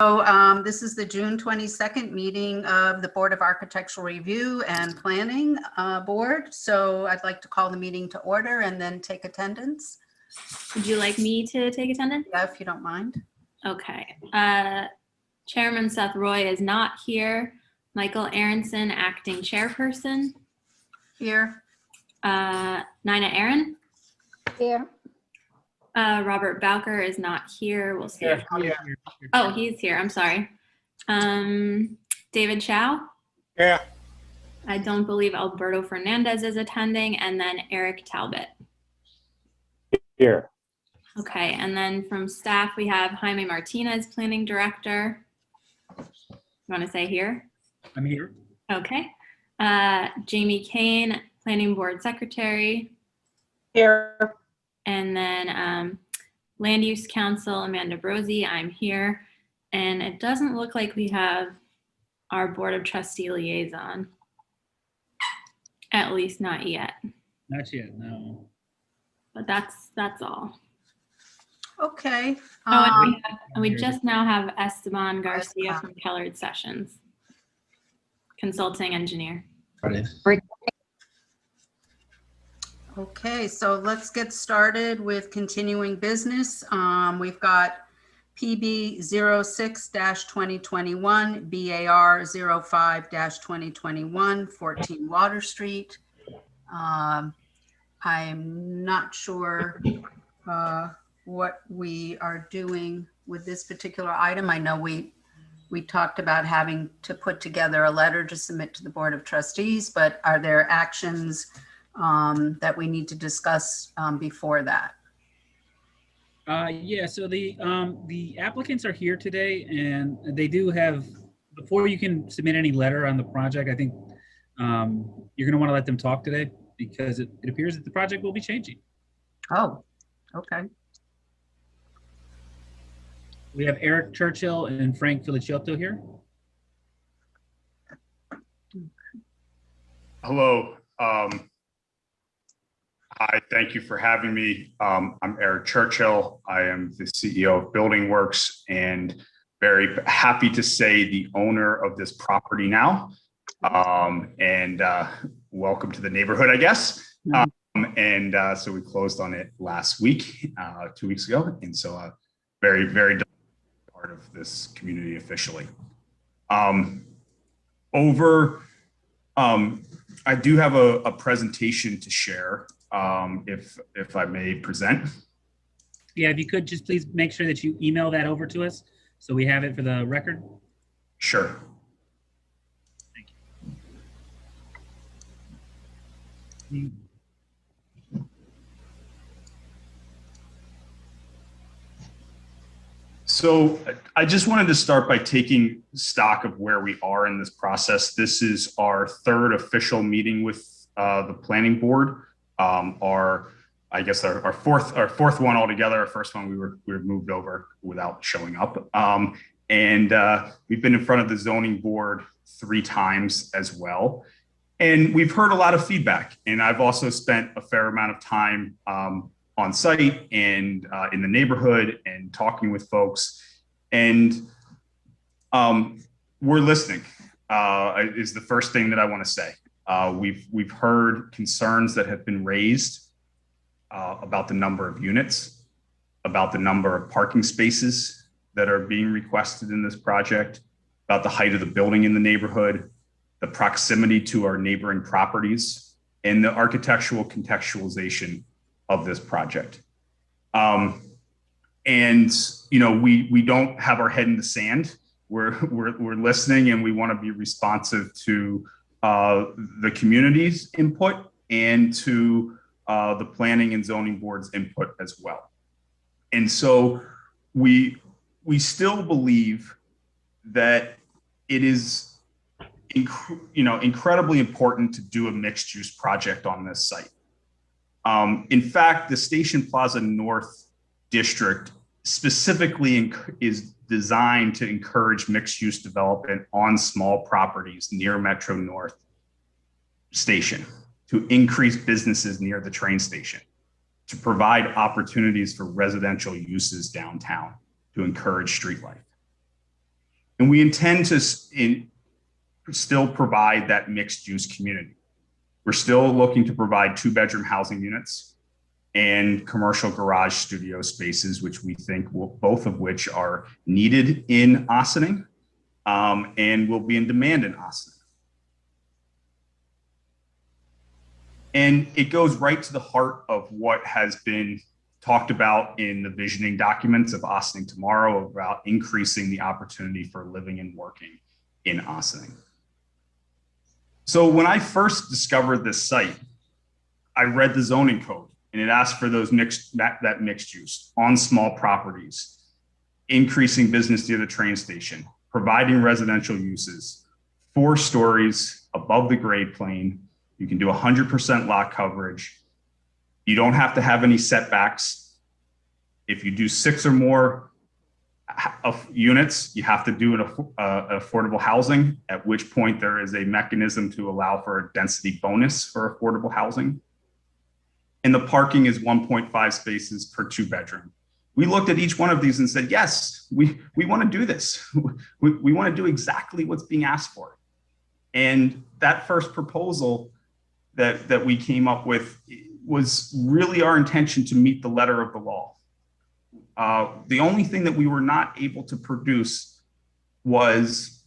So this is the June 22nd meeting of the Board of Architectural Review and Planning Board. So I'd like to call the meeting to order and then take attendance. Would you like me to take attendance? Yeah, if you don't mind. Okay. Chairman Seth Roy is not here. Michael Aronson, acting chairperson. Here. Nina Aaron. Here. Robert Bowker is not here. We'll see. Yeah, Oh, he's here. I'm sorry. David Chow. Yeah. I don't believe Alberto Fernandez is attending. And then Eric Talbot. Here. Okay. And then from staff, we have Jaime Martinez, planning director. You want to say here? I'm here. Okay. Jamie Kane, planning board secretary. Here. And then Land Use Council, Amanda Brosey, I'm here. And it doesn't look like we have our Board of Trustee liaison. At least not yet. Not yet, no. But that's all. Okay. Oh, and we just now have Esteban Garcia from Kellard Sessions, consulting engineer. Okay, so let's get started with continuing business. We've got PB 06-2021, BAR 05-2021, 14 Water Street. I'm not sure what we are doing with this particular item. I know we talked about having to put together a letter to submit to the Board of Trustees, but are there actions that we need to discuss before that? Yeah, so the applicants are here today, and they do have, before you can submit any letter on the project, I think you're going to want to let them talk today because it appears that the project will be changing. Oh, okay. We have Eric Churchill and Frank Felicciotto here. Hello. Hi, thank you for having me. I'm Eric Churchill. I am the CEO of BLDGWORKS and very happy to say the owner of this property now. Welcome to the neighborhood, I guess. So we closed on it last week, 2 weeks ago. And so very, very part of this community officially. I do have a presentation to share. If I may present. Yeah, if you could just please make sure that you email that over to us so we have it for the record. Sure. Thank you. So I just wanted to start by taking stock of where we are in this process. This is our third official meeting with the planning board. I guess our fourth one altogether. Our first one we were moved over without showing up. We've been in front of the zoning board 3 times as well. And we've heard a lot of feedback. And I've also spent a fair amount of time on site and in the neighborhood and talking with folks. And we're listening is the first thing that I want to say. We've heard concerns that have been raised about the number of units, about the number of parking spaces that are being requested in this project, about the height of the building in the neighborhood, the proximity to our neighboring properties, and the architectural contextualization of this project. We don't have our head in the sand. We're listening, and we want to be responsive to the community's input and to the planning and zoning board's input as well. And so we still believe that it is incredibly important to do a mixed use project on this site. In fact, the Station Plaza North district specifically is designed to encourage mixed use development on small properties near Metro North Station, to increase businesses near the train station, to provide opportunities for residential uses downtown, to encourage street life. And we intend to still provide that mixed use community. We're still looking to provide 2-bedroom housing units and commercial garage studio spaces, which we think both of which are needed in Ossining and will be in demand in Ossining. And it goes right to the heart of what has been talked about in the visioning documents of Ossining Tomorrow about increasing the opportunity for living and working in Ossining. So when I first discovered this site, I read the zoning code and it asked for those that mixed use on small properties, increasing business near the train station, providing residential uses, 4 stories above the grade plane. You can do 100% lot coverage. You don't have to have any setbacks. If you do 6 or more units, you have to do an affordable housing, at which point there is a mechanism to allow for a density bonus for affordable housing. And the parking is 1.5 spaces per 2-bedroom. We looked at each one of these and said, yes, we want to do this. We want to do exactly what's being asked for. And that first proposal that we came up with was really our intention to meet the letter of the law. The only thing that we were not able to produce was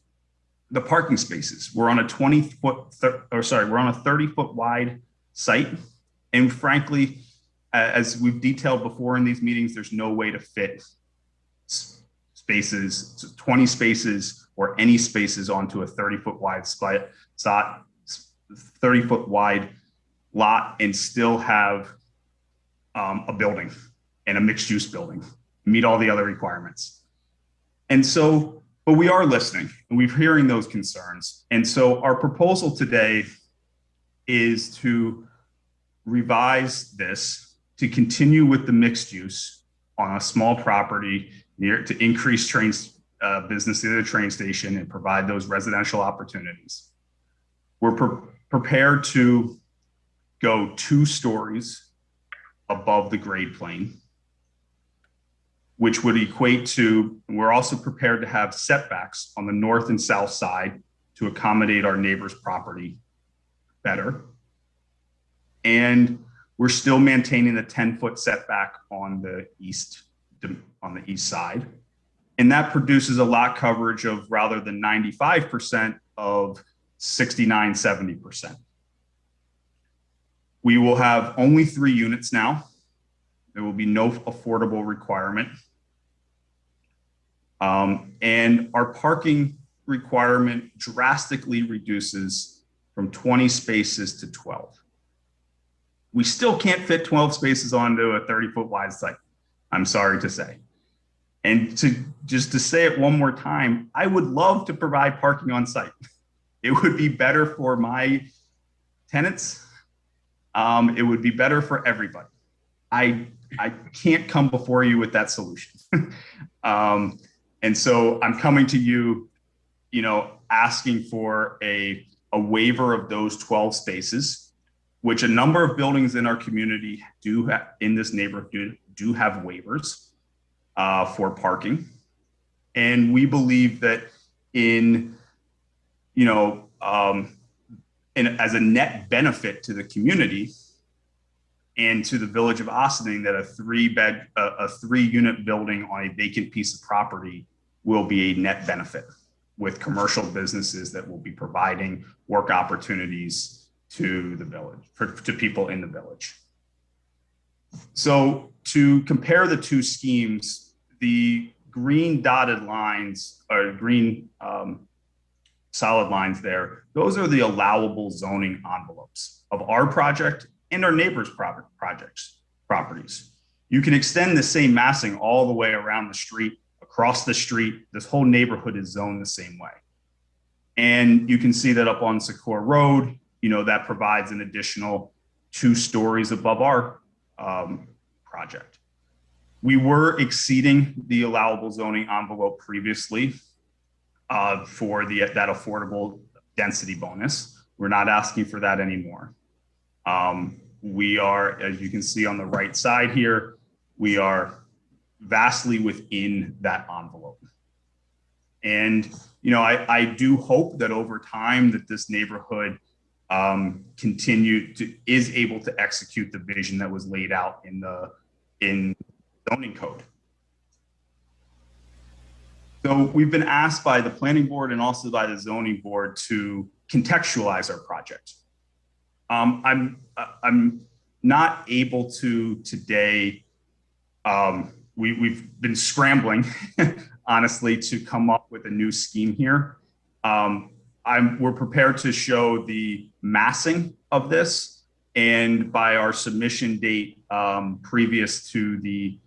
the parking spaces. We're on a 30-foot wide site. And frankly, as we've detailed before in these meetings, there's no way to fit spaces, 20 spaces or any spaces onto a 30-foot wide 30-foot wide lot and still have a building and a mixed use building, meet all the other requirements. And so, but we are listening and we're hearing those concerns. And so our proposal today is to revise this to continue with the mixed use on a small property near to increase business near the train station and provide those residential opportunities. We're prepared to go 2 stories above the grade plane, which would equate to, we're also prepared to have setbacks on the north and south side to accommodate our neighbor's property better. And we're still maintaining the 10-foot setback on the east side. And that produces a lot coverage of rather than 95% of 69, 70%. We will have only 3 units now. There will be no affordable requirement. And our parking requirement drastically reduces from 20 spaces to 12. We still can't fit 12 spaces onto a 30-foot wide site, I'm sorry to say. And just to say it one more time, I would love to provide parking on site. It would be better for my tenants. It would be better for everybody. I can't come before you with that solution. And so I'm coming to you, asking for a waiver of those 12 spaces, which a number of buildings in our community in this neighborhood do have waivers for parking. And we believe that as a net benefit to the community and to the village of Ossining, that a 3-unit building on a vacant piece of property will be a net benefit with commercial businesses that will be providing work opportunities to the village, to people in the village. So to compare the 2 schemes, the green dotted lines or green solid lines there, those are the allowable zoning envelopes of our project and our neighbors' properties. You can extend the same massing all the way around the street, across the street. This whole neighborhood is zoned the same way. And you can see that up on Secor Road, that provides an additional 2 stories above our project. We were exceeding the allowable zoning envelope previously for that affordable density bonus. We're not asking for that anymore. We are, as you can see on the right side here, we are vastly within that envelope. And, I do hope that over time that this neighborhood is able to execute the vision that was laid out in zoning code. So we've been asked by the planning board and also by the zoning board to contextualize our project. I'm not able to today. We've been scrambling, honestly, to come up with a new scheme here. We're prepared to show the massing of this, and by our submission date previous to the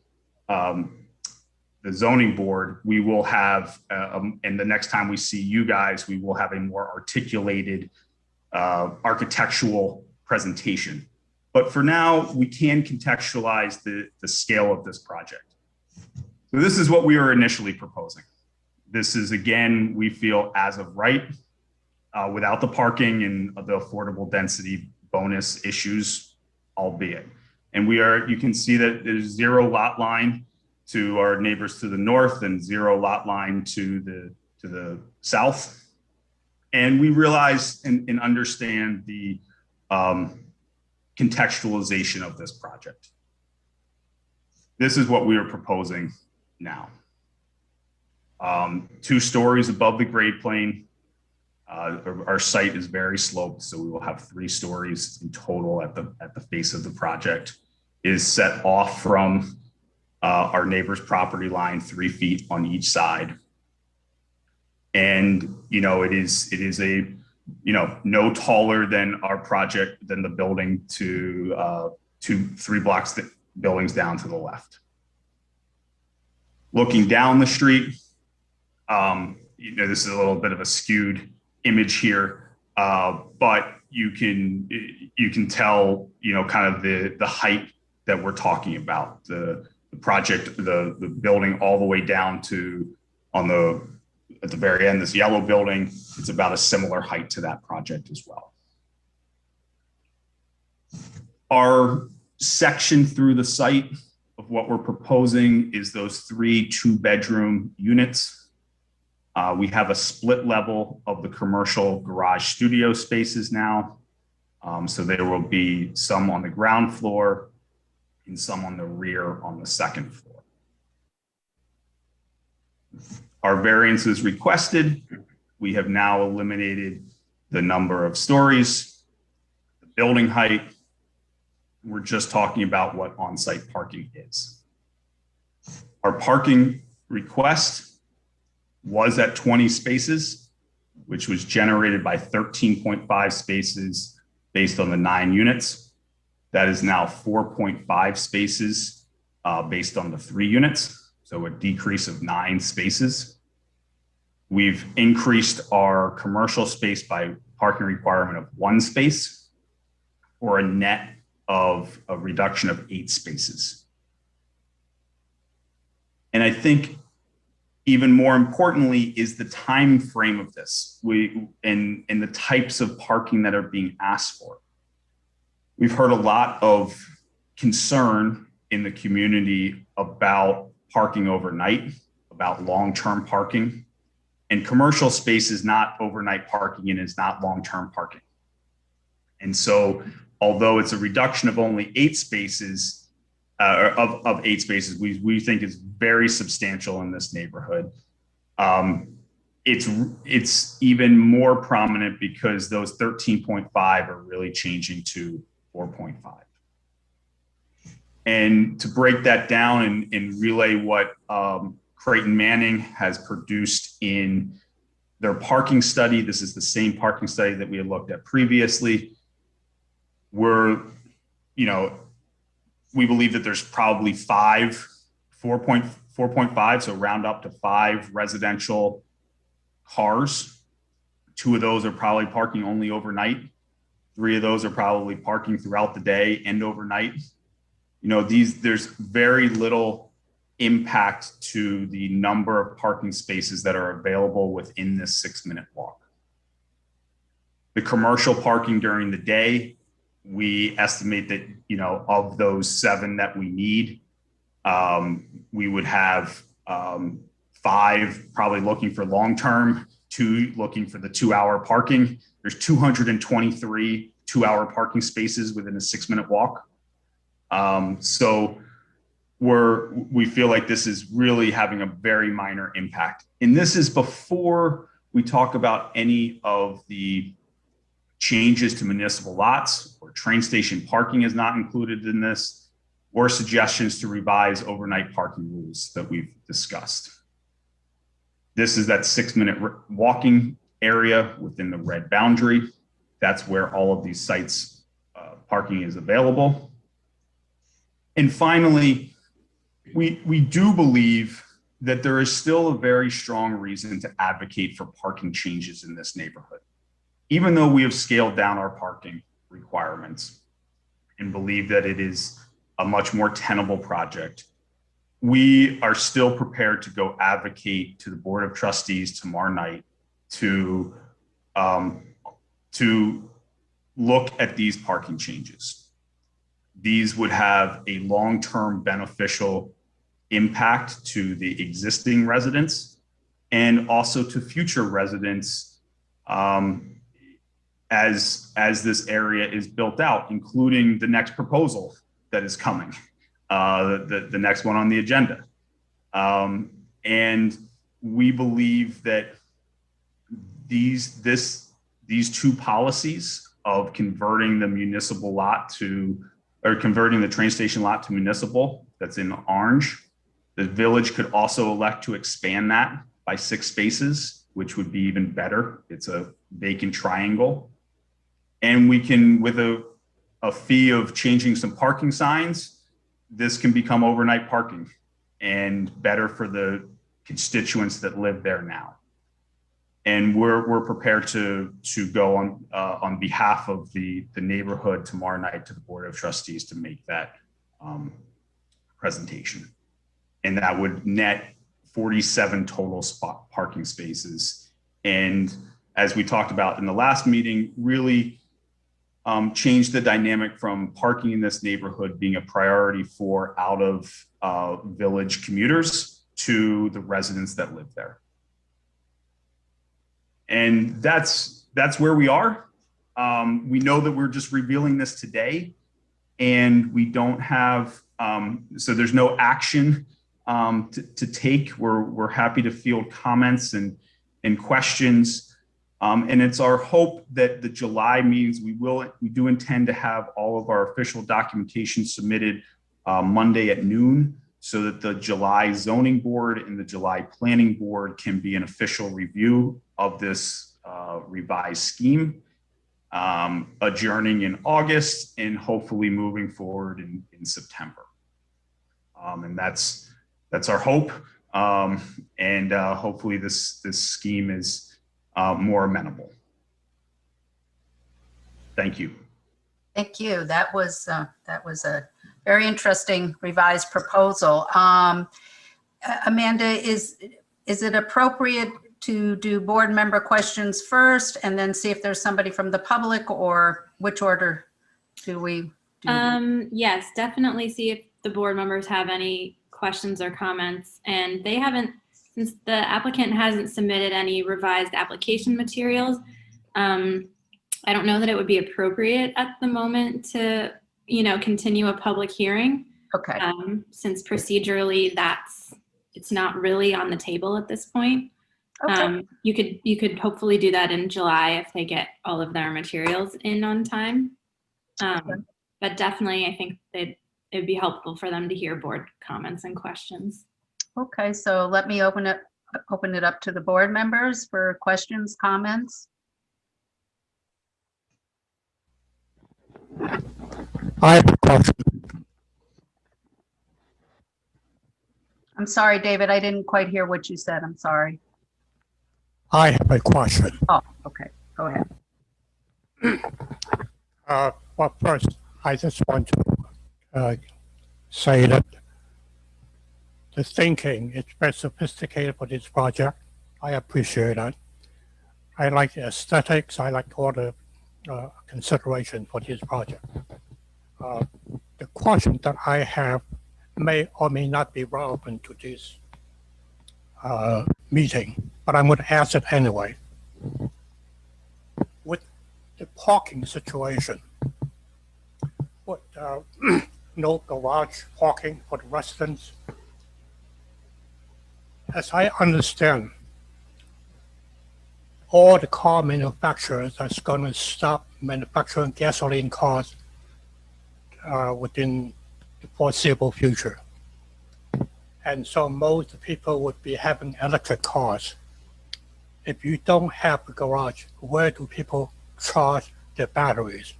zoning board, we will have, and the next time we see you guys, we will have a more articulated architectural presentation. But for now, we can contextualize the scale of this project. So this is what we were initially proposing. This is, again, we feel as of right, without the parking and the affordable density bonus issues, albeit. And you can see that there's 0 lot line to our neighbors to the north and 0 lot line to the south. And we realize and understand the contextualization of this project. This is what we are proposing now. 2 stories above the grade plane. Our site is very sloped, so we will have 3 stories in total at the face of the project. It is set off from our neighbor's property line 3 feet on each side. And, it is a, no taller than our project, than the building to 3 blocks buildings down to the left. Looking down the street, this is a little bit of a skewed image here, but you can tell, kind of the height that we're talking about. The project, the building all the way down to at the very end, this yellow building, it's about a similar height to that project as well. Our section through the site of what we're proposing is those 3 2-bedroom units. We have a split level of the commercial garage studio spaces now. So there will be some on the ground floor and some on the rear on the second floor. Our variance is requested. We have now eliminated the number of stories, the building height. We're just talking about what on-site parking is. Our parking request was at 20 spaces, which was generated by 13.5 spaces based on the 9 units. That is now 4.5 spaces based on the 3 units. So a decrease of 9 spaces. We've increased our commercial space by parking requirement of 1 space, or a net of a reduction of 8 spaces. And I think even more importantly is the time frame of this and the types of parking that are being asked for. We've heard a lot of concern in the community about parking overnight, about long-term parking. And commercial space is not overnight parking and is not long-term parking. And so, although it's a reduction of only 8 spaces, of 8 spaces, we think is very substantial in this neighborhood. It's even more prominent because those 13.5 are really changing to 4.5. And to break that down and relay what Creat and Manning has produced in their parking study. This is the same parking study that we had looked at previously. We believe that there's probably 4.5, so round up to 5 residential cars. 2 of those are probably parking only overnight. 3 of those are probably parking throughout the day and overnight. There's very little impact to the number of parking spaces that are available within this 6-minute walk. The commercial parking during the day, we estimate that, of those 7 that we need, we would have 5 probably looking for long-term, 2 looking for the 2-hour parking. There's 223 2-hour parking spaces within a 6-minute walk. So we feel like this is really having a very minor impact. And this is before we talk about any of the changes to municipal lots, or train station parking is not included in this, or suggestions to revise overnight parking rules that we've discussed. This is that 6-minute walking area within the red boundary. That's where all of these sites parking is available. And finally, we do believe that there is still a very strong reason to advocate for parking changes in this neighborhood. Even though we have scaled down our parking requirements and believe that it is a much more tenable project, we are still prepared to go advocate to the Board of Trustees tomorrow night to look at these parking changes. These would have a long-term beneficial impact to the existing residents and also to future residents as this area is built out, including the next proposal that is coming, the next one on the agenda. And we believe that these two policies of converting the municipal lot or converting the train station lot to municipal, that's in orange. The village could also elect to expand that by 6 spaces, which would be even better. It's a vacant triangle. And we can, with a fee of changing some parking signs, this can become overnight parking and better for the constituents that live there now. And we're prepared to go on behalf of the neighborhood tomorrow night to the Board of Trustees to make that presentation. And that would net 47 total spot parking spaces. And as we talked about in the last meeting, really change the dynamic from parking in this neighborhood being a priority for out of village commuters to the residents that live there. And that's where we are. We know that we're just revealing this today, and we don't have, so there's no action to take. We're happy to field comments and questions. And it's our hope that the July meetings, we do intend to have all of our official documentation submitted Monday at noon, so that the July zoning board and the July planning board can be an official review of this revised scheme, adjourning in August and hopefully moving forward in September. And that's our hope. And hopefully this scheme is more amenable. Thank you. Thank you. That was a very interesting revised proposal. Amanda, is it appropriate to do board member questions first and then see if there's somebody from the public, or which order do we do? Yes, definitely see if the board members have any questions or comments. And they haven't, since the applicant hasn't submitted any revised application materials, I don't know that it would be appropriate at the moment to, continue a public hearing. Okay. Since procedurally it's not really on the table at this point. Okay. You could hopefully do that in July if they get all of their materials in on time. But definitely I think it'd be helpful for them to hear board comments and questions. Okay, so let me open it up to the board members for questions, comments. I have a question. I'm sorry, David, I didn't quite hear what you said. I'm sorry. I have a question. Oh, okay, go ahead. Well, first, I just want to say that the thinking is very sophisticated for this project. I appreciate that. I like the aesthetics. I like all the consideration for this project. The question that I have may or may not be relevant to this meeting, but I'm going to ask it anyway. With the parking situation, what no garage parking for the residents? As I understand, all the car manufacturers are going to stop manufacturing gasoline cars within the foreseeable future. And so most people would be having electric cars. If you don't have a garage, where do people charge their batteries?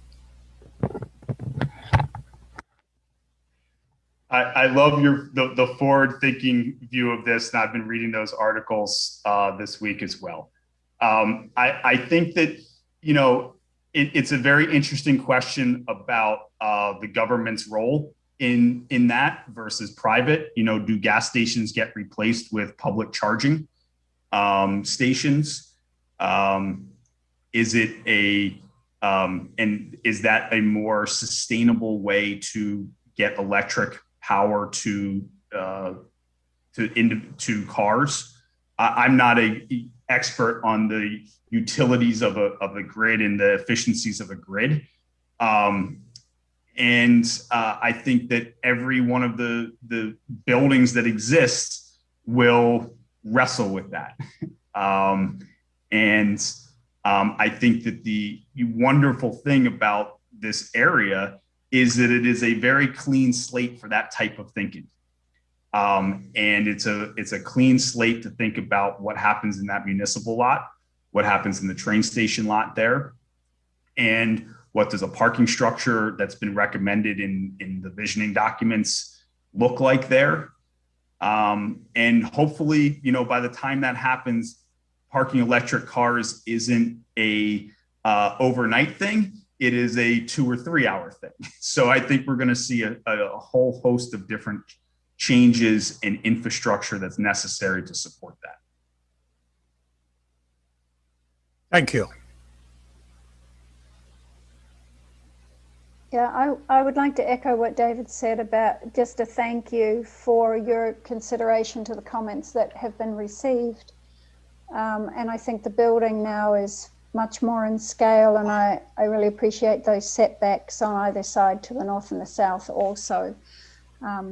I love the forward-thinking view of this, and I've been reading those articles this week as well. I think that, you know, it's a very interesting question about the government's role in that versus private. You know, do gas stations get replaced with public charging stations? Is it and is that a more sustainable way to get electric power to cars? I'm not an expert on the utilities of a grid and the efficiencies of a grid. I think that every one of the buildings that exist will wrestle with that. I think that the wonderful thing about this area is that it is a very clean slate for that type of thinking. And it's a clean slate to think about what happens in that municipal lot, what happens in the train station lot there, and what does a parking structure that's been recommended in the visioning documents look like there. And hopefully, you know, by the time that happens, parking electric cars isn't a overnight thing. It is a 2 or 3 hour thing. So I think we're going to see a whole host of different changes in infrastructure that's necessary to support that. Thank you. Yeah, I would like to echo what David said about just a thank you for your consideration to the comments that have been received. And I think the building now is much more in scale, and I really appreciate those setbacks on either side to the north and the south also.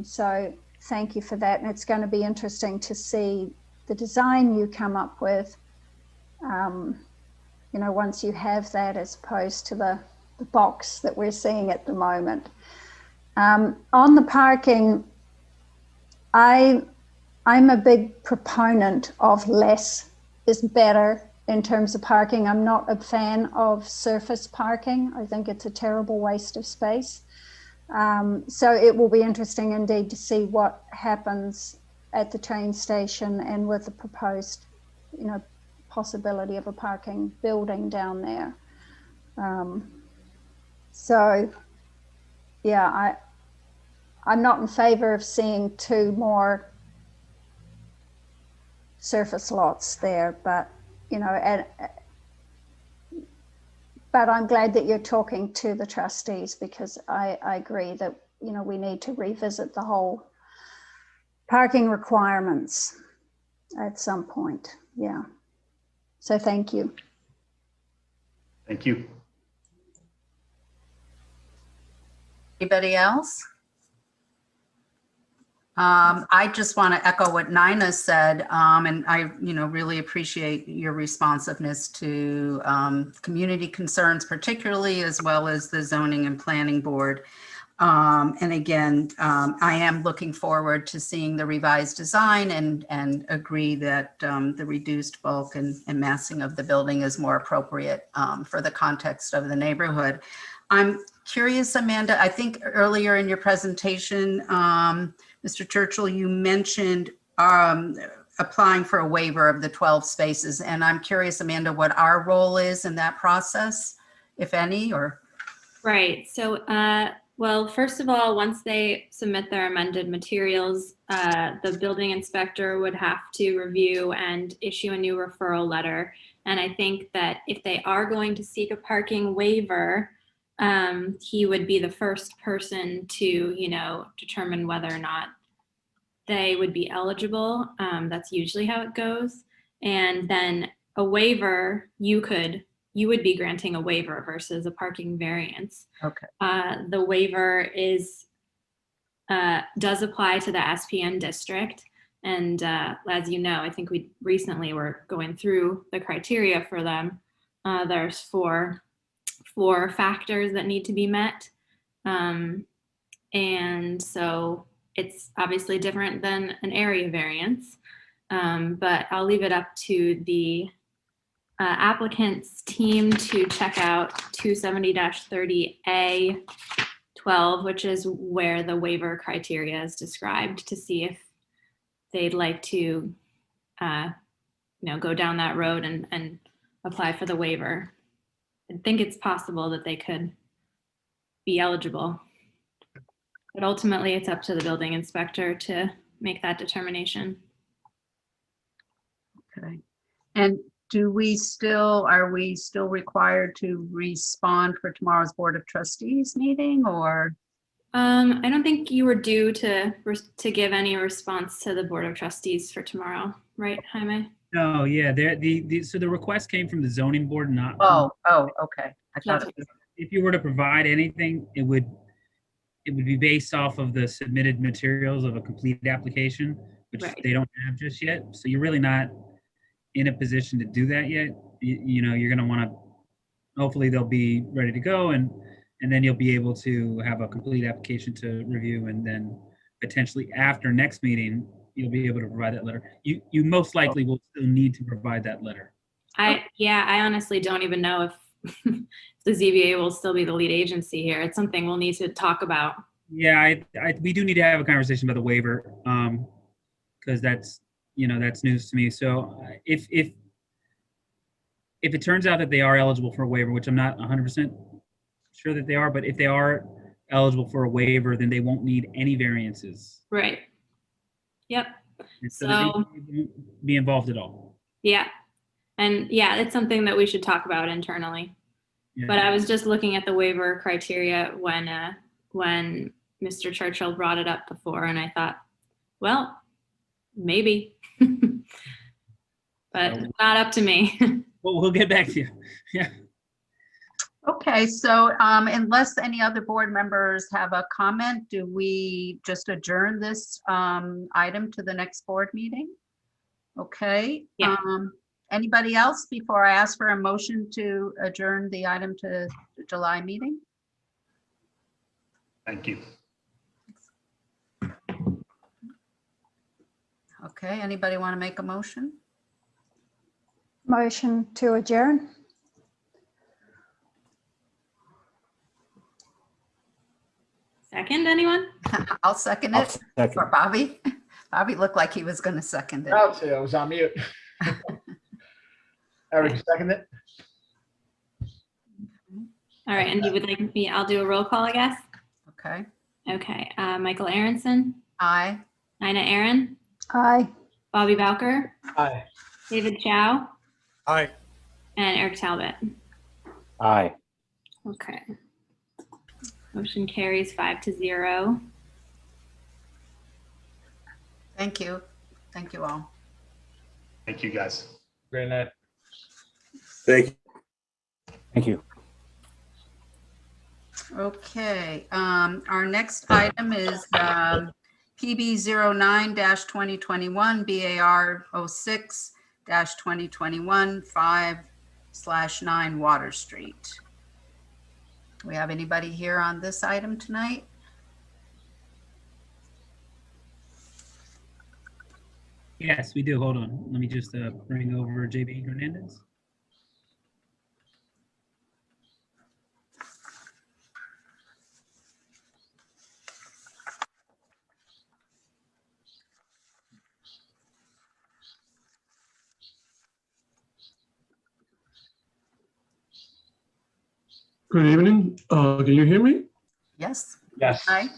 So thank you for that. And it's going to be interesting to see the design you come up with, you know, once you have that, as opposed to the box that we're seeing at the moment. On the parking, I'm a big proponent of less is better in terms of parking. I'm not a fan of surface parking. I think it's a terrible waste of space. So it will be interesting indeed to see what happens at the train station and with the proposed, you know, possibility of a parking building down there. So yeah, I'm not in favor of seeing 2 more surface lots there, but you know, but I'm glad that you're talking to the trustees, because I agree that, you know, we need to revisit the whole parking requirements at some point. Yeah. So thank you. Thank you. Anybody else? I just want to echo what Nina said, and I, you know, really appreciate your responsiveness to community concerns, particularly, as well as the zoning and planning board. And again, I am looking forward to seeing the revised design and agree that the reduced bulk and massing of the building is more appropriate for the context of the neighborhood. I'm curious, Amanda, I think earlier in your presentation, Mr. Churchill, you mentioned applying for a waiver of the 12 spaces. And I'm curious, Amanda, what our role is in that process, if any, or? Right. So, well, first of all, once they submit their amended materials, the building inspector would have to review and issue a new referral letter. And I think that if they are going to seek a parking waiver, he would be the first person to, you know, determine whether or not they would be eligible. That's usually how it goes. And then a waiver, you would be granting a waiver versus a parking variance. Okay. The waiver does apply to the SPN district. And as you know, I think we recently were going through the criteria for them. There's four factors that need to be met. And so it's obviously different than an area variance, but I'll leave it up to the applicant's team to check out 270-30A 12, which is where the waiver criteria is described, to see if they'd like to go down that road and apply for the waiver. I think it's possible that they could be eligible, but ultimately it's up to the building inspector to make that determination. Okay. And are we still required to respond for tomorrow's Board of Trustees meeting, or? I don't think you were due to give any response to the Board of Trustees for tomorrow, right, Jaime? No, yeah, so the request came from the zoning board, not. Oh, okay. I thought it was. If you were to provide anything, it would be based off of the submitted materials of a completed application, which Right. they don't have just yet. So you're really not in a position to do that yet. You're going to want to, hopefully they'll be ready to go, and then you'll be able to have a complete application to review, and then potentially after next meeting, you'll be able to provide that letter. You most likely will still need to provide that letter. I honestly don't even know if the ZBA will still be the lead agency here. It's something we'll need to talk about. Yeah, we do need to have a conversation about the waiver, because that's news to me. So if it turns out that they are eligible for a waiver, which I'm not 100% sure that they are, but if they are eligible for a waiver, then they won't need any variances. Right. Yep. And So- they won't be involved at all. Yeah. And yeah, it's something that we should talk about internally. Yeah. But I was just looking at the waiver criteria when Mr. Churchill brought it up before, and I thought, well, maybe, but it's not up to me. Well, we'll get back to you. Yeah. Okay, so unless any other board members have a comment, do we just adjourn this item to the next board meeting? Okay. Yeah. Anybody else before I ask for a motion to adjourn the item to the July meeting? Thank you. Okay, anybody want to make a motion? Motion to adjourn. Second, anyone? I'll second it for Bobby. Bobby looked like he was going to second it. I'll say I was on mute. Eric, second it? All right, and you would like me, I'll do a roll call, I guess. Okay, Okay, Michael Aronson, aye. Nina Aaron, Aye. Bobby Bowker, Aye. David Chow, Aye. and Eric Talbot. Aye. Okay. Motion carries 5-0. Thank you. Thank you all. Thank you, guys. Great night. Thank you. Okay, our nenext item is PB 09-2021 BAR 06-2021 5/9 Water Street. Do we have anybody here on this item tonight? Yes, we do. Hold on. Let me just bring over JB Hernandez. Good evening. Can you hear me? Yes, Yes. aye.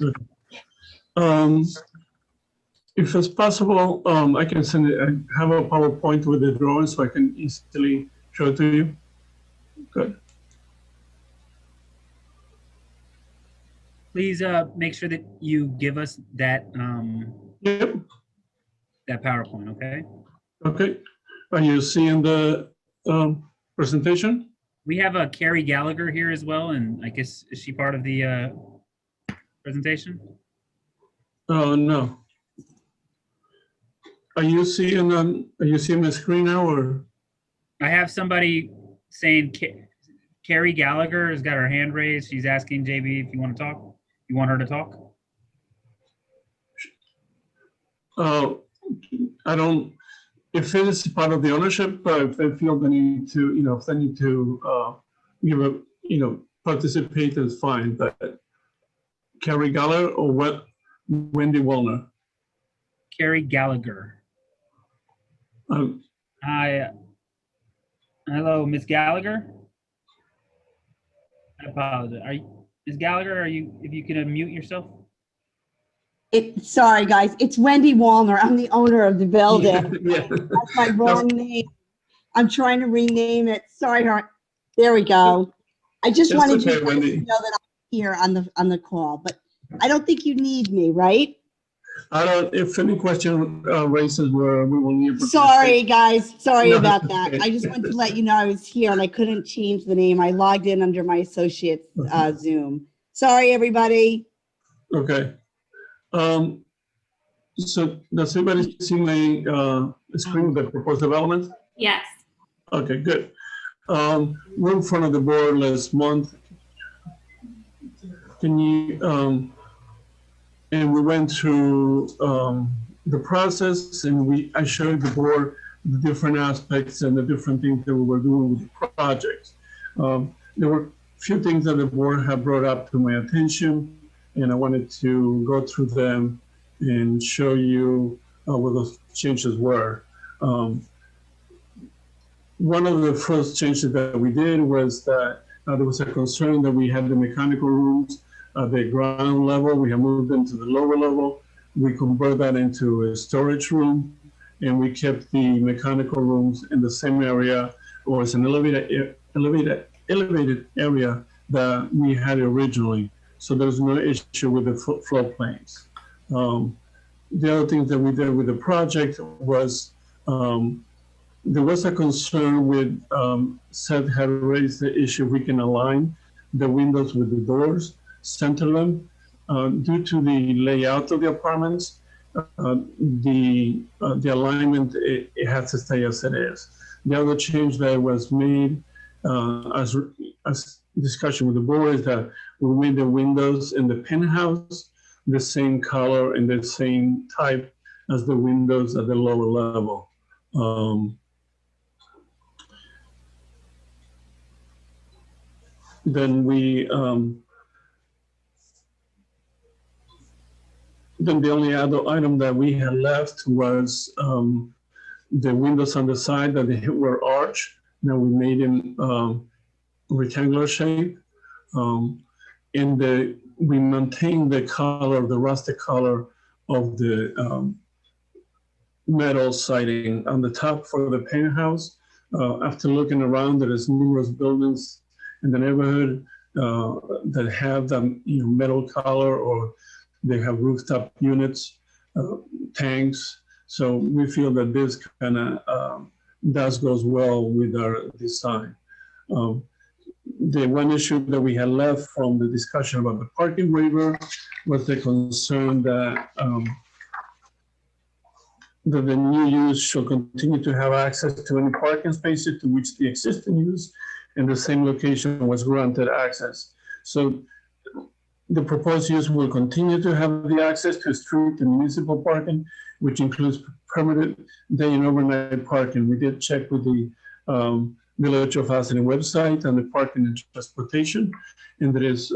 If it's possible, I can send it. I have a PowerPoint with the drawings, so I can easily show it to you. Good. Please make sure that you give us that Yep. That PowerPoint, okay? Okay. Are you seeing the presentation? We have a Carrie Gallagher here as well, and I guess, is she part of the presentation? Oh, no. Are you seeing the screen now, or? I have somebody saying Carrie Gallagher has got her hand raised. She's asking JB if you want to talk. You want her to talk? I don't, if it is part of the ownership, if they feel they need to, if they need to give a, participate, that's fine, but Carrie Gallagher or what, Wendy Wallner? Carrie Gallagher. Hi. Hello, Miss Gallagher. I apologize. Are you, Ms. Gallagher, if you could unmute yourself? Sorry, guys. It's Wendy Wallner. I'm the owner of the building. Yeah. That's my wrong name. I'm trying to rename it. Sorry, there we go. I just That's wanted okay, you guys Wendy. to know that I'm here on the call, but I don't think you need me, right? If any question raises, we will need. Sorry, guys. Sorry No, about it's that. okay. I just wanted to let you know I was here and I couldn't change the name. I logged in under my associate's Zoom. Sorry, everybody. Okay. So does everybody see my screen with the proposed development? Yes. Okay, good. We're in front of the board last month. Can you, and we went through the process, and I showed the board the different aspects and the different things that we were doing with the projects. There were a few things that the board had brought up to my attention, and I wanted to go through them and show you what those changes were. One of the first changes that we did was that there was a concern that we had the mechanical rooms at the ground level. We have moved them to the lower level. We convert that into a storage room, and we kept the mechanical rooms in the same area, or as an elevated area that we had originally. So there's no issue with the floodplains. The other thing that we did with the project was there was a concern with Seth had raised the issue we can align the windows with the doors, center them. Due to the layout of the apartments, the alignment, it has to stay as it is. The other change that was made as discussion with the board is that we made the windows in the penthouse the same color and the same type as the windows at the lower level. Then the only other item that we had left was the windows on the side that they were arched. Now we made them rectangular shape. And we maintained the color, the rustic color of the metal siding on the top for the penthouse. After looking around, there is numerous buildings in the neighborhood that have the metal color, or they have rooftop units, tanks. So we feel that this kind of goes well with our design. The one issue that we had left from the discussion about the parking waiver was the concern that the new use shall continue to have access to any parking spaces to which the existing use in the same location was granted access. So the proposed use will continue to have the access to street and municipal parking, which includes permitted day and overnight parking. We did check with the Village of Austin website and the parking and transportation, and there is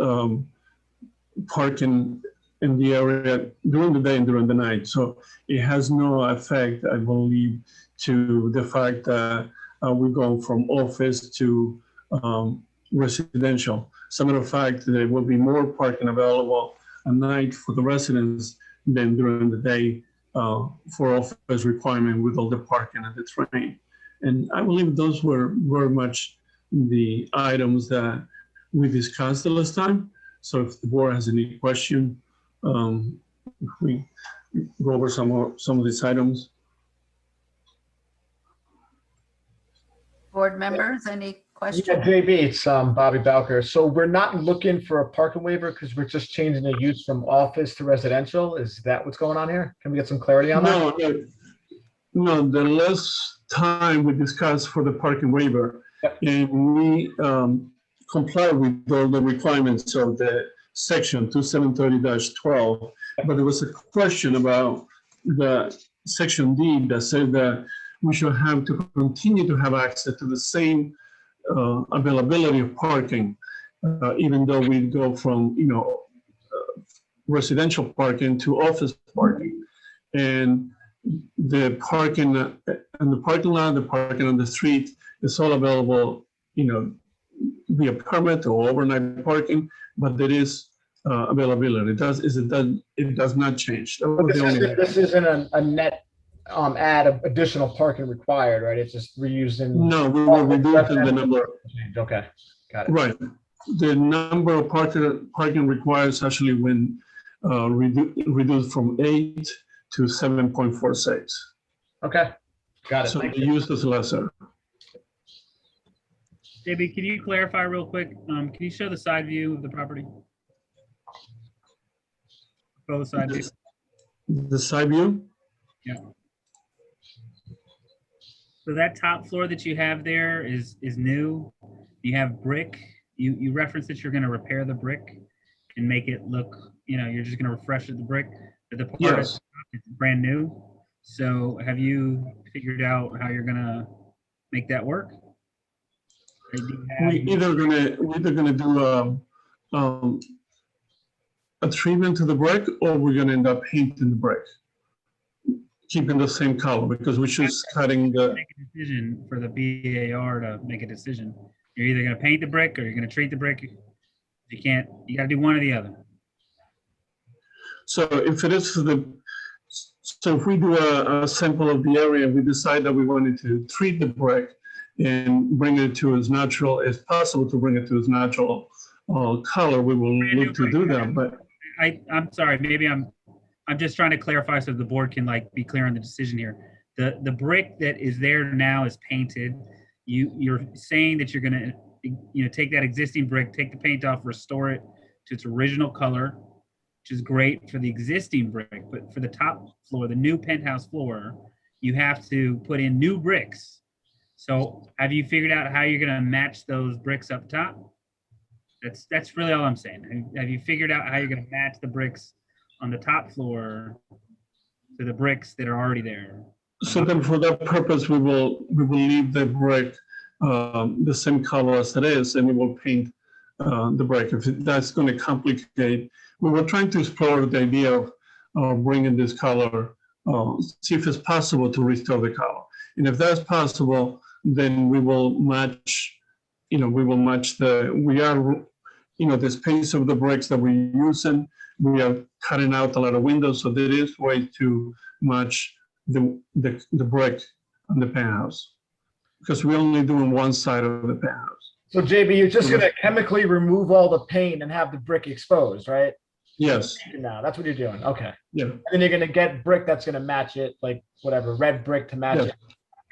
parking in the area during the day and during the night. So it has no effect, I believe, to the fact that we're going from office to residential. As a matter of fact, there will be more parking available at night for the residents than during the day for office requirement with all the parking and the train. And I believe those were very much the items that we discussed the last time. So if the board has any question, we go over some of these items. Board members, any Yeah, questions? JB, it's Bobby Bowker. So we're not looking for a parking waiver because we're just changing the use from office to residential. Is that what's going on here? Can we get some clarity on that? No, the last time we discussed for the parking waiver, Yep. and we comply with all the requirements of the section 2730-12, but there was a question about the section D that said that we should have to continue to have access to the same availability of parking, even though we go from, residential parking to office parking. And the parking and the parking lot, the parking on the street is all available, via permit or overnight parking, but there is availability. It does not change. That was the only- This isn't a net add of additional parking required, right? It's just reusing. No, we will reduce the number. Okay, got it. Right. The number of parking requires actually when reduced from 8 to 7.46. Okay, got it. So Thank the you. use is lesser. JB, can you clarify real quick? Can you show the side view of the property? Both side view. The side view? Yeah. So that top floor that you have there is new. You have brick. You referenced that you're going to repair the brick and make it look, you're just going to refresh the brick. But the part Yes. is brand new. So have you figured out how you're going to make that work? Or do you have- We're either gonna do a treatment to the brick, or we're gonna end up painting the brick, keeping the same color, because we're just cutting the. Make a decision for the BAR to make a decision. You're either going to paint the brick or you're going to treat the brick. You can't. You got to do one or the other. So if it is so if we do a sample of the area, we decide that we wanted to treat the brick and bring it to as natural as possible, to bring it to its natural color, we will look to do that. But I'm sorry. Maybe I'm just trying to clarify so the board can be clear on the decision here. The brick that is there now is painted. You're saying that you're going to take that existing brick, take the paint off, restore it to its original color, which is great for the existing brick. But for the top floor, the new penthouse floor, you have to put in new bricks. So have you figured out how you're going to match those bricks up top? That's really all I'm saying. Have you figured out how you're going to match the bricks on the top floor to the bricks that are already there? so then for that purpose, we will leave the brick the same color as it is, and we will paint the brick. If that's going to complicate, we were trying to explore the idea of bringing this color, see if it's possible to restore the color. And if that's possible, then we will match, the space of the bricks that we're using. We are cutting out a lot of windows, so there is way to match the brick on the penthouse, because we're only doing one side of the penthouse. So JB, you're just gonna chemically remove all the paint and have the brick exposed, right? Yes, Now, that's what you're doing. Okay. yeah, And then you're gonna get brick that's gonna match it, like whatever, red brick to match Yeah. it.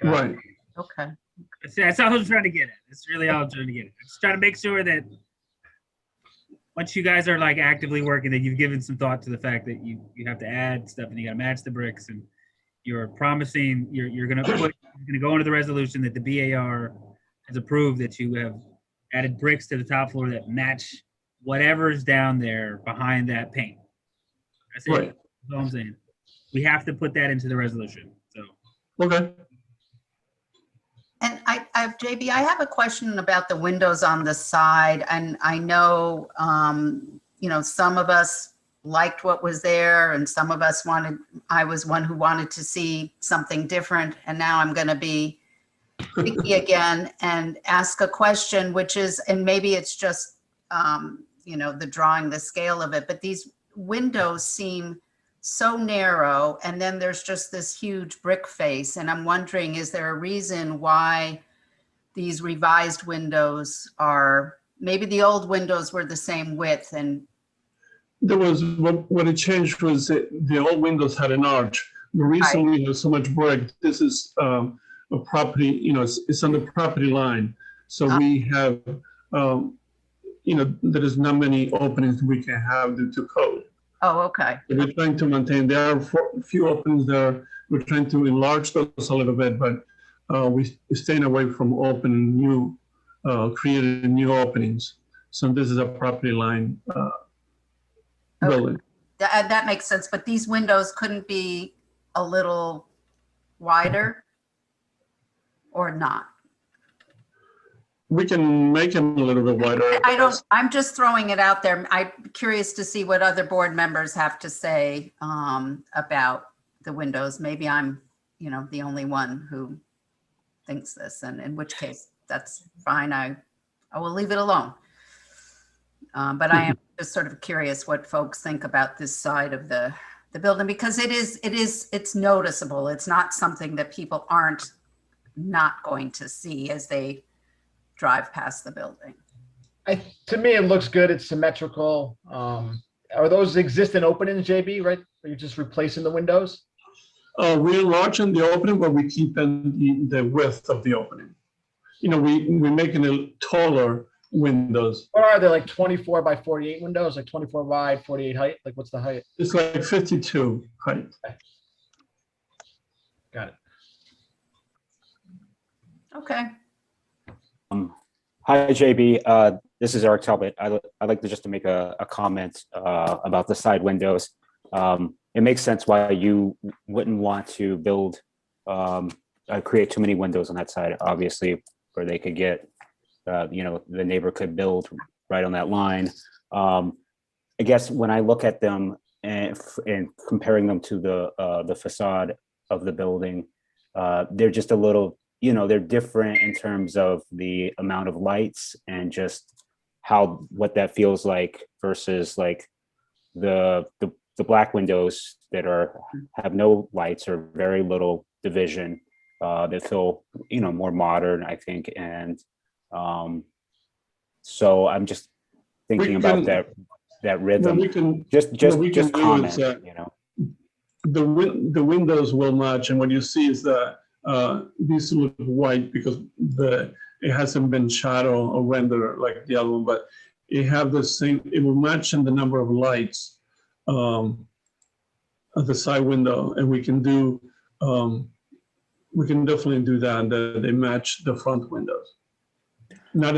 Got it. right. Okay. That's all I was trying to get at. That's really all I'm trying to get at. I'm just trying to make sure that once you guys are actively working, that you've given some thought to the fact that you have to add stuff and you got to match the bricks, and you're promising you're going to go into the resolution that the BAR has approved, that you have added bricks to the top floor that match whatever's down there behind that paint. That's it. Right. That's all I'm saying. We have to put that into the resolution. So. Okay. And JB, I have a question about the windows on the side. And I know, some of us liked what was there and some of us I was one who wanted to see something different. And now I'm going to be picky again and ask a question, which is, and maybe it's just, the drawing, the scale of it, but these windows seem so narrow, and then there's just this huge brick face. And I'm wondering, is there a reason why these revised windows maybe the old windows were the same width? And There was, what it changed was the old windows had an arch. The reason we have so much work, this is a property, it's on the property line. So we have, there is not many openings we can have due to code. Oh, okay. So we're trying to maintain, there are a few openings there. We're trying to enlarge those a little bit, but we're staying away from opening new, creating new openings. So this is a property line building. That makes sense, but these windows couldn't be a little wider or not? We can make them a little bit wider. I'm just throwing it out there. I'm curious to see what other board members have to say about the windows. Maybe I'm, the only one who thinks this, and in which case that's fine. I will leave it alone. But I am just sort of curious what folks think about this side of the building, because it's noticeable. It's not something that people aren't not going to see as they drive past the building. To me, it looks good. It's symmetrical. Are those existing openings, JB, right? Are you just replacing the windows? We're enlarging the opening, but we keep the width of the opening. We're making it taller windows. Or are they like 24 by 48 windows, like 24 wide, 48 height? Like what's the height? It's like 52 height. Got it. Okay. Hi, JB. This is Eric Talbot. I'd like to make a comment about the side windows. It makes sense why you wouldn't want to build, create too many windows on that side, obviously, where they could get, the neighbor could build right on that line. I guess when I look at them and comparing them to the facade of the building, they're just a little, they're different in terms of the amount of lights and just what that feels like versus like the black windows that have no lights or very little division, that feel, more modern, I think. And so I'm just thinking about that rhythm. Just comment, The windows will match, and what you see is that these look white because it hasn't been shadow or render like the other one, but it have the same. It will match in the number of lights at the side window, and we can do. We can definitely do that. They match the front windows. I'm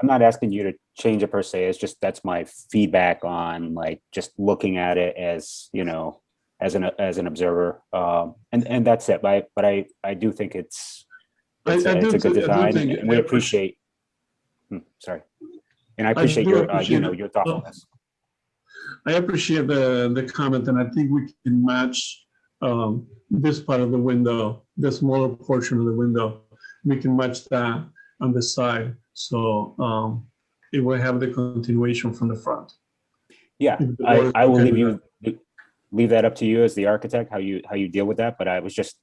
not asking you to change it per se. It's just that's my feedback on like just looking at it as as an observer, and that's it. But I do think it's a good design, and we appreciate. Sorry, and I appreciate your your thoughtfulness. I appreciate the comment, and I think we can match this part of the window, the smaller portion of the window. We can match that on the side, so it will have the continuation from the front. Yeah, I will leave that up to you as the architect, how you deal with that. But I was just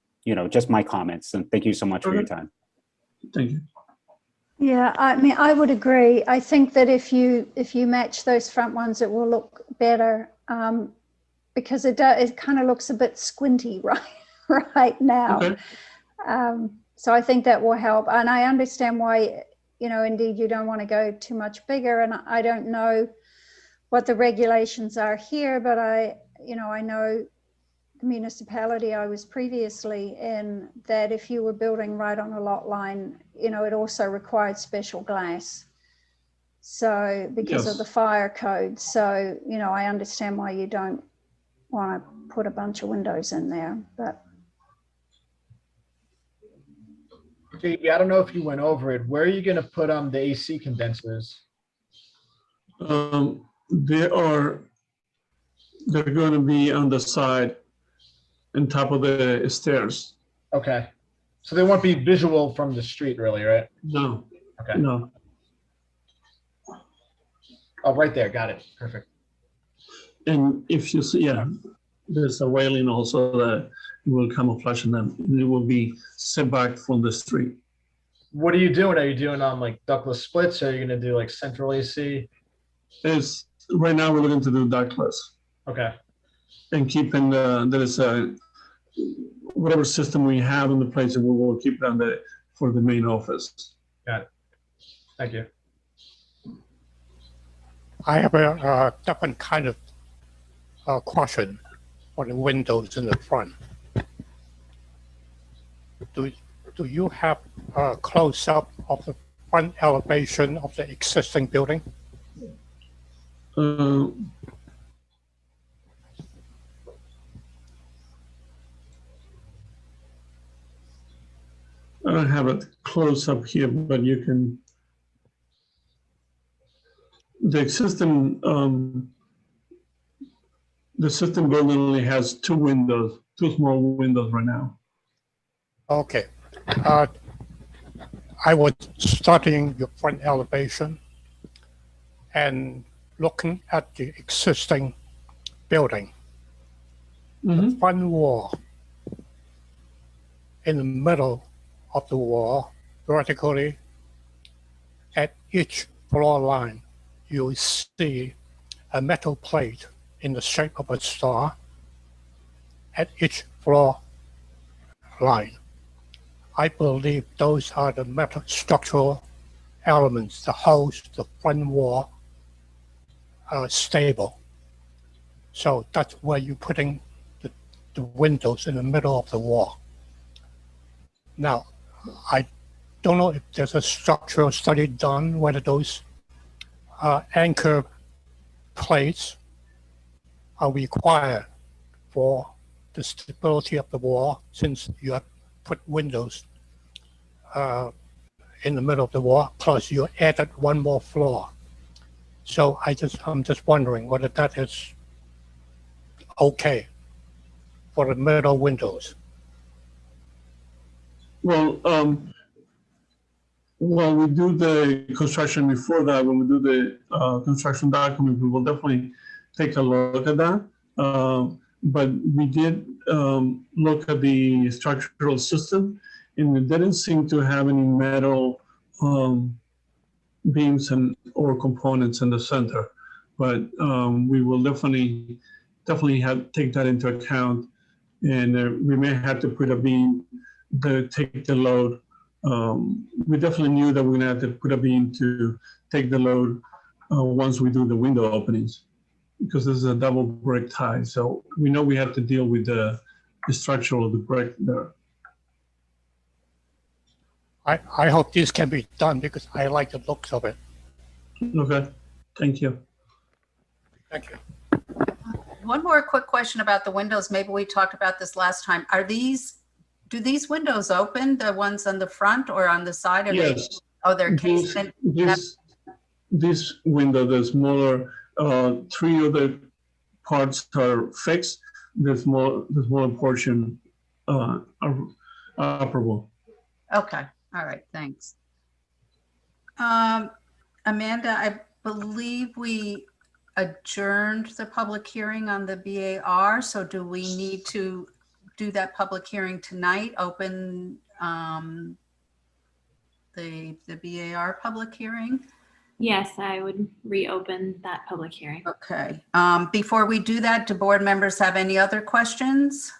just my comments, and thank you so much for your time. Thank you. Yeah, I mean, I would agree. I think that if you match those front ones, it will look better, because it kind of looks a bit squinty right now. Okay. So I think that will help. And I understand why, indeed you don't want to go too much bigger. And I don't know what the regulations are here, but I know the municipality I was previously in, that if you were building right on a lot line, it also required special glass. So because of the fire code. So, I understand why you don't want to put a bunch of windows in there, but. JB, I don't know if you went over it. Where are you going to put the AC condensers? They're going to be on the side, on top of the stairs. Okay, so they won't be visual from the street, really, right? No. Okay. No. Oh, right there. Got it. Perfect. And if you see, there's a railing also that will camouflage them. It will be set back from the street. What are you doing? Are you doing like ductless splits? Or are you going to do like central AC? It's Right now, we're looking to do ductless Okay, and keeping there is a whatever system we have in the place, and we will keep that for the main office. thank you. I have a different kind of question for the windows in the front. Do you have a close-up of the front elevation of the existing building? I don't have it close up here, but you can. The system building only has two small windows right now. Okay. I was studying your front elevation and looking at the existing building. The front wall, in the middle of the wall, vertically, at each floor line, you will see a metal plate in the shape of a star at each floor line. I believe those are the metal structural elements that hold the front wall stable. So that's where you're putting the windows in the middle of the wall. Now, I don't know if there's a structural study done whether those anchor plates are required for the stability of the wall, since you have put windows in the middle of the wall, plus you added one more floor. So I'm just wondering whether that is okay for the middle windows. Well, while we do the construction before that, when we do the construction document, we will definitely take a look at that. But we did look at the structural system, and it didn't seem to have any metal beams or components in the center. But we will definitely take that into account, and we may have to put a beam to take the load. We definitely knew that we're gonna have to put a beam to take the load once we do the window openings, because this is a double brick tie. So we know we have to deal with the structure of the brick there. I hope this can be done because I like the looks of it. Okay, thank you. Thank you. One more quick question about the windows. Maybe we talked about this last time. Do these windows open, the ones on the front or on the side? Yes. They're cased. This window, the smaller, three other parts are fixed. The smaller portion are operable. Okay. All right. Thanks. Amanda, I believe we adjourned the public hearing on the BAR. So do we need to do that public hearing tonight? Open the BAR public hearing? Yes, I would reopen that public hearing. Okay. Before we do that, do board members have any other questions?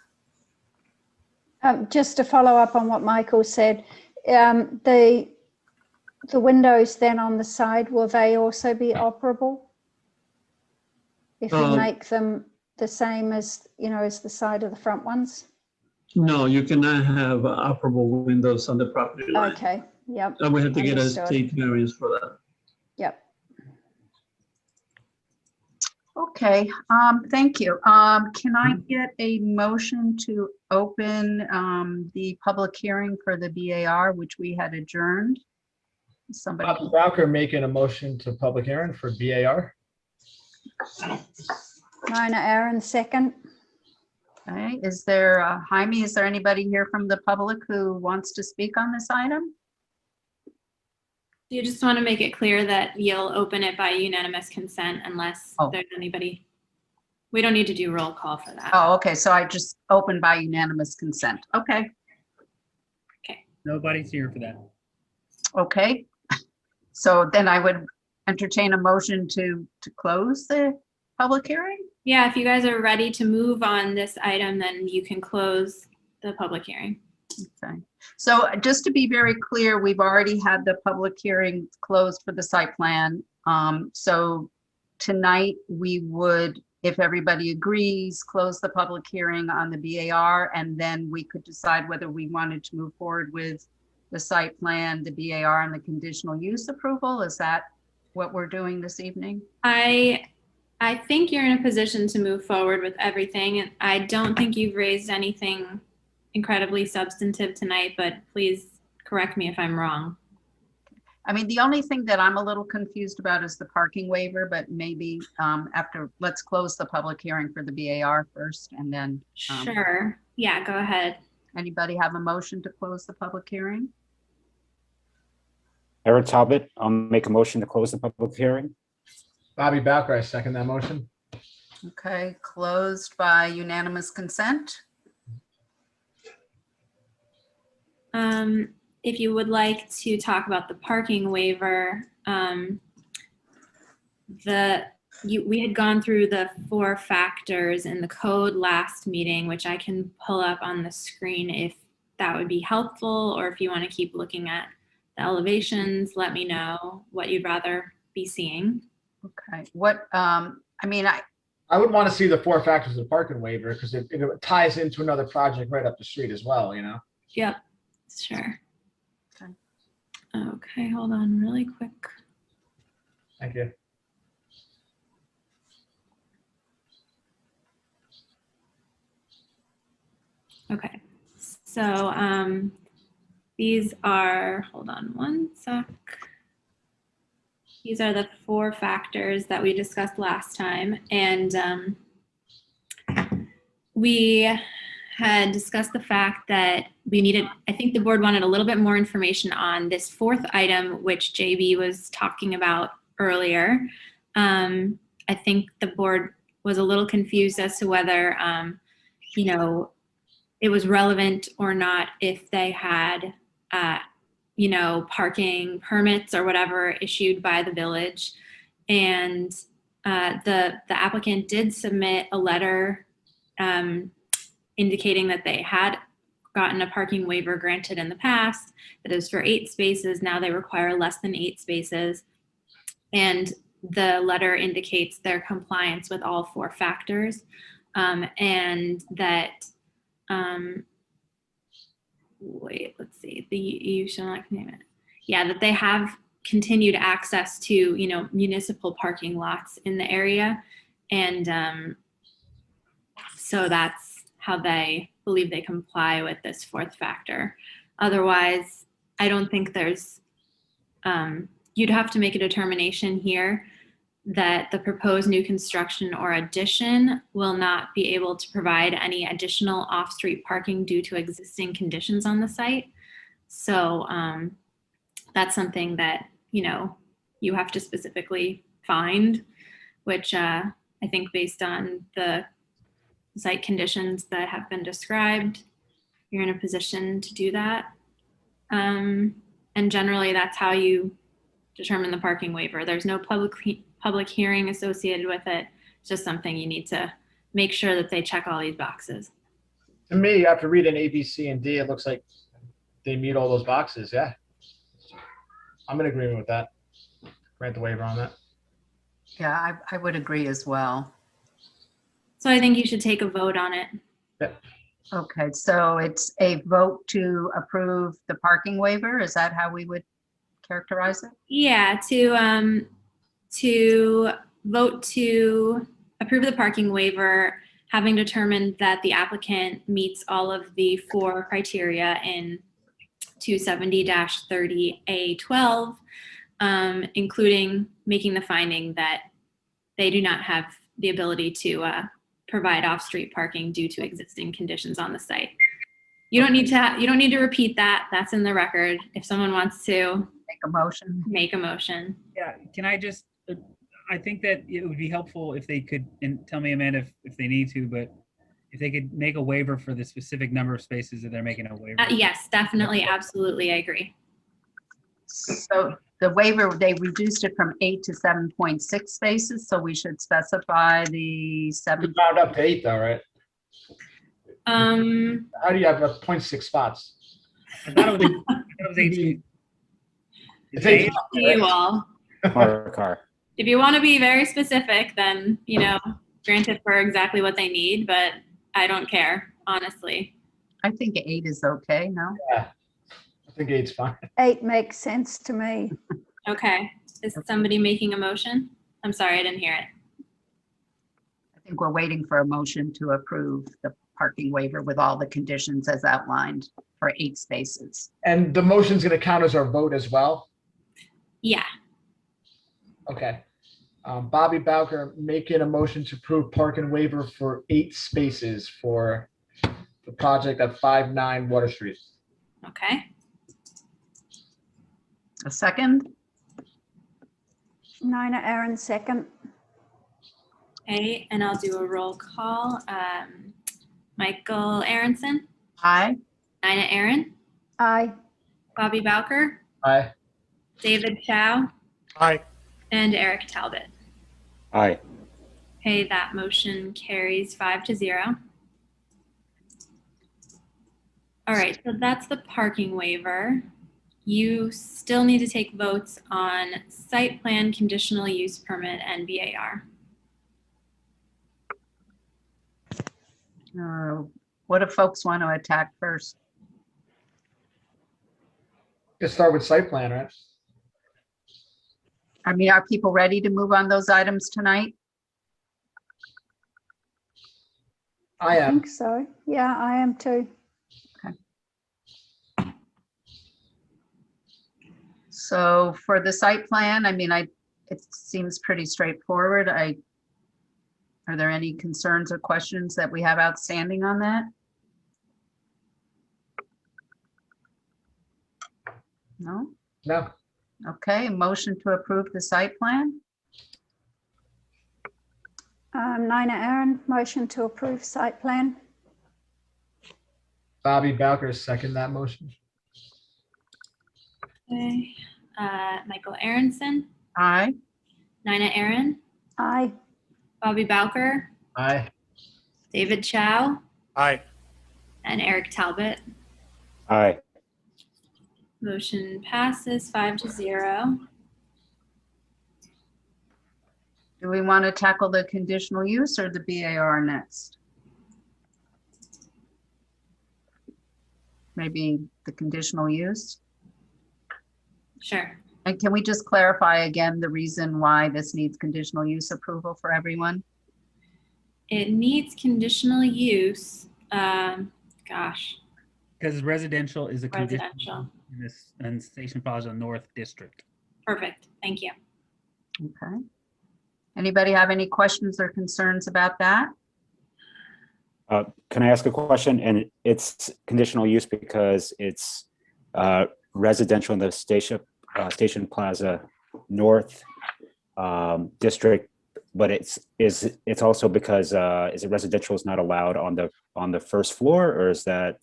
Just to follow up on what Michael said, the windows then on the side, will they also be operable? If you make them the same as, as the side of the front ones? No, you cannot have operable windows on the property line. Okay, yep. And we have to get a Understood. state variance for that. Yep. Okay, thank you. Can I get a motion to open the public hearing for the BAR, which we had adjourned? Somebody, Bob Bowker making a motion to public hearing for BAR. Mona Aaron, second. okay, is there, Jaime, is there anybody here from the public who wants to speak on this item? You just want to make it clear that you'll open it by unanimous consent unless there's anybody. We don't need to do roll call for that. Oh, okay, so I just opened by unanimous consent. Okay, Nobody's here for that. okay. So then I would entertain a motion to close the public hearing? Yeah, if you guys are ready to move on this item, then you can close the public hearing. Okay. So just to be very clear, we've already had the public hearing closed for the site plan. So tonight we would, if everybody agrees, close the public hearing on the BAR, and then we could decide whether we wanted to move forward with the site plan, the BAR, and the conditional use approval. Is that what we're doing this evening? I think you're in a position to move forward with everything. And I don't think you've raised anything incredibly substantive tonight, but please correct me if I'm wrong. I mean, the only thing that I'm a little confused about is the parking waiver, but maybe let's close the public hearing for the BAR first, and then. Sure. Yeah, go ahead. Anybody have a motion to close the public hearing? Eric Talbot, I'll make a motion to close the public hearing. Bobby Bowker, I second that motion. Okay, closed by unanimous consent. If you would like to talk about the parking waiver, we had gone through the 4 factors in the code last meeting, which I can pull up on the screen if that would be helpful, or if you want to keep looking at the elevations, let me know what you'd rather be seeing. Okay, what, I mean, I would want to see the 4 factors of the parking waiver because it ties into another project right up the street as well, you know? Yep, sure. Okay. Okay, hold on really quick. Thank you. Okay, so these are, hold on one sec. These are the 4 factors that we discussed last time, and we had discussed the fact that we needed, I think the board wanted a little bit more information on this 4th item, which JB was talking about earlier. I think the board was a little confused as to whether, you know, it was relevant or not if they had, you know, parking permits or whatever issued by the village. And the applicant did submit a letter indicating that they had gotten a parking waiver granted in the past, that is for 8 spaces. Now they require less than 8 spaces. And the letter indicates their compliance with all 4 factors, and that, wait, let's see, you shall not name it. Yeah, that they have continued access to, you know, municipal parking lots in the area. And so that's how they believe they comply with this 4th factor. Otherwise, I don't think there's, you'd have to make a determination here that the proposed new construction or addition will not be able to provide any additional off-street parking due to existing conditions on the site. So that's something that, you know, you have to specifically find, which I think based on the site conditions that have been described, you're in a position to do that. And generally that's how you determine the parking waiver. There's no public hearing associated with it. It's just something you need to make sure that they check all these boxes. To me, after reading A, B, C, and D, it looks like they meet all those boxes. Yeah. I'm in agreement with that. Grant the waiver on that. yeah, I would agree as well. So I think you should take a vote on it. Okay, so it's a vote to approve the parking waiver. Is that how we would characterize it? Yeah, to vote to approve the parking waiver, having determined that the applicant meets all of the 4 criteria in 270-30A12, including making the finding that they do not have the ability to provide off-street parking due to existing conditions on the site. You don't need to repeat that. That's in the record. If someone wants to Make a motion. make a motion. Yeah, can I just, I think that it would be helpful if they could, and tell me, Amanda, if they need to, but if they could make a waiver for the specific number of spaces that they're making a waiver. Yes, definitely. Absolutely. I agree. So the waiver, they reduced it from 8 to 7.6 spaces, so we should specify the It's 7. round up to 8 though, right? Um, How do you have a 0.6 spots? I thought it was 8. It's 8. to you all. Or a car. If you want to be very specific, then, you know, grant it for exactly what they need, but I don't care, honestly. I think 8 is okay, no? Yeah. I think 8's fine. 8 makes sense to me. Okay. Is somebody making a motion? I'm sorry, I didn't hear it. I think we're waiting for a motion to approve the parking waiver with all the conditions as outlined for 8 spaces. And the motion's gonna count as our vote as well? Yeah. Okay. Bobby Bowker making a motion to approve parking waiver for 8 spaces for the project at 59 Water Street. Okay. A second? Nina Aaron, second. Okay, and I'll do a roll call. Michael Aronson, Aye. Nina Aaron, Aye. Bobby Bowker, Aye. David Chow, Aye. and Eric Talbot. Aye. Okay, that motion carries 5-0. All right, so that's the parking waiver. You still need to take votes on site plan, conditional use permit, and BAR. What do folks want to attack first? Let's start with site plan, right? I mean, are people ready to move on those items tonight? I I am. think so. Yeah, I am too. So for the site plan, I mean, it seems pretty straightforward. Are there any concerns or questions that we have outstanding on that? No? No. Okay, a motion to approve the site plan? Nina Aaron, motion to approve site plan. Bobby Bowker second that motion. Okay, Michael Aronson, Aye. Nina Aaron, Aye. Bobby Bowker, Aye. David Chow, Aye. and Eric Talbot. Aye. Motion passes 5-0. Do we want to tackle the conditional use or the BAR next? Maybe the conditional use? Sure. And can we just clarify again the reason why this needs conditional use approval for everyone? It needs conditional use. Gosh, Because residential is a condition residential. in Station Plaza North District. Perfect. Thank you. Okay. Anybody have any questions or concerns about that? Can I ask a question? And it's conditional use because it's residential in the Station Plaza North District, but it's also because is it residential is not allowed on the first floor, or is that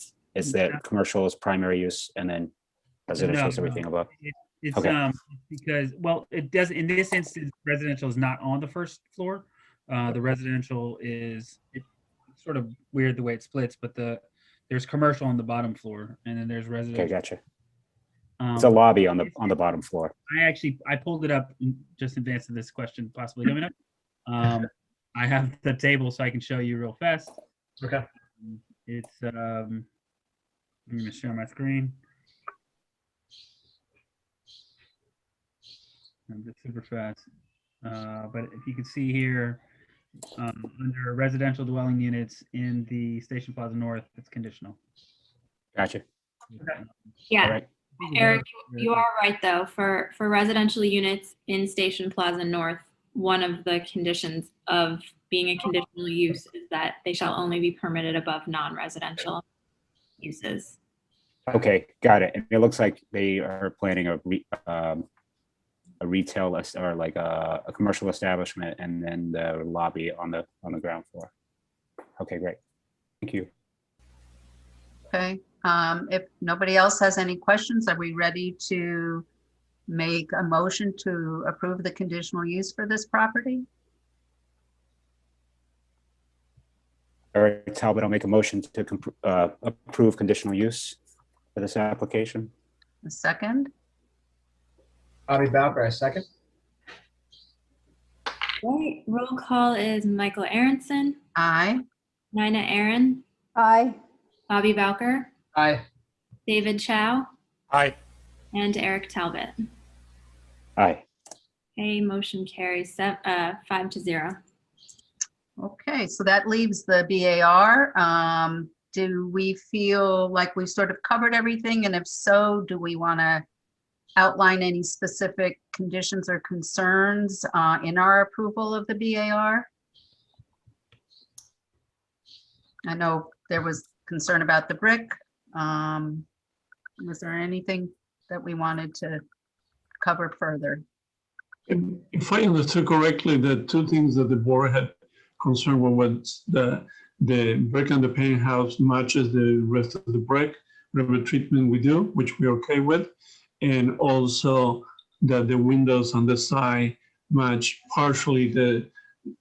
commercial is primary use and then residential is everything above? It's Okay. because, well, it does, in this instance, residential is not on the first floor. The residential is, it's sort of weird the way it splits, but there's commercial on the bottom floor and then there's Okay, residential. gotcha. It's a lobby on the bottom floor. I pulled it up just in advance of this question possibly coming up. I have the table so I can show you real fast. Okay. It's, I'm going to share my screen. I'm just super fast. But if you can see here, under residential dwelling units in the Station Plaza North, it's conditional. Gotcha. Yeah. All right. Eric, you are right though. For residential units in Station Plaza North, one of the conditions of being a conditional use is that they shall only be permitted above non-residential uses. Okay, got it. And it looks like they are planning a retail or like a commercial establishment and then the lobby on the ground floor. Okay, great. Thank you. Okay, if nobody else has any questions, are we ready to make a motion to approve the conditional use for this property? Eric Talbot, I'll make a motion to approve conditional use for this application. A second? Bobby Bowker, I second. Right, roll call is Michael Aronson, Aye. Nina Aaron, Aye. Bobby Bowker, Aye. David Chow, Aye. and Eric Talbot. Aye. Okay, motion carries 5-0. Okay, so that leaves the BAR. Do we feel like we've sort of covered everything? And if so, do we want to outline any specific conditions or concerns in our approval of the BAR? I know there was concern about the brick. Was there anything that we wanted to cover further? If I understood correctly, the two things that the board had concern were was the brick on the penthouse matches the rest of the brick, whatever treatment we do, which we're okay with, and also that the windows on the side match partially the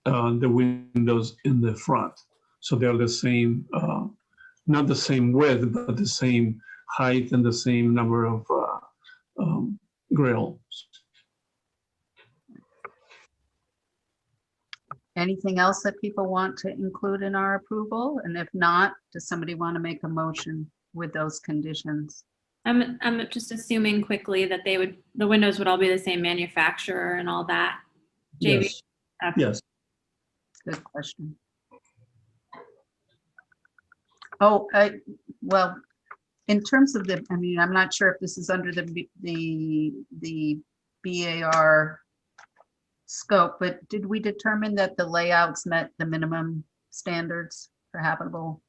windows in the front. So they're the same, not the same width, but the same height and the same number of grills. Anything else that people want to include in our approval? And if not, does somebody want to make a motion with those conditions? I'm just assuming quickly that the windows would all be the same manufacturer and all that. JB? Yes. Okay. Yes. Good question. Oh, well, in terms of the, I mean, I'm not sure if this is under the BAR scope, but did we determine that the layouts met the minimum standards for habitable?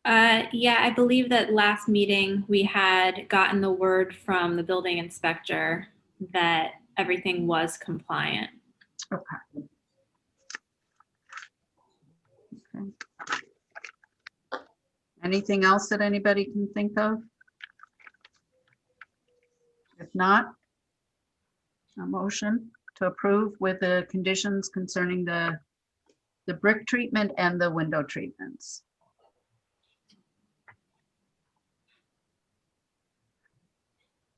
Yeah, I believe that last meeting we had gotten the word from the building inspector that everything was compliant. Okay. Okay. Anything else that anybody can think of? If not, a motion to approve with the conditions concerning the brick treatment and the window treatments.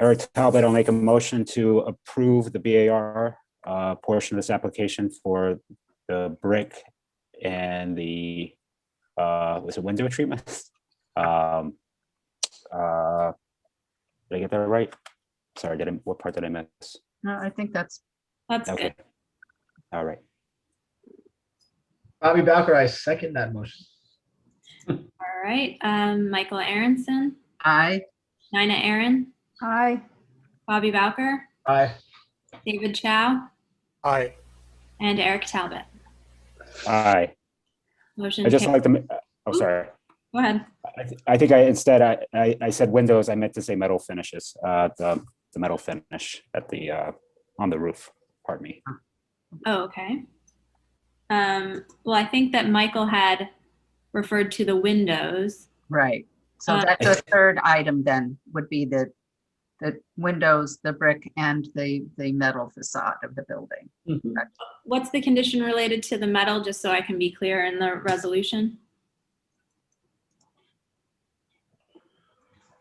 Eric Talbot, I'll make a motion to approve the BAR portion of this application for the brick and the, was it window treatment? Did I get that right? Sorry, what part did I miss? No, I think that's That's Okay. good. All right. Bobby Bowker, I second that motion. All right, Michael Aronson, aye. Nina Aaron, Aye. Bobby Bowker, Aye. David Chow, Aye. and Eric Talbot. Aye. Motion I just carries. like to, oh, sorry. Go ahead. I think instead I said windows, I meant to say metal finishes, the metal finish at the, on the roof, pardon me. Oh, okay. Well, I think that Michael had referred to the windows. Right. So Uh, that's a third item then, would be the windows, the brick, and the metal facade of the building. What's the condition related to the metal, just so I can be clear in the resolution?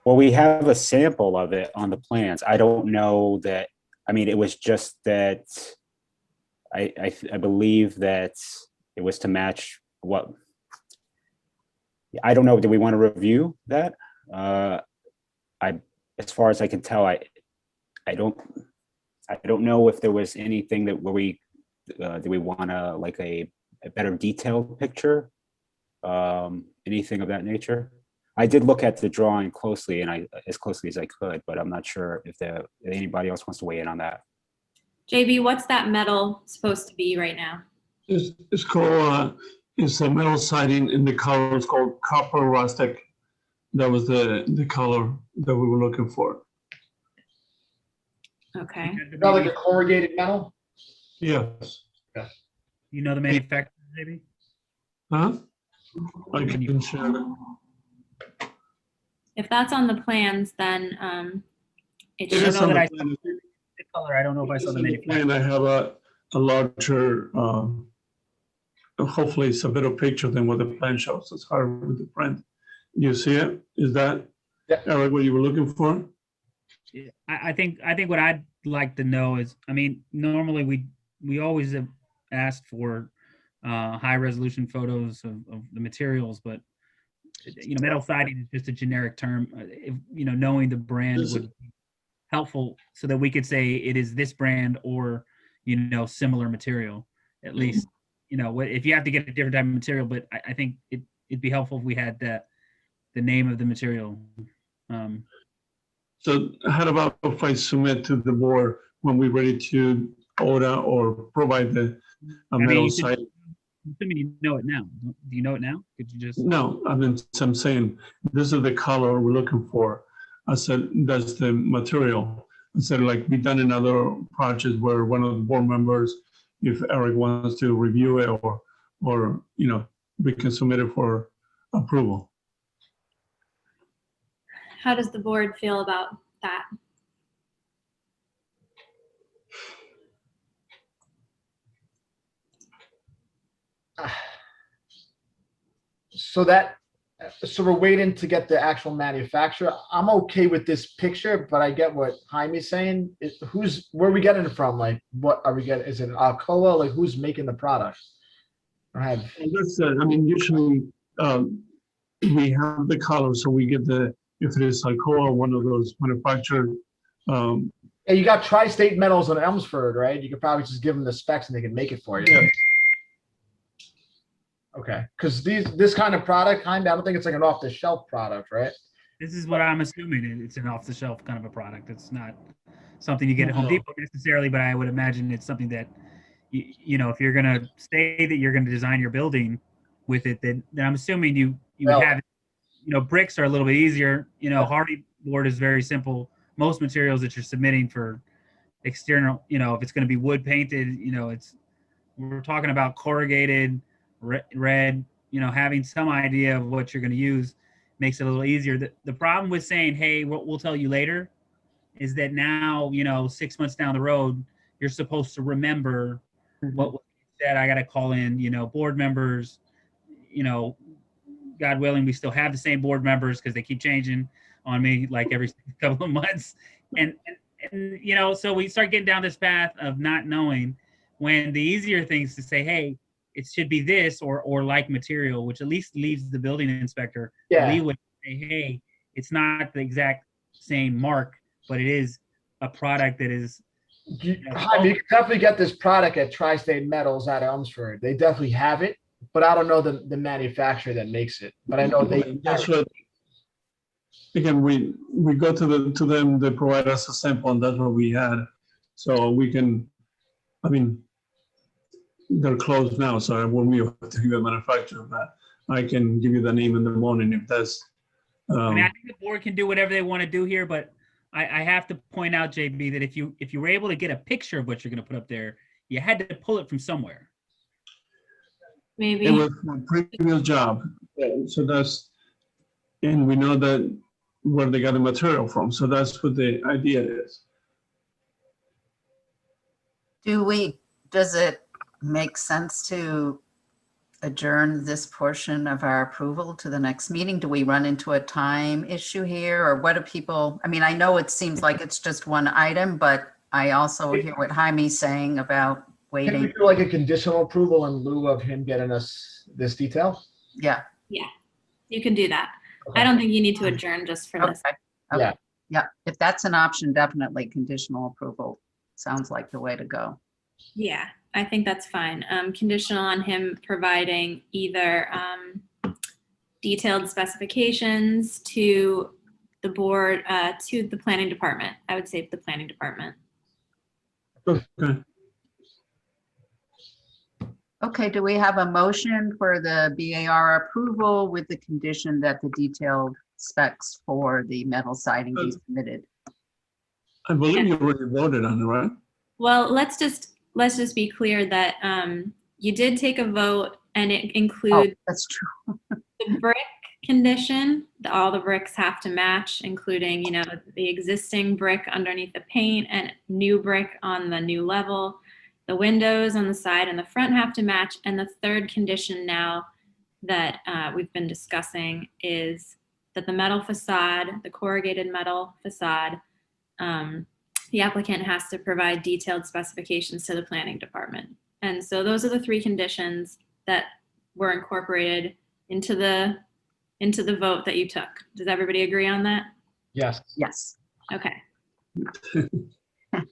Well, we have a sample of it on the plans. I don't know that, I mean, it was just that I believe that it was to match what, I don't know, do we want to review that? As far as I can tell, I don't know if there was anything that where we, do we want to like a better detailed picture? Anything of that nature? I did look at the drawing closely and as closely as I could, but I'm not sure if anybody else wants to weigh in on that. JB, what's that metal supposed to be right now? It's called, it's a metal siding in the color, it's called copper rustic. That was the color that we were looking for. Okay. Is that like a corrugated metal? Yes. You know the manufacturer, maybe? Huh? I can share that. If that's on the plans, then it It should. is on that the I- plan. It's color. I don't know if I saw the manufacturer. And I have a larger, hopefully it's a better picture than what the plan shows. It's hard with the print. You see it? Is that, Yeah. Eric, what you were looking for? Yeah, I think what I'd like to know is, I mean, normally we always have asked for high resolution photos of the materials, but metal siding is just a generic term. If, knowing the brand would be helpful so that we could say it is this brand or, similar material, at least, if you have to get a different type of material, but I think it'd be helpful if we had the name of the material. So how about if I submit to the board when we're ready to order or provide the metal siding? Assuming you know it now. Do you know it now? Could you just? No, I'm saying, this is the color we're looking for. I said, that's the material. I said, like we done in other projects where one of the board members, if Eric wants to review it or we can submit it for approval. How does the board feel about that? So we're waiting to get the actual manufacturer. I'm okay with this picture, but I get what Jaime's saying. Where are we getting it from? Like, what are we getting? Is it Alcoa? Like, who's making the product? Usually we have the color, so we get if it is Alcoa, one of those manufactured. Yeah, you got Tri-State Metals in Elmsford, right? You could probably just give them the specs and they can make it for you. Yeah. Okay, because this kind of product, I don't think it's like an off-the-shelf product, right? This is what I'm assuming. It's an off-the-shelf kind of a product. It's not something you get at Home Depot necessarily, but I would imagine it's something that, if you're going to say that you're going to design your building with it, then I'm assuming you have it. Bricks are a little bit easier. Hardy board is very simple. Most materials that you're submitting for external, if it's going to be wood painted, we're talking about corrugated, red, having some idea of what you're going to use makes it a little easier. The problem with saying, hey, we'll tell you later, is that now, 6 months down the road, you're supposed to remember what was said. I got to call in, board members, God willing, we still have the same board members because they keep changing on me like every couple of months. And so we start getting down this path of not knowing, when the easier things to say, hey, it should be this or like material, which at least leaves the building inspector. Yeah. We would say, hey, it's not the exact same mark, but it is a product that is. You can definitely get this product at Tri-State Metals at Elmsford. They definitely have it, but I don't know the manufacturer that makes it. But I know they. That's what. Again, we go to them. They provide us a sample, and that's what we had. So we can. They're closed now, so I won't be able to give a manufacturer, but I can give you the name in the morning if that's. I think the board can do whatever they want to do here, but I have to point out, JB, that if you were able to get a picture of what you're going to put up there, you had to pull it from somewhere. Maybe. It was my previous job, so that's, and we know that where they got the material from, so that's what the idea is. Does it make sense to adjourn this portion of our approval to the next meeting? Do we run into a time issue here, or what do people, I know it seems like it's just one item, but I also hear what Jaime's saying about Can waiting. we do like a conditional approval in lieu of him getting us this detail? Yeah. Yeah, you can do that. Okay. I don't think you need to adjourn just for this. Okay. Yeah. If that's an option, definitely conditional approval sounds like the way to go. Yeah, I think that's fine. Conditional on him providing either detailed specifications to the board, to the planning department. I would say the planning department. Okay. Okay, do we have a motion for the BAR approval with the condition that the detailed specs for the metal siding be submitted? I believe you already voted on it, right? Well, let's just be clear that you did take a vote, and it includes That's true. the brick condition, all the bricks have to match, including, you know, the existing brick underneath the paint and new brick on the new level. The windows on the side and the front have to match. And the third condition now that we've been discussing is that the metal facade, the corrugated metal facade, the applicant has to provide detailed specifications to the planning department. And so those are the three conditions that were incorporated into the vote that you took. Does everybody agree on that? Yes. Yes. Okay.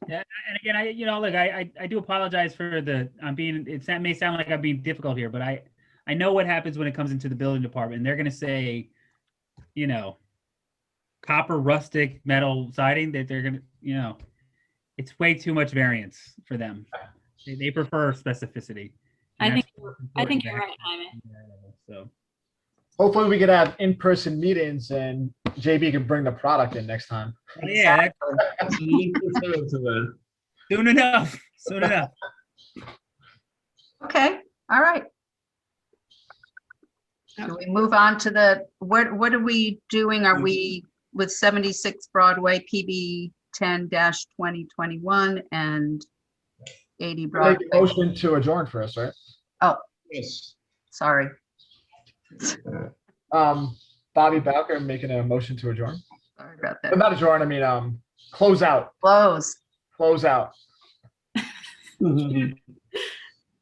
Yeah, and again, I do apologize for it may sound like I'm being difficult here, but I know what happens when it comes into the building department. They're going to say, you know, copper rustic metal siding that they're going to, it's way too much variance for them. They prefer specificity. I And think that's you're important right, Jaime. So Hopefully we could have in-person meetings and JB can bring the product in next time. yeah, To soon enough. Soon enough. Okay, all right. Do we move on to what are we doing? Are we with 76 Broadway, PB 10-2021 and 80 Make Broadway? a motion to adjourn first, right? Oh, Yes. sorry. Bobby Bowker making a motion to adjourn. Sorry about But that. not adjourn, I mean, close out. Close. Close out.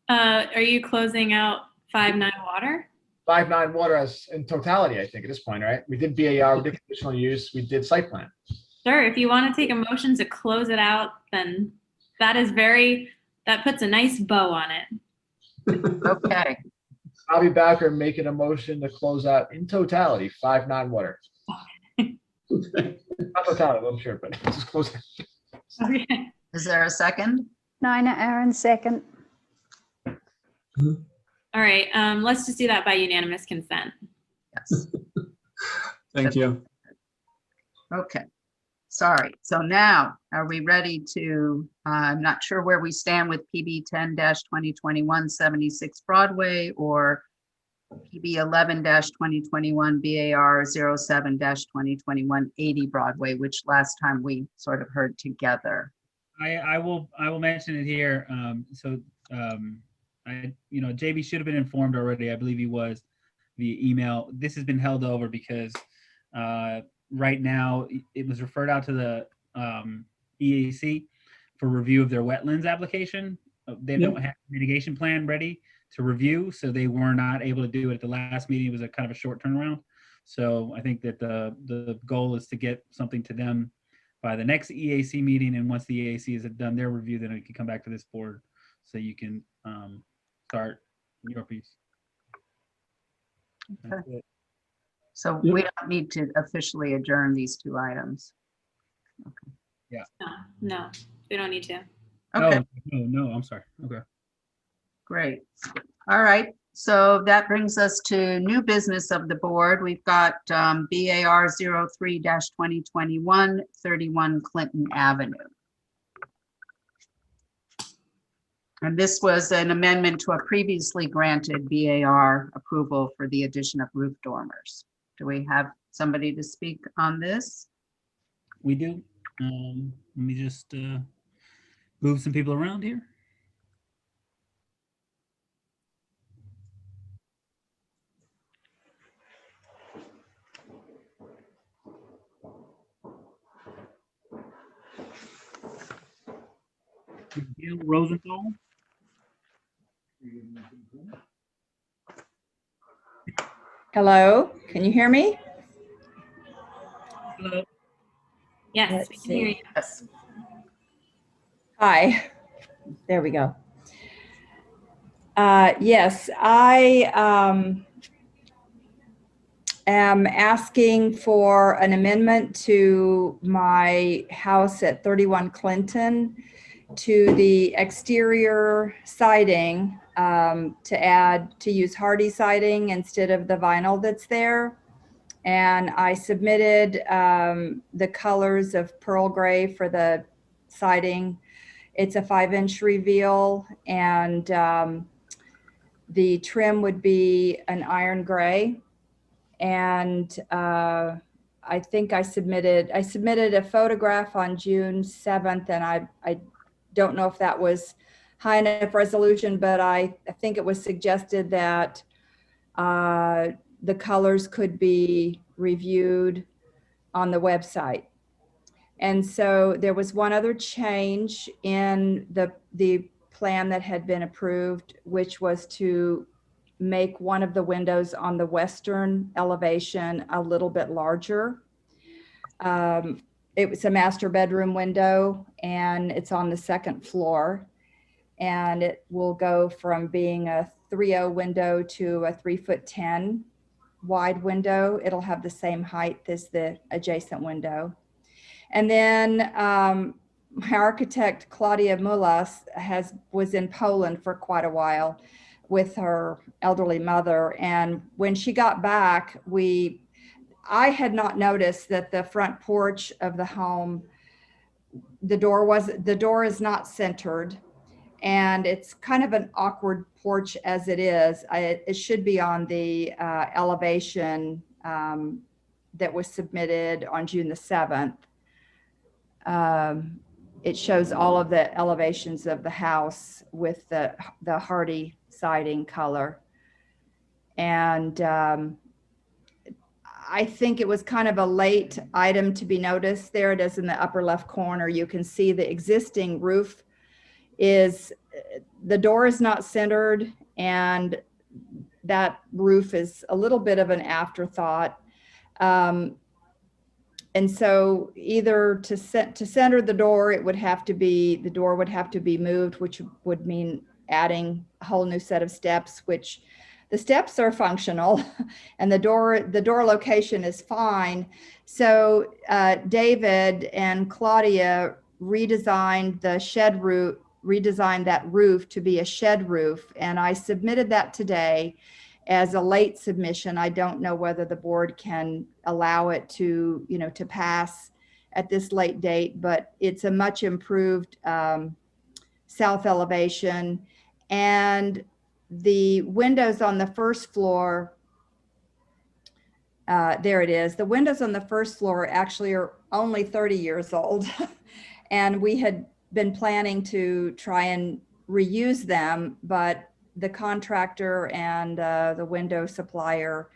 Are you closing out 5-9 water? 5-9 water as in totality, I think, at this point, right? We did BAR, we did conditional use, we did site plan. Sure, if you want to take a motion to close it out, then that puts a nice bow on it. Okay. Bobby Bowker making a motion to close out in totality, 5-9 water. Not totality, I'm sure, but just close it. Okay. Is there a second? Nina Aaron, second. All right, let's just do that by unanimous consent. Yes. Thank you. Okay. Sorry. So now are we ready to, I'm not sure where we stand with PB 10-2021 76 Broadway or PB 11-2021 BAR 07-2021 80 Broadway, which last time we sort of heard together. I will mention it here. JB should have been informed already. I believe he was via email. This has been held over because right now it was referred out to the EAC for review of their wetlands application. They don't have a mitigation plan ready to review, so they were not able to do it at the last meeting. It was a kind of a short turnaround. So I think that the goal is to get something to them by the next EAC meeting, and once the EAC has done their review, then it can come back to this board so you can start your piece. That's it. So we don't need to officially adjourn these two items. No, we don't need to. Okay, No, I'm sorry. Okay. great. All right. So that brings us to new business of the board. We've got BAR 03-2021 31 Clinton Avenue. And this was an amendment to a previously granted BAR approval for the addition of roof dormers. Do we have somebody to speak on this? We do. Let me just move some people around here. Gail Rosenthal. Hello, can you hear me? Hello. Yes, Let's we can hear you. Yes. Hi, there we go. Yes, I am asking for an amendment to my house at 31 Clinton to the exterior siding to use hardy siding instead of the vinyl that's there. And I submitted the colors of pearl gray for the siding. It's a 5-inch reveal, and the trim would be an iron gray. And I think I submitted a photograph on June 7th, and I don't know if that was high enough resolution, but I think it was suggested that the colors could be reviewed on the website. And so there was one other change in the plan that had been approved, which was to make one of the windows on the western elevation a little bit larger. It was a master bedroom window, and it's on the second floor. And it will go from being a 3.0 window to a 3'10" wide window. It'll have the same height as the adjacent window. And then my architect, Claudia Mulas, was in Poland for quite a while with her elderly mother. And when she got back, I had not noticed that the front porch of the home, the door is not centered, and it's kind of an awkward porch as it is. It should be on the elevation that was submitted on June the 7th. It shows all of the elevations of the house with the hardy siding color. And I think it was kind of a late item to be noticed. There it is in the upper left corner. You can see the existing roof the door is not centered, and that roof is a little bit of an afterthought. And so either to center the door, the door would have to be moved, which would mean adding a whole new set of steps, which the steps are functional and the door location is fine. So David and Claudia redesigned that roof to be a shed roof. And I submitted that today as a late submission. I don't know whether the board can allow it to pass at this late date, but it's a much improved south elevation. And the windows on the first floor, there it is. The windows on the first floor actually are only 30 years old. And we had been planning to try and reuse them, but the contractor and the window supplier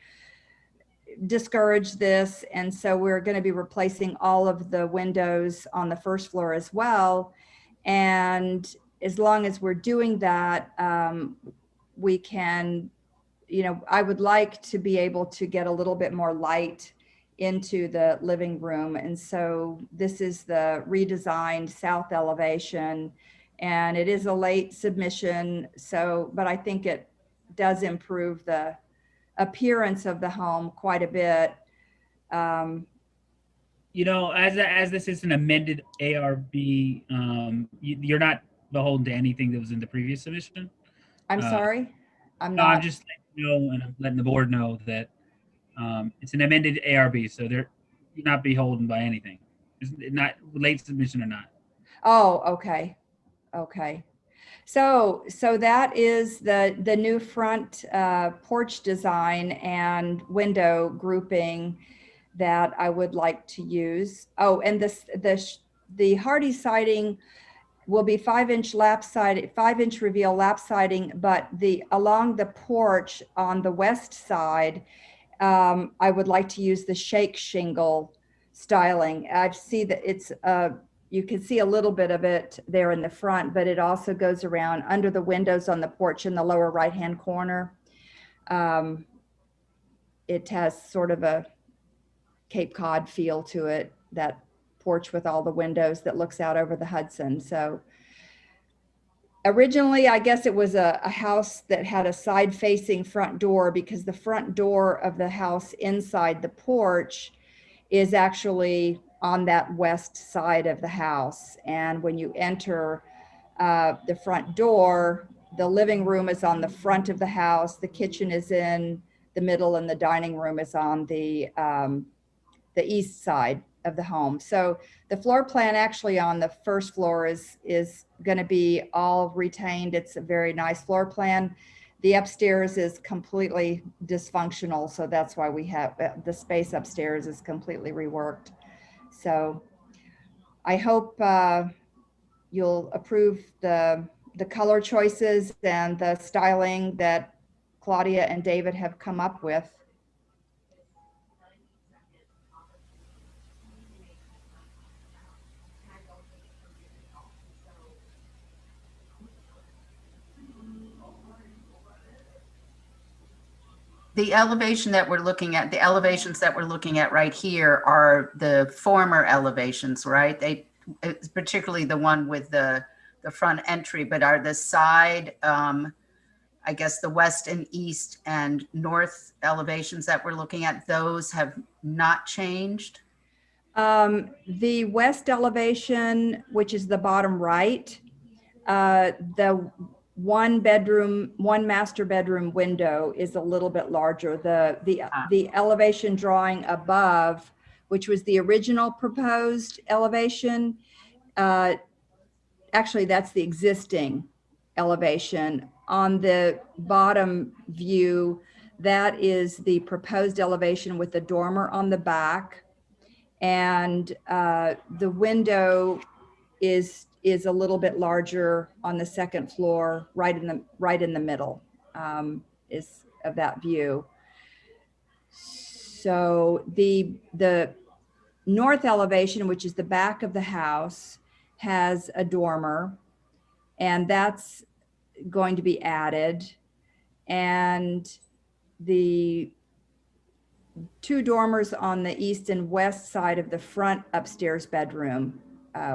discouraged this. And so we're going to be replacing all of the windows on the first floor as well. And as long as we're doing that, we can, I would like to be able to get a little bit more light into the living room. And so this is the redesigned south elevation, and it is a late submission. But I think it does improve the appearance of the home quite a bit. As this is an amended ARB, you're not beholden to anything that was in the previous submission. I'm sorry? I'm not. I'm just letting you know, and I'm letting the board know that it's an amended ARB, so you're not beholden by anything. It's not late submission or not. Oh, okay. Okay. So that is the new front porch design and window grouping that I would like to use. Oh, and the hardy siding will be 5-inch reveal lap siding, but along the porch on the west side, I would like to use the shake shingle styling. I see that it's you can see a little bit of it there in the front, but it also goes around under the windows on the porch in the lower right-hand corner. It has sort of a Cape Cod feel to it, that porch with all the windows that looks out over the Hudson. So originally, I guess it was a house that had a side-facing front door, because the front door of the house inside the porch is actually on that west side of the house. And when you enter the front door, the living room is on the front of the house, the kitchen is in the middle, and the dining room is on the east side of the home. So the floor plan actually on the first floor is going to be all retained. It's a very nice floor plan. The upstairs is completely dysfunctional, so that's why we have, the space upstairs is completely reworked. So I hope you'll approve the color choices and the styling that Claudia and David have come up with. The elevation that we're looking at, the elevations that we're looking at right here are the former elevations, right? It's particularly the one with the front entry, but are the side, I guess the west and east and north elevations that we're looking at, those have not changed? The west elevation, which is the bottom right, the one master bedroom window is a little bit larger. The elevation drawing above, which was the original proposed elevation, actually that's the existing elevation. On the bottom view, that is the proposed elevation with the dormer on the back. And the window is a little bit larger on the second floor, right in the middle is of that view. So the north elevation, which is the back of the house, has a dormer, and that's going to be added. And the two dormers on the east and west side of the front upstairs bedroom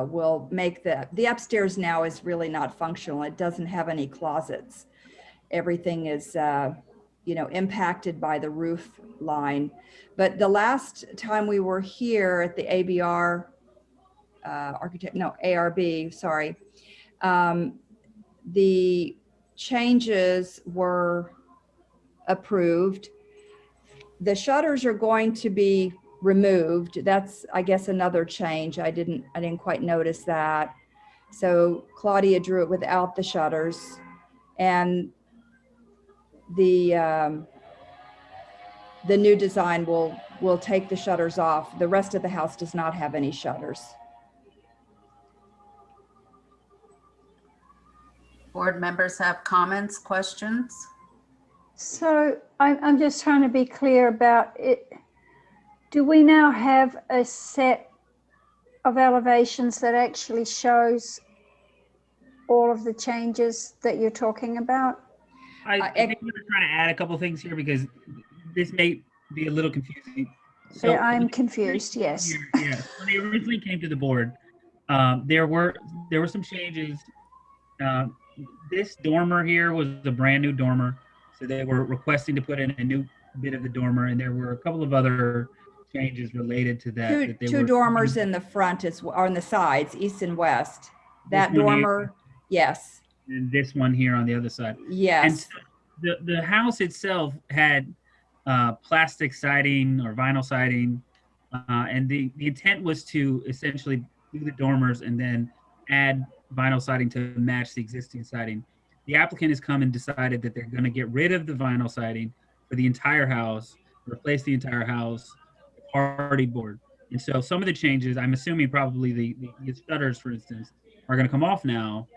will make the upstairs now is really not functional. It doesn't have any closets. Everything is, impacted by the roof line. But the last time we were here at the ARB, sorry, the changes were approved. The shutters are going to be removed. That's, I guess, another change. I didn't quite notice that. So Claudia drew it without the shutters, and the new design will take the shutters off. The rest of the house does not have any shutters. Board members have comments, questions? So I'm just trying to be clear about it. Do we now have a set of elevations that actually shows all of the changes that you're talking about? I think we're trying to add a couple things here because this may be a little confusing. So Yeah, I'm confused, yes. Yeah, when they originally came to the board, there were some changes. This dormer here was a brand new dormer, so they were requesting to put in a new bit of the dormer, and there were a couple of other changes related to that. Two dormers in the front or on the sides, east and west. That dormer, yes. And this one here on the other side. Yes. And so the house itself had plastic siding or vinyl siding, and the intent was to essentially do the dormers and then add vinyl siding to match the existing siding. The applicant has come and decided that they're going to get rid of the vinyl siding for the entire house, replace the entire house with hardy board. And so some of the changes, I'm assuming probably the shutters, for instance, are going to come off now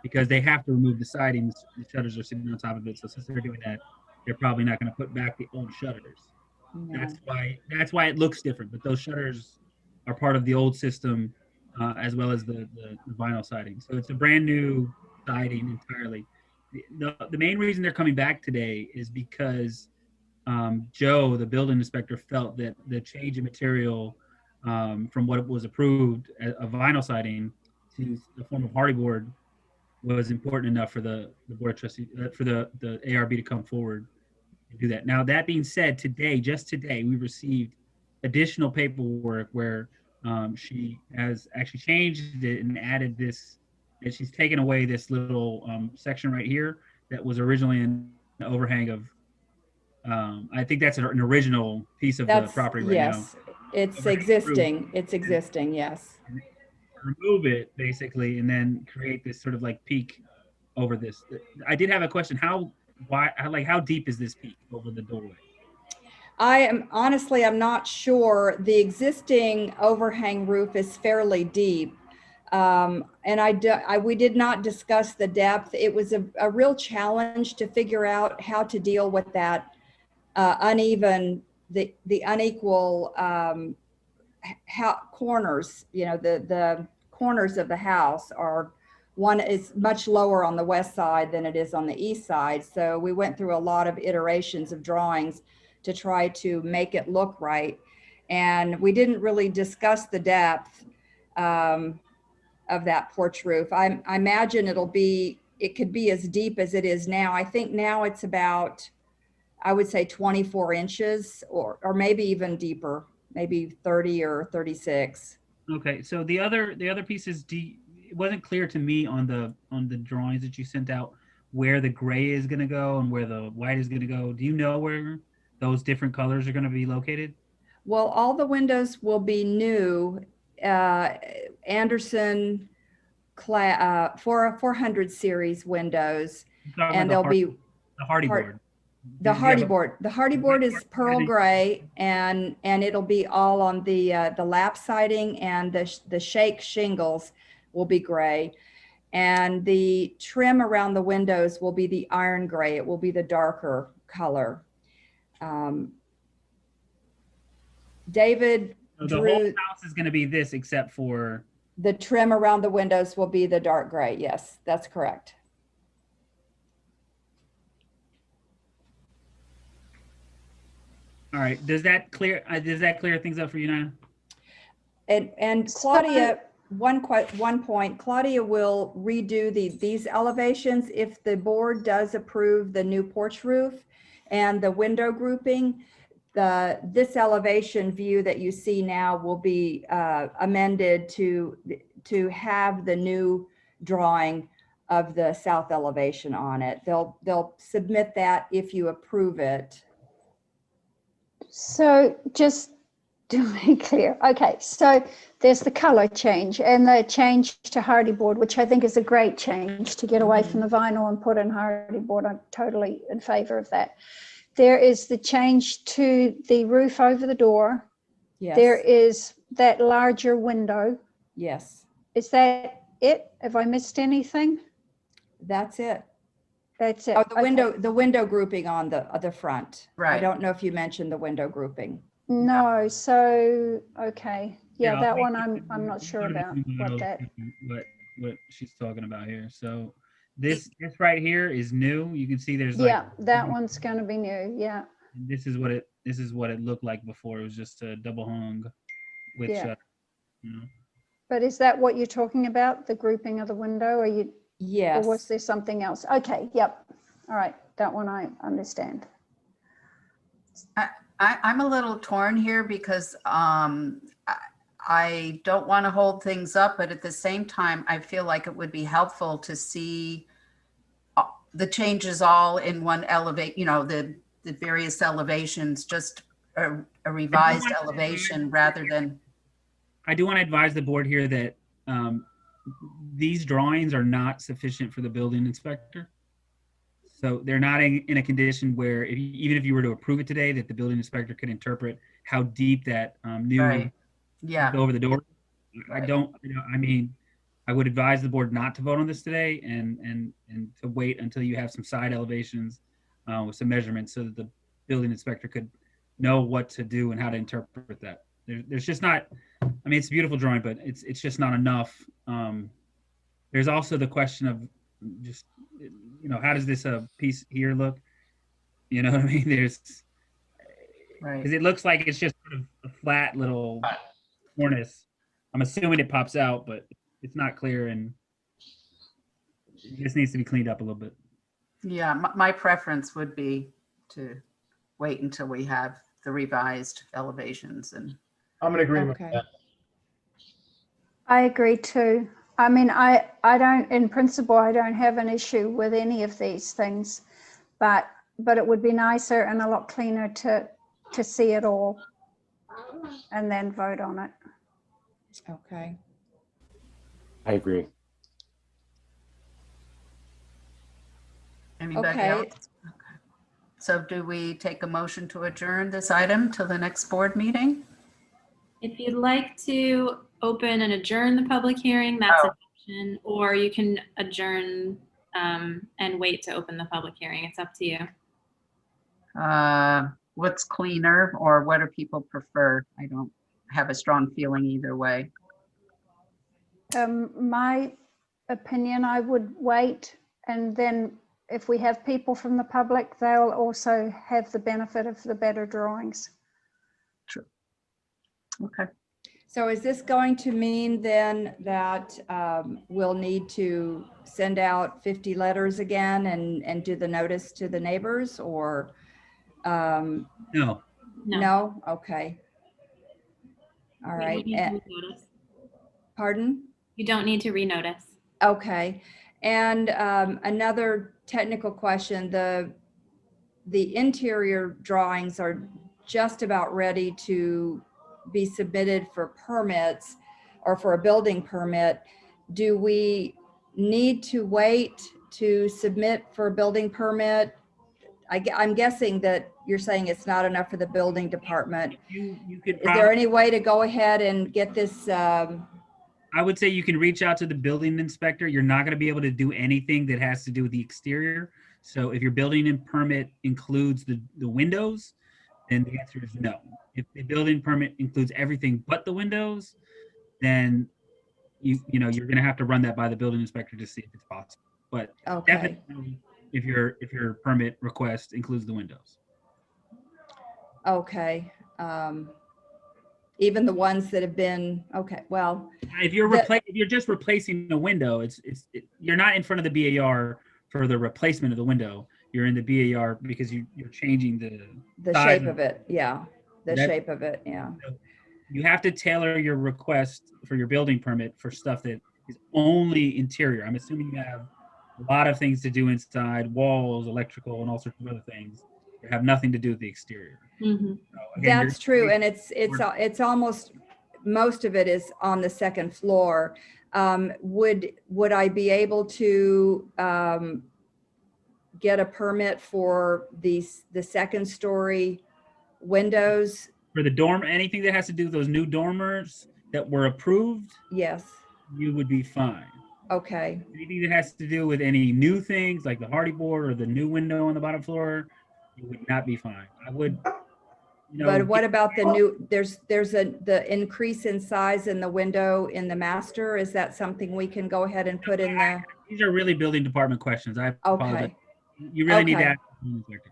because they have to remove the siding. The shutters are sitting on top of it. So since they're doing that, they're probably not going to put back the old shutters. No. That's why it looks different. But those shutters are part of the old system, as well as the vinyl siding. So it's a brand new siding entirely. The main reason they're coming back today is because Joe, the building inspector, felt that the change in material from what was approved of vinyl siding to the form of hardy board was important enough for the board of trustees, for the ARB to come forward and do that. Now, that being said, just today, we received additional paperwork where she has actually changed it and added this, and she's taken away this little section right here that was originally an overhang of, I think that's an original piece of the property right now. Yes, it's existing. It's existing, yes. Remove it basically, and then create this sort of like peak over this. I did have a question. How why, like, how deep is this peak over the doorway? I'm not sure. The existing overhang roof is fairly deep. And we did not discuss the depth. It was a real challenge to figure out how to deal with that the unequal corners. You know, the corners of the house are, one is much lower on the west side than it is on the east side. So we went through a lot of iterations of drawings to try to make it look right. And we didn't really discuss the depth of that porch roof. I imagine it could be as deep as it is now. I think now it's about, I would say 24 inches or maybe even deeper, maybe 30 or 36. Okay, so the other piece is it wasn't clear to me on the drawings that you sent out where the gray is going to go and where the white is going to go. Do you know where those different colors are going to be located? Well, all the windows will be new, Anderson 400 series windows, and they'll be the Hardy board. The Hardy board. The Hardy board is pearl gray, and it'll be all on the lap siding, and the shake shingles will be gray, and the trim around the windows will be the iron gray. It will be the darker color. David So the whole house is going to be this, except for the trim around the windows will be the dark gray. Yes, that's correct. all right. Does that clear things up for you now? And Claudia, one point, Claudia will redo these elevations if the board does approve the new porch roof and the window grouping. This elevation view that you see now will be amended to have the new drawing of the south elevation on it. They'll submit that if you approve it. So just to be clear, okay, so there's the color change and the change to hardy board, which I think is a great change to get away from the vinyl and put in hardy board. I'm totally in favor of that. There is the change to the roof over the door. Yes. There is that larger window. Yes. Is that it? Have I missed anything? That's it. That's it. Oh, the window grouping on the front. Right. I don't know if you mentioned the window grouping. No, so, okay. Yeah, I'll that make one it- I'm not sure about what she's talking about here. So this right here is new. You can see there's like, yeah, that one's going to be new. Yeah. this is what it looked like before. It was just a double hung with Yeah. shutter. You know? But is that what you're talking about? The grouping of the window? Or Yes. was there something else? Okay. Yep. All right. That one I understand. I'm a little torn here because I don't want to hold things up, but at the same time, I feel like it would be helpful to see the changes all in one elevate, the various elevations, just a revised elevation rather than. I do want to advise the board here that these drawings are not sufficient for the building inspector. So they're not in a condition where even if you were to approve it today, that the building inspector could interpret how deep that new Right. Yeah. over the door. Right. I would advise the board not to vote on this today and to wait until you have some side elevations with some measurements so that the building inspector could know what to do and how to interpret that. There's just not, it's a beautiful drawing, but it's just not enough. There's also the question of just, how does this piece here look? You know what I mean? There's, Right. because it looks like it's just sort of a flat little cornice. I'm assuming it pops out, but it's not clear and it just needs to be cleaned up a little bit. Yeah. My preference would be to wait until we have the revised elevations and. I'm in agreement Okay. with that. I agree too. I don't, in principle, I don't have an issue with any of these things, but it would be nicer and a lot cleaner to see it all and then vote on it. Okay. I agree. Anybody Okay. else? Okay. So do we take a motion to adjourn this item till the next board meeting? If you'd like to open and adjourn the public hearing, that's an option, or you can adjourn and wait to open the public hearing. It's up to you. What's cleaner, or what do people prefer? I don't have a strong feeling either way. My opinion, I would wait, and then if we have people from the public, they'll also have the benefit of the better drawings. True. Okay. So is this going to mean then that we'll need to send out 50 letters again and do the notice to the neighbors, or? No, No? Okay. All You right. don't need to renotice. Pardon? You don't need to renotice. Okay. And another technical question, the interior drawings are just about ready to be submitted for permits or for a building permit. Do we need to wait to submit for a building permit? I'm guessing that you're saying it's not enough for the building department. you could Is there probably, any way to go ahead and get this? I would say you can reach out to the building inspector. You're not going to be able to do anything that has to do with the exterior. So if your building permit includes the windows, then the answer is no. If the building permit includes everything but the windows, then you know you're going to have to run that by the building inspector to see if it's possible. But Okay. definitely, if your permit request includes the windows. Okay. Even the ones that have been, okay, well, If you're The- if you're just replacing a window, you're not in front of the BAR for the replacement of the window. You're in the BAR because you're changing the size shape of it, yeah. The That- shape of it, yeah. You have to tailor your request for your building permit for stuff that is only interior. I'm assuming you have a lot of things to do inside, walls, electrical, and all sorts of other things that have nothing to do with the exterior. Mhm. So, again, That's true, and it's almost, most of it is on the second floor. Would I be able to get a permit for the second story windows? for the dorm, anything that has to do with those new dormers that were approved, Yes, you would be fine. okay, Anything that has to do with any new things like the hardy board or the new window on the bottom floor, you would not be fine. I would, but what about the new, there's the increase in size in the window in the master? Is that something we can go ahead and put in the? These are really building department questions. I apologize. Okay, You really need to Okay. ask the building inspector.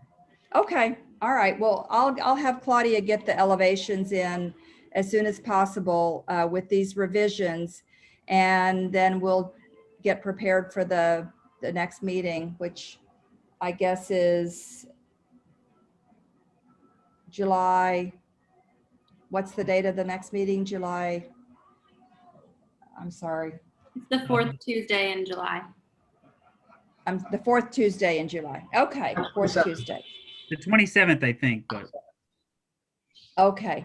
okay, all right, well, I'll have Claudia get the elevations in as soon as possible with these revisions. And then we'll get prepared for the next meeting, which I guess is July. What's the date of the next meeting? July? I'm sorry, It's the fourth Tuesday in July. the fourth Tuesday in July. Okay, fourth Tuesday. The 27th, I think, but Okay.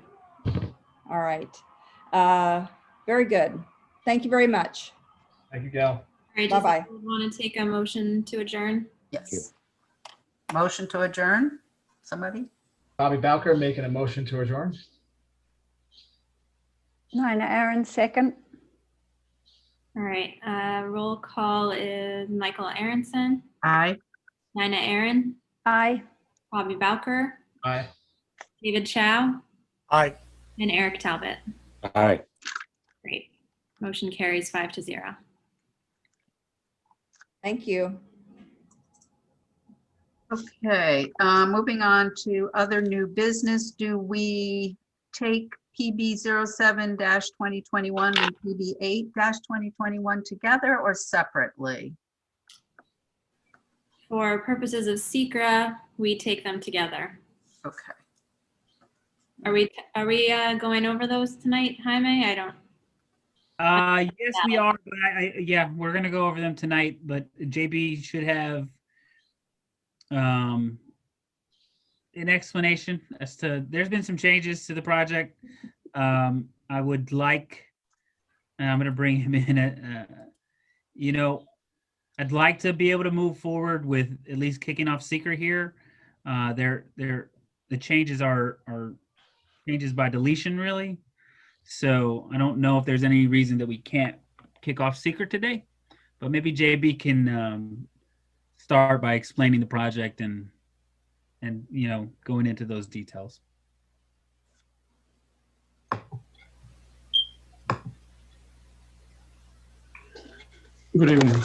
All right. Very good. Thank you very much. Thank you, Gail. All right, does Bye-bye. anyone want to take a motion to adjourn? Yes. Motion to adjourn? Somebody? Bobby Bowker making a motion to adjourn. Nina Aaron, second. All right, roll call is Michael Aronson, Aye. Nina Aaron, Aye. Bobby Bowker, Aye. David Chow, Aye. and Eric Talbot. Aye. Great. Motion carries 5-0. Thank you. Okay, moving on to other new business. Do we take PB 07-2021 and PB 8-2021 together or separately? For purposes of SECRA, we take them together. Okay. Are we going over those tonight, Jaime? I don't. yes, we are. But yeah, we're gonna go over them tonight. But JB should have an explanation as to. There's been some changes to the project. I would like. And I'm gonna bring him in. I'd like to be able to move forward with at least kicking off seeker here. The changes are changes by deletion, really. So I don't know if there's any reason that we can't kick off seeker today, but maybe JB can start by explaining the project and going into those details. Good evening.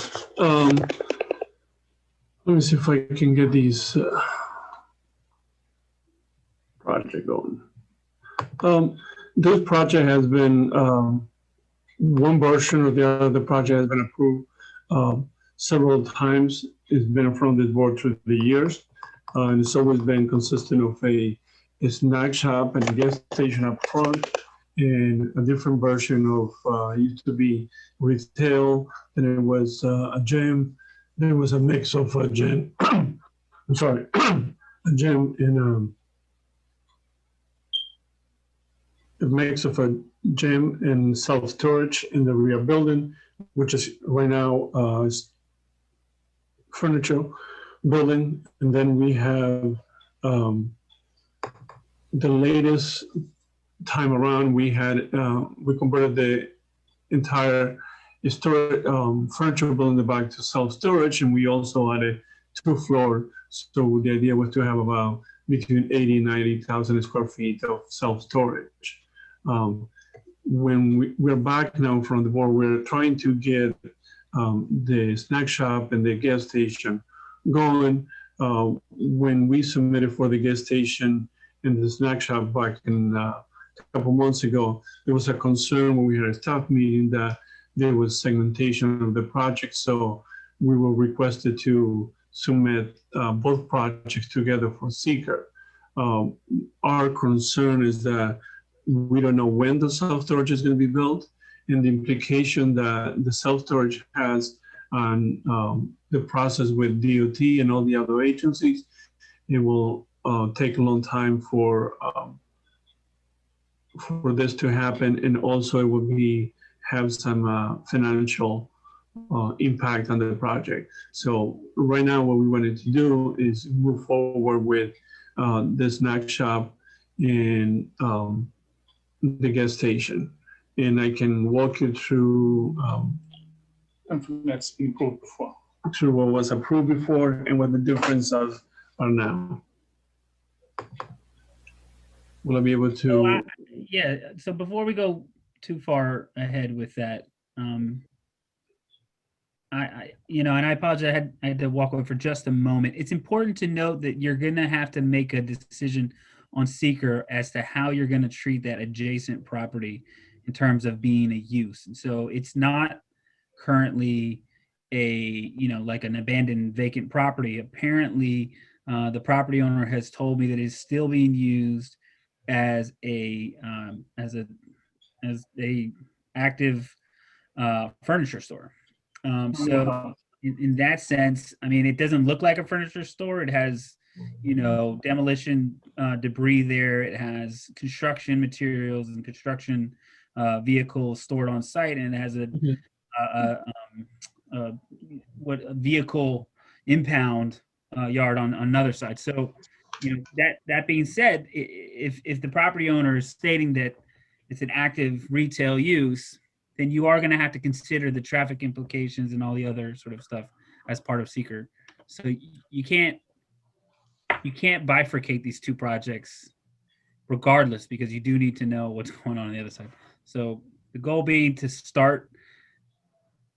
Let me see if I can get these project going. This project has been one version or the other project has been approved several times. It's been in front of this board through the years, and it's always been consistent of a snack shop and a gas station up front, and a different version of used to be retail, and it was a gym. Then it was a mix of a gym. I'm sorry, a gym and a mix of a gym and self-storage in the rear building, which is right now furniture building. And then we have the latest time around, we converted the entire furniture building back to self-storage, and we also added 2-floor. So the idea was to have about between 80 and 90,000 square feet of self-storage. When we're back now from the board, we're trying to get the snack shop and the gas station going. When we submitted for the gas station and the snack shop back in a couple months ago, there was a concern when we had a staff meeting that there was segmentation of the project. So we were requested to submit both projects together for seeker. Our concern is that we don't know when the self-storage is going to be built, and the implication that the self-storage has on the process with DOT and all the other agencies. It will take a long time for this to happen, and also it will have some financial impact on the project. So right now what we wanted to do is move forward with the snack shop and the gas station. And I can walk you through that's been approved before, through what was approved before and what the differences are now. Will I be able to? Yeah, so before we go too far ahead with that, and I apologize, I had to walk away for just a moment. It's important to note that you're gonna have to make a decision on seeker as to how you're gonna treat that adjacent property in terms of being a use. And so it's not currently like an abandoned vacant property. Apparently, the property owner has told me that it's still being used as a active furniture store. So in that sense, I mean, it doesn't look like a furniture store. It has, demolition debris there. It has construction materials and construction vehicles stored on site, and it has a vehicle impound yard on another side. So, that being said, if the property owner is stating that it's an active retail use, then you are going to have to consider the traffic implications and all the other sort of stuff as part of seeker. So you can't bifurcate these two projects regardless, because you do need to know what's going on the other side. So the goal being to start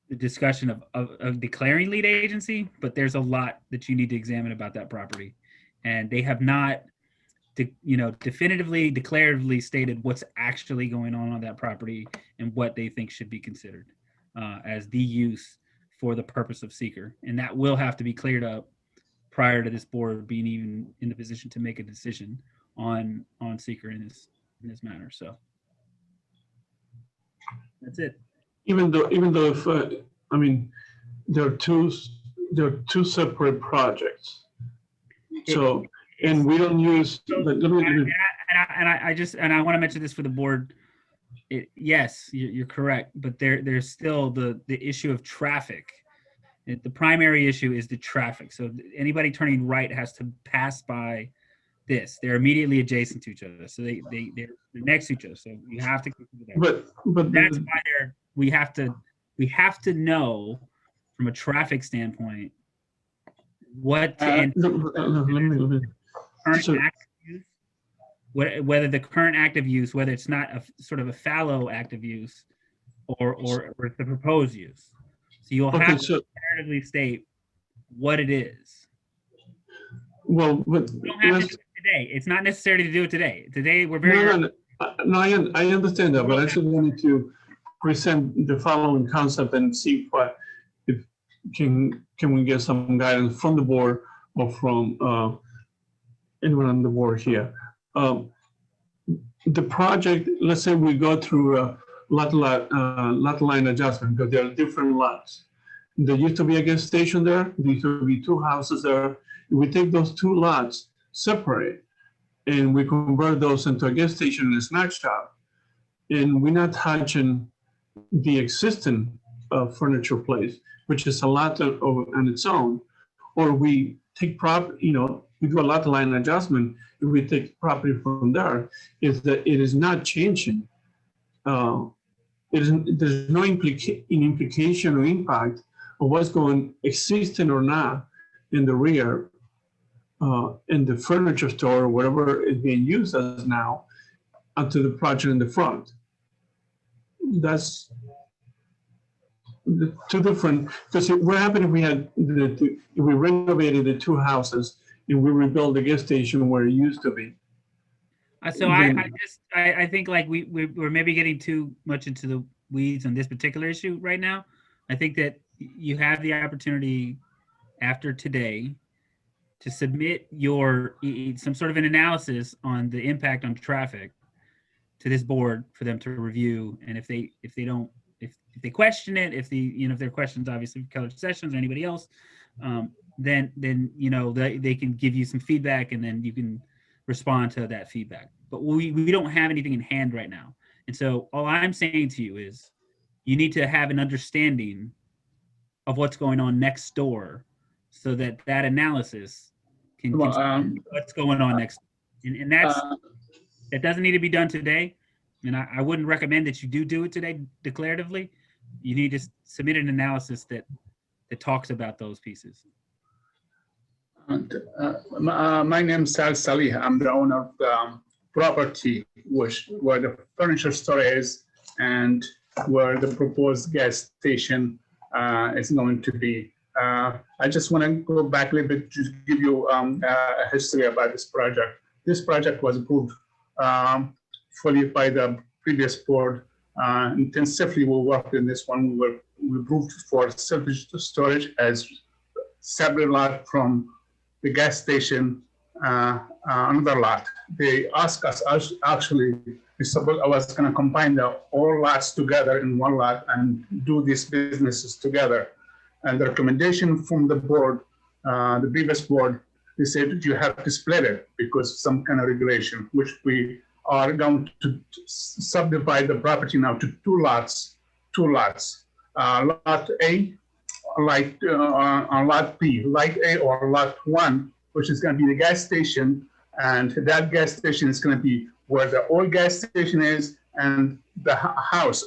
the discussion of declaring lead agency, but there's a lot that you need to examine about that property. And they have not, definitively, declaratively stated what's actually going on that property and what they think should be considered as the use for the purpose of seeker. And that will have to be cleared up prior to this board being even in the position to make a decision on seeker in this matter. So that's it. Even though if there are two separate projects. So, and we don't use. And I want to mention this for the board. Yes, you're correct, but there's still the issue of traffic The primary issue is the traffic. So anybody turning right has to pass by this. They're immediately adjacent to each other. So they're next to each other. So you have to consider that. But That's why we have to know from a traffic standpoint what to current active use, whether the current active use, whether it's not a sort of a fallow active use or the proposed use. So you'll have to comparatively state what it is. Well, but You don't have to do it today. It's not necessary to do it today. Today we're very no, I understand that, but I just wanted to present the following concept and see if can we get some guidance from the board or from anyone on the board here. The project, let's say we go through a lot line adjustment because there are different lots. There used to be a gas station there. There used to be 2 houses there. If we take those 2 lots separate and we convert those into a gas station and a snack shop, and we're not touching the existing furniture place, which is a lot on its own, or we take we do a lot line adjustment. If we take property from there, is that it is not changing. There's no implication or impact of what's going existing or not in the rear, in the furniture store or whatever is being used as now, onto the project in the front. That's the 2 different. Because what happened if we had if we renovated the 2 houses and we rebuilt the gas station where it used to be? So I think like we're maybe getting too much into the weeds on this particular issue right now. I think that you have the opportunity after today to submit some sort of an analysis on the impact on traffic to this board for them to review. And if they if they question it, if there are questions, obviously, colored sessions or anybody else, then they can give you some feedback and then you can respond to that feedback. But we don't have anything in hand right now. And so all I'm saying to you is you need to have an understanding of what's going on next door so that analysis can what's going on next. And that doesn't need to be done today. And I wouldn't recommend that you do it today declaratively. You need to submit an analysis that talks about those pieces. My name is Sal Salih. I'm the owner of the property where the furniture store is and where the proposed gas station is going to be. I just want to go back a little bit to give you a history about this project. This project was approved fully by the previous board. Intensively, we worked in this one. We approved for self-storage as separate lot from the gas station, another lot. They asked us, actually, I was going to combine all lots together in one lot and do these businesses together. And the recommendation from the board, the previous board, they said you have to split it because of some kind of regulation, which we are going to subdivide the property now to 2 lots. Lot A, on lot B, lot A or lot 1, which is going to be the gas station, and that gas station is going to be where the old gas station is, and the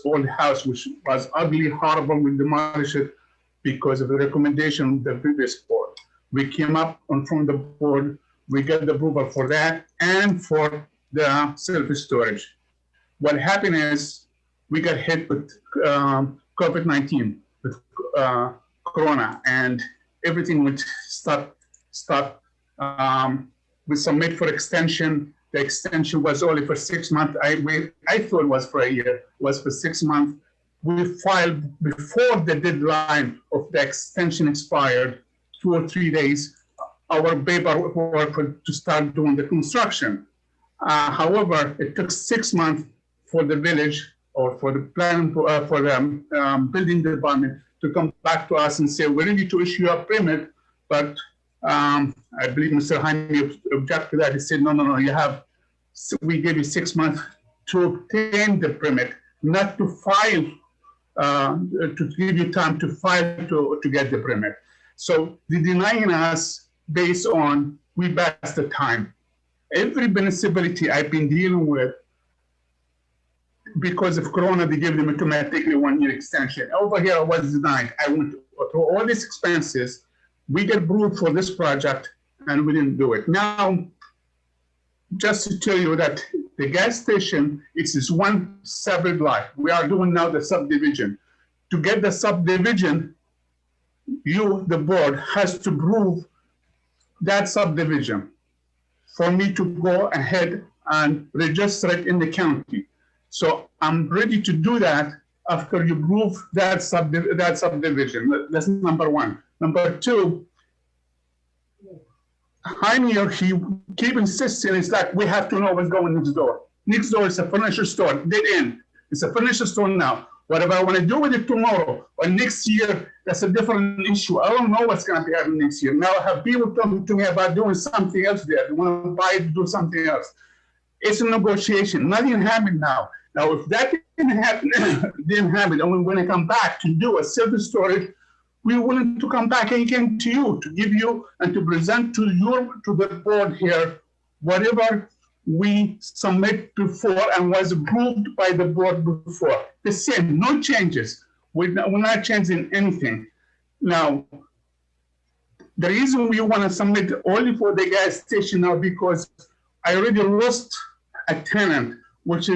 old house, which was ugly, horrible. We demolished it because of the recommendation of the previous board. We came up from the board, we got the approval for that and for the self-storage. What happened is we got hit with COVID-19, with Corona, and everything would stop. We submit for extension. The extension was only for 6 months. I thought it was for a year. It was for 6 months. We filed before the deadline of the extension expired, 2 or 3 days, our paperwork to start doing the construction. However, it took 6 months for the village or for the plan for the building department to come back to us and say, we're ready to issue a permit, but I believe Mr. Jaime objected to that. He said, no, we gave you 6 months to obtain the permit, not to file to give you time to file to get the permit. So they're denying us based on we passed the time. Every municipality I've been dealing with, because of Corona, they give them automatically 1 year extension. Over here, I was denied. I went through all these expenses. We get approved for this project, and we didn't do it. Now, just to tell you that the gas station, it's this one separate lot. We are doing now the subdivision. To get the subdivision, you, the board, has to approve that subdivision for me to go ahead and register it in the county. So I'm ready to do that after you approve that subdivision. That's number one. Number two, Jaime, he keep insisting, it's like we have to know what's going next door. Next door is a furniture store, dead end. It's a furniture store now. Whatever I want to do with it tomorrow or next year, that's a different issue. I don't know what's going to be happening next year. Now I have people talking to me about doing something else there. They want to buy it to do something else. It's a negotiation. Nothing happened now. Now, if that didn't happen, and when I come back to do a self-storage, we're willing to come back again to you, to give you and to present to the board here whatever we submit before and was approved by the board before. The same, no changes. We're not changing anything. Now, the reason we want to submit only for the gas station now because I already lost a tenant, which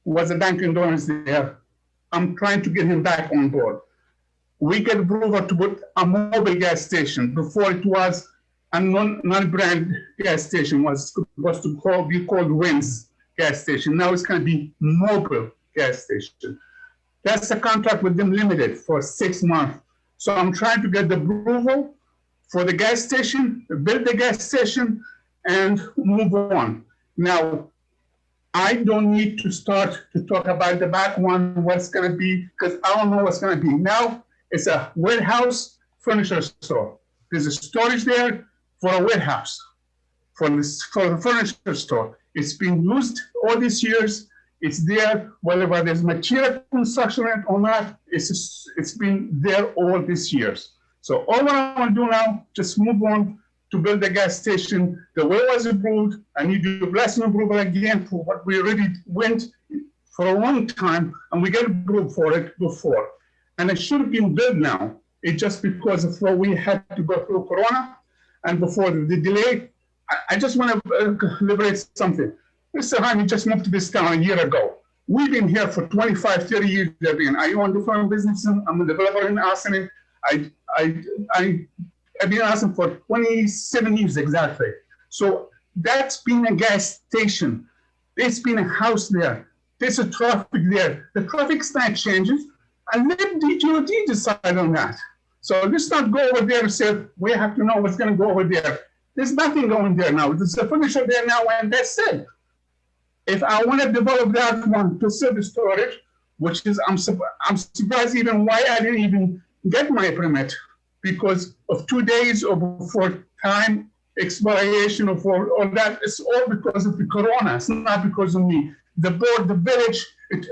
was a Dunkin' Donuts there. I'm trying to get him back on board. We get approval to put a mobile gas station. Before it was a non-brand gas station, was supposed to be called Wins gas station. Now it's going to be mobile gas station. That's a contract with them limited for 6 months. So I'm trying to get the approval for the gas station, build the gas station, and move on. Now, I don't need to start to talk about the back one, what's going to be, because I don't know what's going to be. Now, it's a warehouse furniture store. There's a storage there for a warehouse, for the furniture store. It's been used all these years. It's there, whether there's material construction or not, it's been there all these years. So all what I want to do now, just move on to build the gas station the way it was approved. I need your blessing approval again for what we already went for a long time, and we got approved for it before. And it should have been built now. It's just because of what we had to go through Corona and before the delay. I just want to liberate something. Mr. Jaime just moved to this town a year ago. We've been here for 25, 30 years. I own different businesses. I'm a developer in Austin. I've been in Austin for 27 years exactly. So that's been a gas station. There's been a house there. There's a traffic there. The traffic's not changing. And let the DOT decide on that. So let's not go over there and say, we have to know what's going to go over there. There's nothing going there now. There's a furniture there now, and that's it. If I want to develop that one to service storage, which is, I'm surprised even why I didn't even get my permit because of 2 days or before time expiration or for all that. It's all because of the Corona. It's not because of me. The board, the village,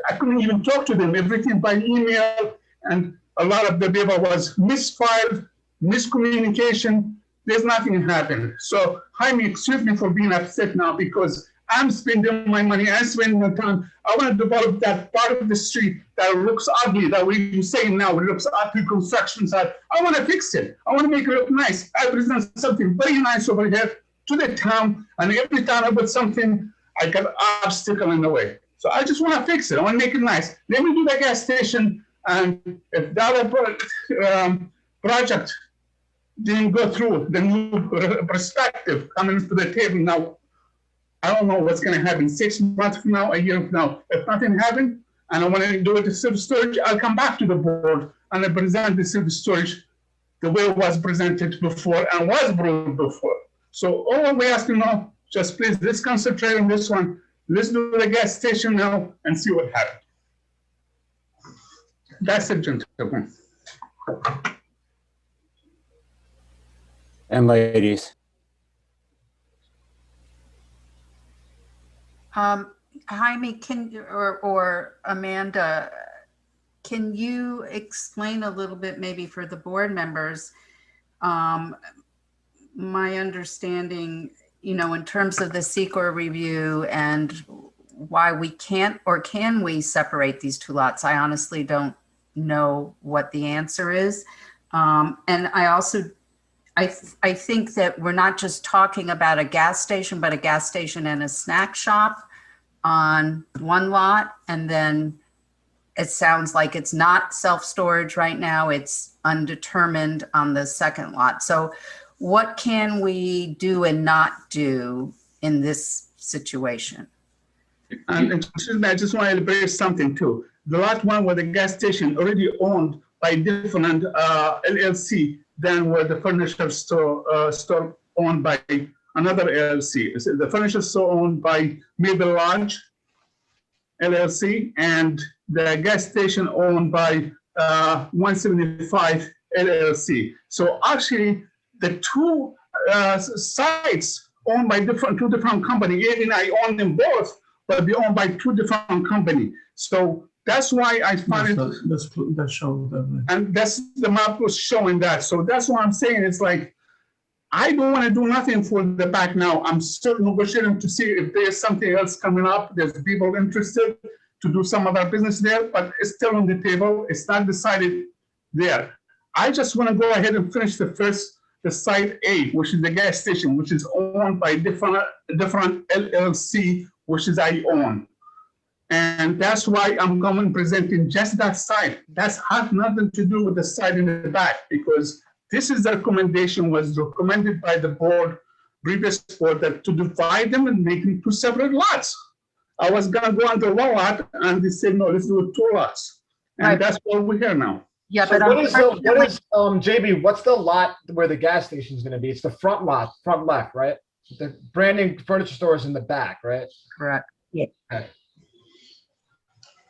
I couldn't even talk to them. Everything by email, and a lot of the paper was misfiled, miscommunication. There's nothing happened. So Jaime, excuse me for being upset now because I'm spending my money, I'm spending my time. I want to develop that part of the street that looks ugly, that we're saying now, it looks ugly construction side. I want to fix it. I want to make it look nice. I present something very nice over here to the town, and every time I put something, I got an obstacle in the way. So I just want to fix it. I want to make it nice. Let me do the gas station, and if the other project didn't go through, the new perspective coming to the table now, I don't know what's going to happen 6 months from now, a year from now. If nothing happened, and I want to do it to self-storage, I'll come back to the board and I present the self-storage the way it was presented before and was approved before. So all we ask you now, just please, let's concentrate on this one. Let's do the gas station now and see what happens. That's it, gentlemen. And ladies. Jaime, or Amanda, can you explain a little bit, maybe for the board members, my understanding, in terms of the SEQR review and why we can't, or can we separate these two lots? I honestly don't know what the answer is. And I also, I think that we're not just talking about a gas station, but a gas station and a snack shop on one lot. And then it sounds like it's not self-storage right now. It's undetermined on the second lot. So what can we do and not do in this situation? And excuse me, I just want to elaborate something too. The lot one with the gas station already owned by different LLC than where the furniture store owned by another LLC. So the furniture store owned by Maple Lodge LLC, and the gas station owned by 175 LLC. So actually, the two sites owned by two different companies. Even I own them both, but they owned by two different companies. So that's why I find it. That shows that. And that's the map was showing that. So that's what I'm saying. It's like, I don't want to do nothing for the back now. I'm still negotiating to see if there's something else coming up. There's people interested to do some other business there, but it's still on the table. It's not decided there. I just want to go ahead and finish the site A, which is the gas station, which is owned by different LLC, which is I own. And that's why I'm coming presenting just that site. That's has nothing to do with the site in the back, because this is the recommendation was recommended by the board, previous board, that to divide them and make them two separate lots. I was gonna go under one lot, and they said, no, let's do it two lots. And Right. that's what we're here now. Yeah, So but what is JB, what's the lot where the gas station is gonna be? It's the front lot, front left, right? The branding furniture store is in the back, right? correct. Okay.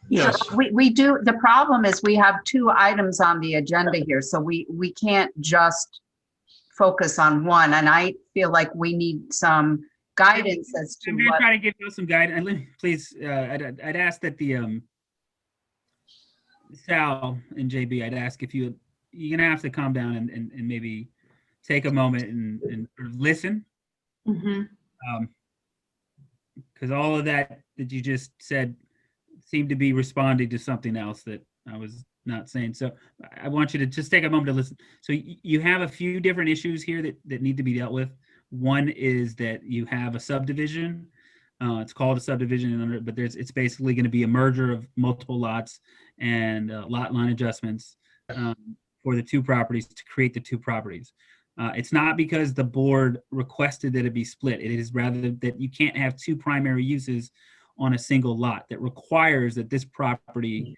Yes. We do, the problem is we have two items on the agenda here, so we can't just focus on one. And I feel like we need some guidance as to I'm gonna what, try to give you some guidance. And let me, please, I'd ask that the, Sal and JB, I'd ask if you're gonna have to calm down and maybe take a moment and sort of listen. Mhm. Because all of that you just said seemed to be responding to something else that I was not saying. So I want you to just take a moment to listen. So you have a few different issues here that need to be dealt with. One is that you have a subdivision. It's called a subdivision, but it's basically going to be a merger of multiple lots and lot line adjustments for the two properties to create the two properties. It's not because the board requested that it be split. It is rather that you can't have two primary uses on a single lot. That requires that this property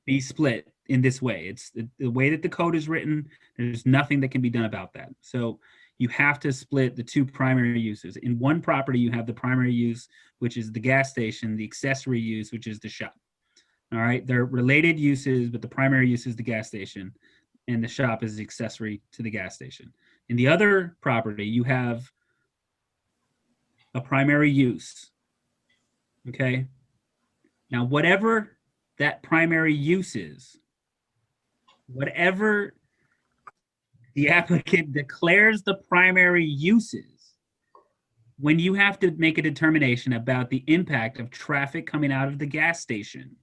be split in this way. It's the way that the code is written. There's nothing that can be done about that. So you have to split the two primary uses. In one property, you have the primary use, which is the gas station, the accessory use, which is the shop. All right, they're related uses, but the primary use is the gas station, and the shop is the accessory to the gas station. In the other property, you have a primary use. Okay. Now, whatever that primary use is, whatever the applicant declares the primary uses, when you have to make a determination about the impact of traffic coming out of the gas station,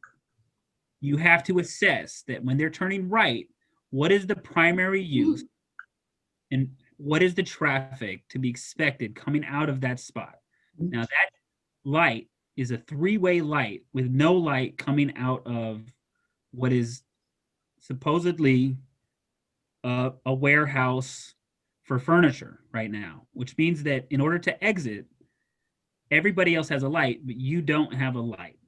you have to assess that when they're turning right, what is the primary use and what is the traffic to be expected coming out of that spot. Now that light is a three-way light with no light coming out of what is supposedly a warehouse for furniture right now, which means that in order to exit, everybody else has a light, but you don't have a light.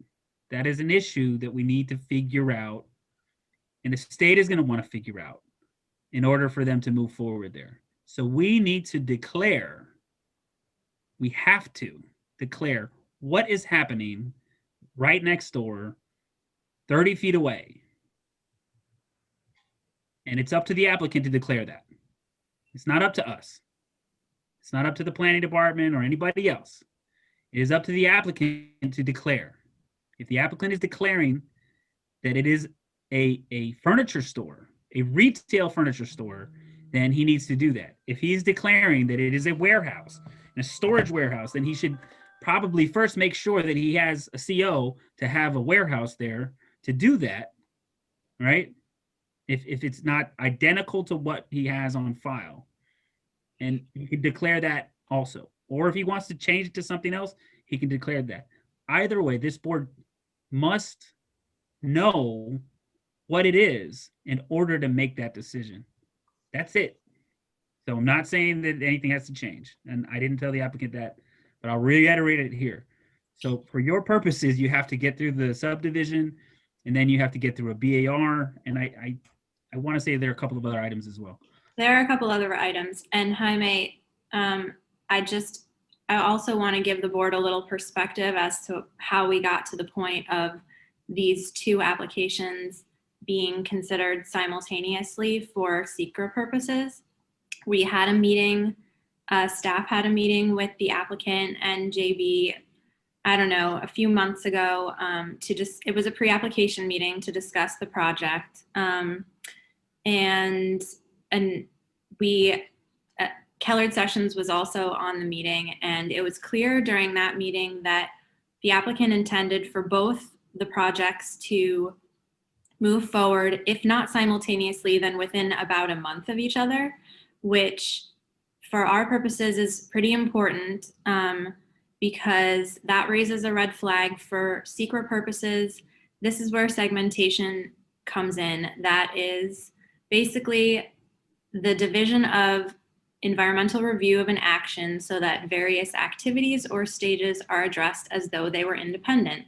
That is an issue that we need to figure out, and the state is going to want to figure out in order for them to move forward there. So we need to declare, we have to declare what is happening right next door, 30 feet away. And it's up to the applicant to declare that. It's not up to us. It's not up to the planning department or anybody else. It is up to the applicant to declare. If the applicant is declaring that it is a furniture store, a retail furniture store, then he needs to do that. If he's declaring that it is a warehouse, a storage warehouse, then he should probably first make sure that he has a CO to have a warehouse there to do that, right? If it's not identical to what he has on file. And he can declare that also. Or if he wants to change it to something else, he can declare that. Either way, this board must know what it is in order to make that decision. That's it. So I'm not saying that anything has to change. And I didn't tell the applicant that, but I'll reiterate it here. So for your purposes, you have to get through the subdivision, and then you have to get through a BAR. And I want to say there are a couple of other items as well. There are a couple other items, and Jaime, I also want to give the board a little perspective as to how we got to the point of these two applications being considered simultaneously for SECRA purposes. We had a meeting, staff had a meeting with the applicant and JB, I don't know, a few months ago it was a pre-application meeting to discuss the project. And we, Kellard Sessions was also on the meeting, and it was clear during that meeting that the applicant intended for both the projects to move forward, if not simultaneously, then within about a month of each other, which for our purposes is pretty important because that raises a red flag for SECRA purposes. This is where segmentation comes in. That is basically the division of environmental review of an action so that various activities or stages are addressed as though they were independent.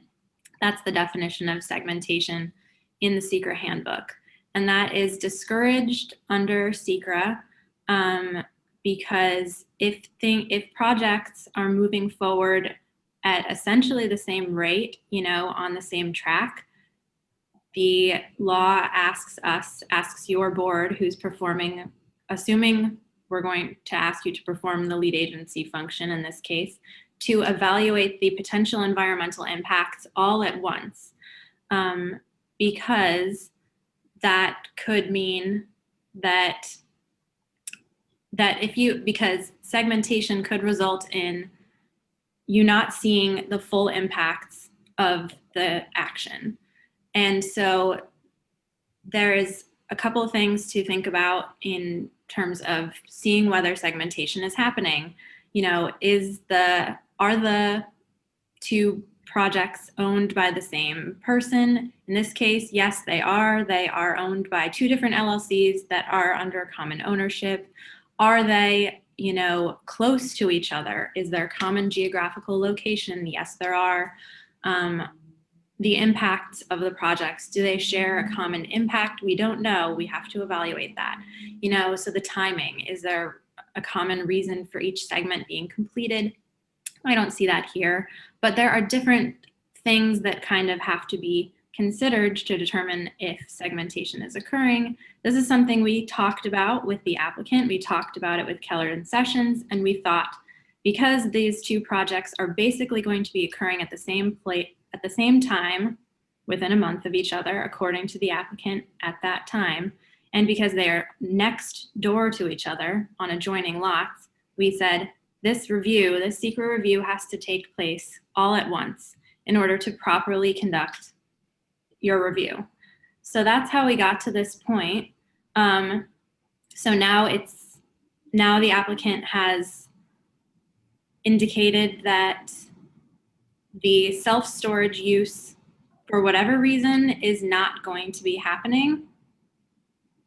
That's the definition of segmentation in the SECRA handbook. And that is discouraged under SECRA because if projects are moving forward at essentially the same rate, on the same track, the law asks your board who's performing, assuming we're going to ask you to perform the lead agency function in this case, to evaluate the potential environmental impacts all at once. Because that could mean that because segmentation could result in you not seeing the full impacts of the action. And so there is a couple of things to think about in terms of seeing whether segmentation is happening. Are the two projects owned by the same person? In this case, yes, they are. They are owned by two different LLCs that are under common ownership. Are they, close to each other? Is there common geographical location? Yes, there are. The impacts of the projects, do they share a common impact? We don't know. We have to evaluate that. So the timing, is there a common reason for each segment being completed? I don't see that here, but there are different things that kind of have to be considered to determine if segmentation is occurring. This is something we talked about with the applicant. We talked about it with Kellard and Sessions, and we thought because these two projects are basically going to be occurring at the same time within a month of each other, according to the applicant at that time, and because they are next door to each other on adjoining lots, we said this SECRA review has to take place all at once in order to properly conduct your review. So that's how we got to this point. So now the applicant has indicated that the self-storage use, for whatever reason, is not going to be happening.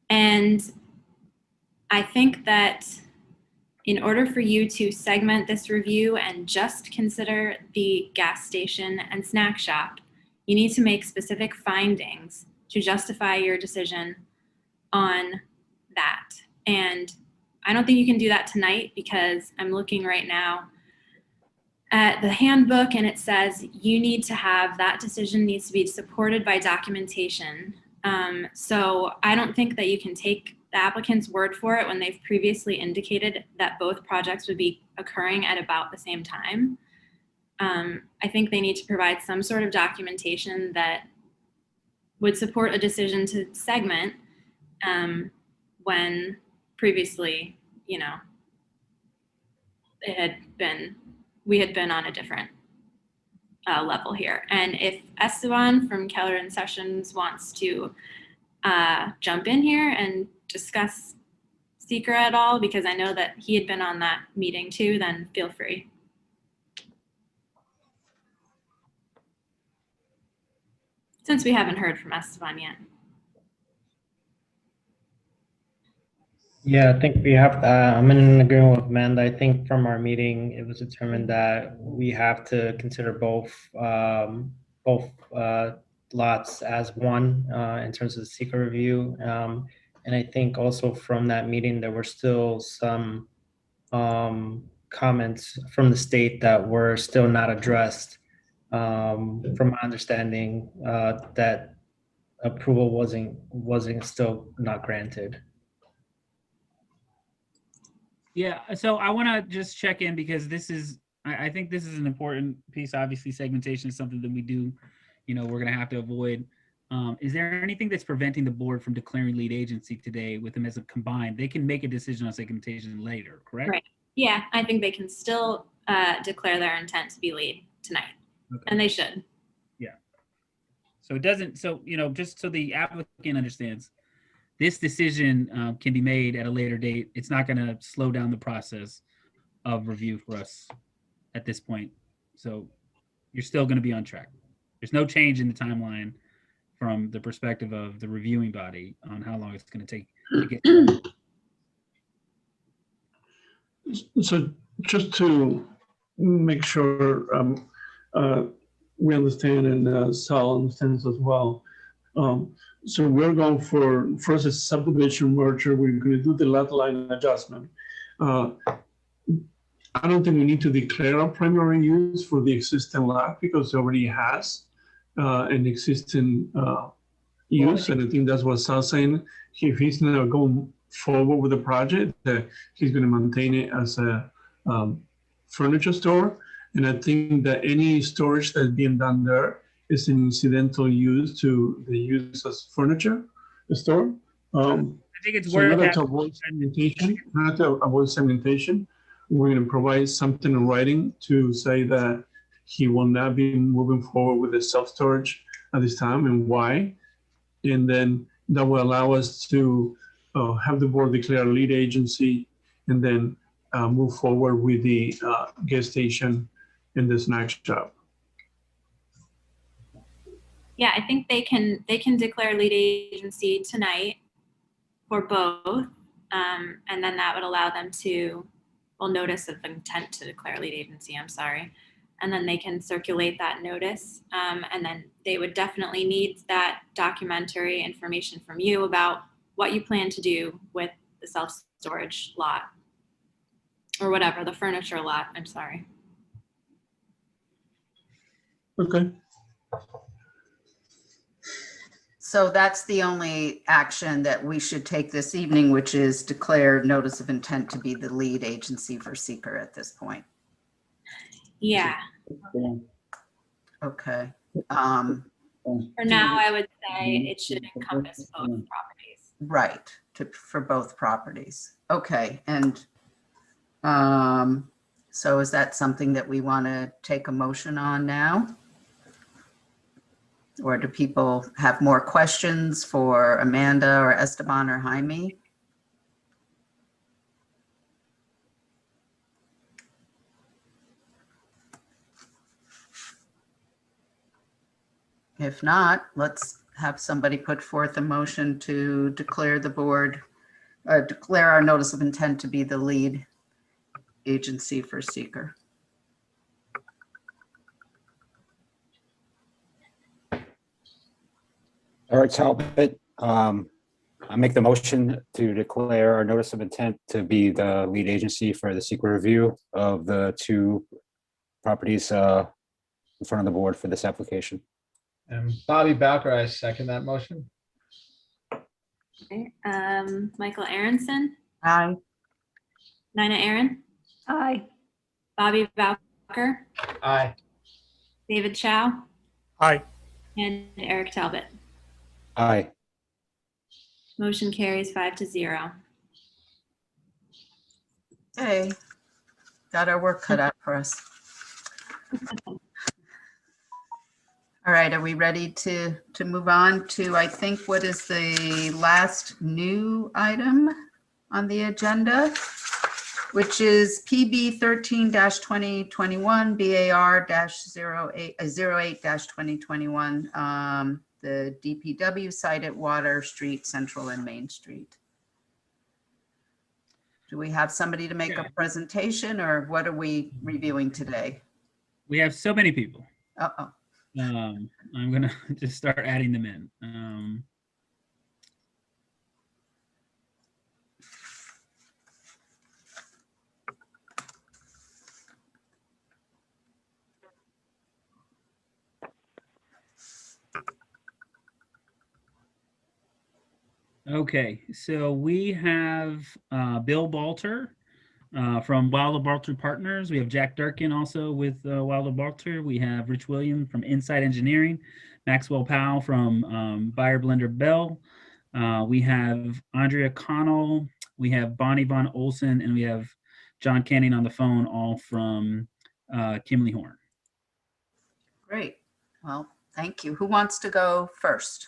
And I think that in order for you to segment this review and just consider the gas station and snack shop, you need to make specific findings to justify your decision on that. And I don't think you can do that tonight because I'm looking right now at the handbook and it says you need to have, that decision needs to be supported by documentation. So I don't think that you can take the applicant's word for it when they've previously indicated that both projects would be occurring at about the same time. I think they need to provide some sort of documentation that would support a decision to segment when previously, you know, we had been on a different level here. And if Esteban from Keller and Sessions wants to jump in here and discuss seeker at all, because I know that he had been on that meeting too, then feel free. Since we haven't heard from Esteban yet. Yeah, I think we have, I'm in agreement with Amanda. I think from our meeting, it was determined that we have to consider both lots as one in terms of the seeker review. And I think also from that meeting, there were still some comments from the state that were still not addressed. From my understanding, that approval wasn't still not granted. Yeah, so I want to just check in because this is, I think this is an important piece. Obviously, segmentation is something that we do, you know, we're going to have to avoid. Is there anything that's preventing the board from declaring lead agency today with them as a combined? They can make a decision on segmentation later, correct? Right. Yeah, I think they can still declare their intent to be lead tonight, Okay. and they should. Yeah. So it doesn't, so, you know, just so the applicant understands, this decision can be made at a later date. It's not going to slow down the process of review for us at this point. So you're still going to be on track. There's no change in the timeline from the perspective of the reviewing body on how long it's going to take to get started. So just to make sure we understand and Sal understands as well. So we're going for first a subdivision merger. We're going to do the lot line adjustment. I don't think we need to declare a primary use for the existing lot because it already has an existing use. And I think that's what Sal's saying. If he's not going forward with the project, he's going to maintain it as a furniture store. And I think that any storage that's being done there is an incidental use to the use as furniture, the store. I think it's So worth in order that. to avoid segmentation, we're going to provide something in writing to say that he will not be moving forward with the self-storage at this time and why. And then that will allow us to have the board declare a lead agency and then move forward with the gas station and the snack shop. Yeah, I think they can declare lead agency tonight for both, and then that would allow them to, well, notice of intent to declare lead agency, I'm sorry. And then they can circulate that notice, and then they would definitely need that documentary information from you about what you plan to do with the self-storage lot, or whatever, the furniture lot, I'm sorry. Okay. So that's the only action that we should take this evening, which is declare notice of intent to be the lead agency for seeker at this point. Yeah, Okay. for now, I would say it should encompass both properties. Right, for both properties. Okay, and so is that something that we want to take a motion on now? Or do people have more questions for Amanda or Esteban or Jaime? If not, let's have somebody put forth a motion to declare the board, declare our notice of intent to be the lead agency for seeker. Eric Talbot, I make the motion to declare our notice of intent to be the lead agency for the secret review of the two properties in front of the board for this application. And Bobby Bowker, I second that motion. Okay, Michael Aronson, Aye. Nina Aaron, Aye. Bobby Bowker, Aye. David Chow, Aye. and Eric Talbot. Aye. Motion carries 5-0. Okay, got our work cut out for us. All right, are we ready to move on to, I think, what is the last new item on the agenda, which is PB 13-2021 BAR-08-2021, the DPW site at Water Street, Central and Main Street. Do we have somebody to make a presentation, or what are we reviewing today? We have so many people. Uh-oh. I'm gonna just start adding them in. Okay, so we have Bill Balter from Allowable Partners. We have Jack Durkin also with Allowable. We have Rich William from Inside Engineering, Maxwell Powell from Buyer Blender Bell. We have Andrea Connell, we have Bonnie Von Olson, and we have John Canning on the phone, all from Kimley Horn. Great. Well, thank you. Who wants to go first?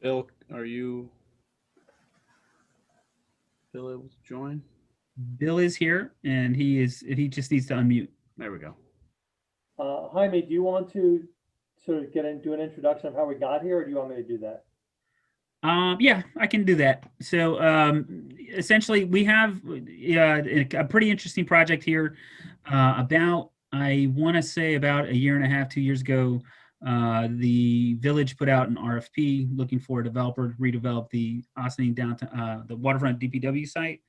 Bill, are you able to join? Bill is here, and he just needs to unmute. There we go. Jaime, do you want to sort of do an introduction of how we got here, or do you want me to do that? Yeah, I can do that. So essentially, we have a pretty interesting project here. I want to say about a year and a half, 2 years ago, the village put out an RFP looking for a developer to redevelop the Ossining downtown, the waterfront DPW site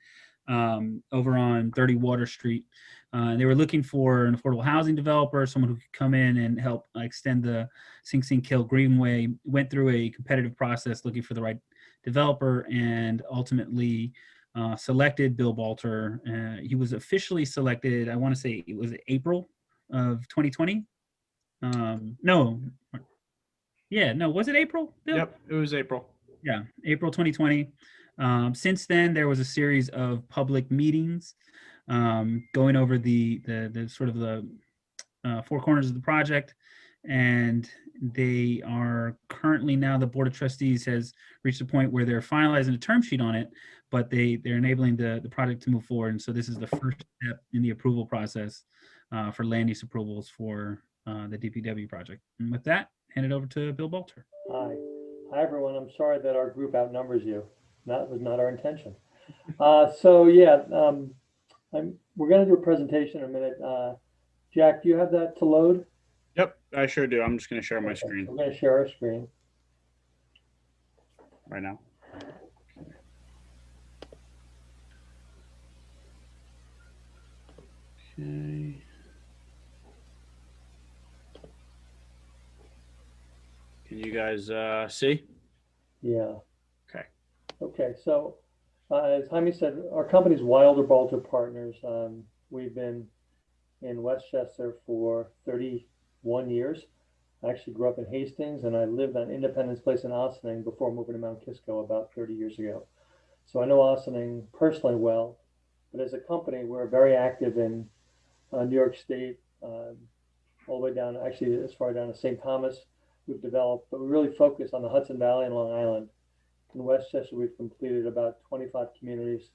over on 30 Water Street. They were looking for an affordable housing developer, someone who could come in and help extend the Sing Sing Kill Greenway. Went through a competitive process looking for the right developer, and ultimately selected Bill Balter. He was officially selected, I want to say it was April of 2020. Was it April, Bill? Yep, it was April. Yeah, April 2020. Since then, there was a series of public meetings going over the sort of the four corners of the project, and they are currently now, the Board of Trustees has reached a point where they're finalizing a term sheet on it, but they're enabling the project to move forward. And so this is the first step in the approval process for land use approvals for the DPW project. And with that, hand it over to Bill Balter. Hi everyone. I'm sorry that our group outnumbers you. That was not our intention. We're going to do a presentation in a minute. Jack, do you have that to load? Yep, I sure do. I'm just going to share my screen. We're going to share our screen right now. Okay. Can you guys see? Yeah. Okay. Okay. So, as Jaime said, our company's Wilder Balter Partners. We've been in Westchester for 31 years. I actually grew up in Hastings, and I lived on Independence Place in Ossining before moving to Mount Kisco about 30 years ago. So I know Ossining personally well, but as a company, we're very active in New York State, all the way down, actually as far down to St. Thomas. We've developed, but we really focus on the Hudson Valley and Long Island. In Westchester, we've completed about 25 communities.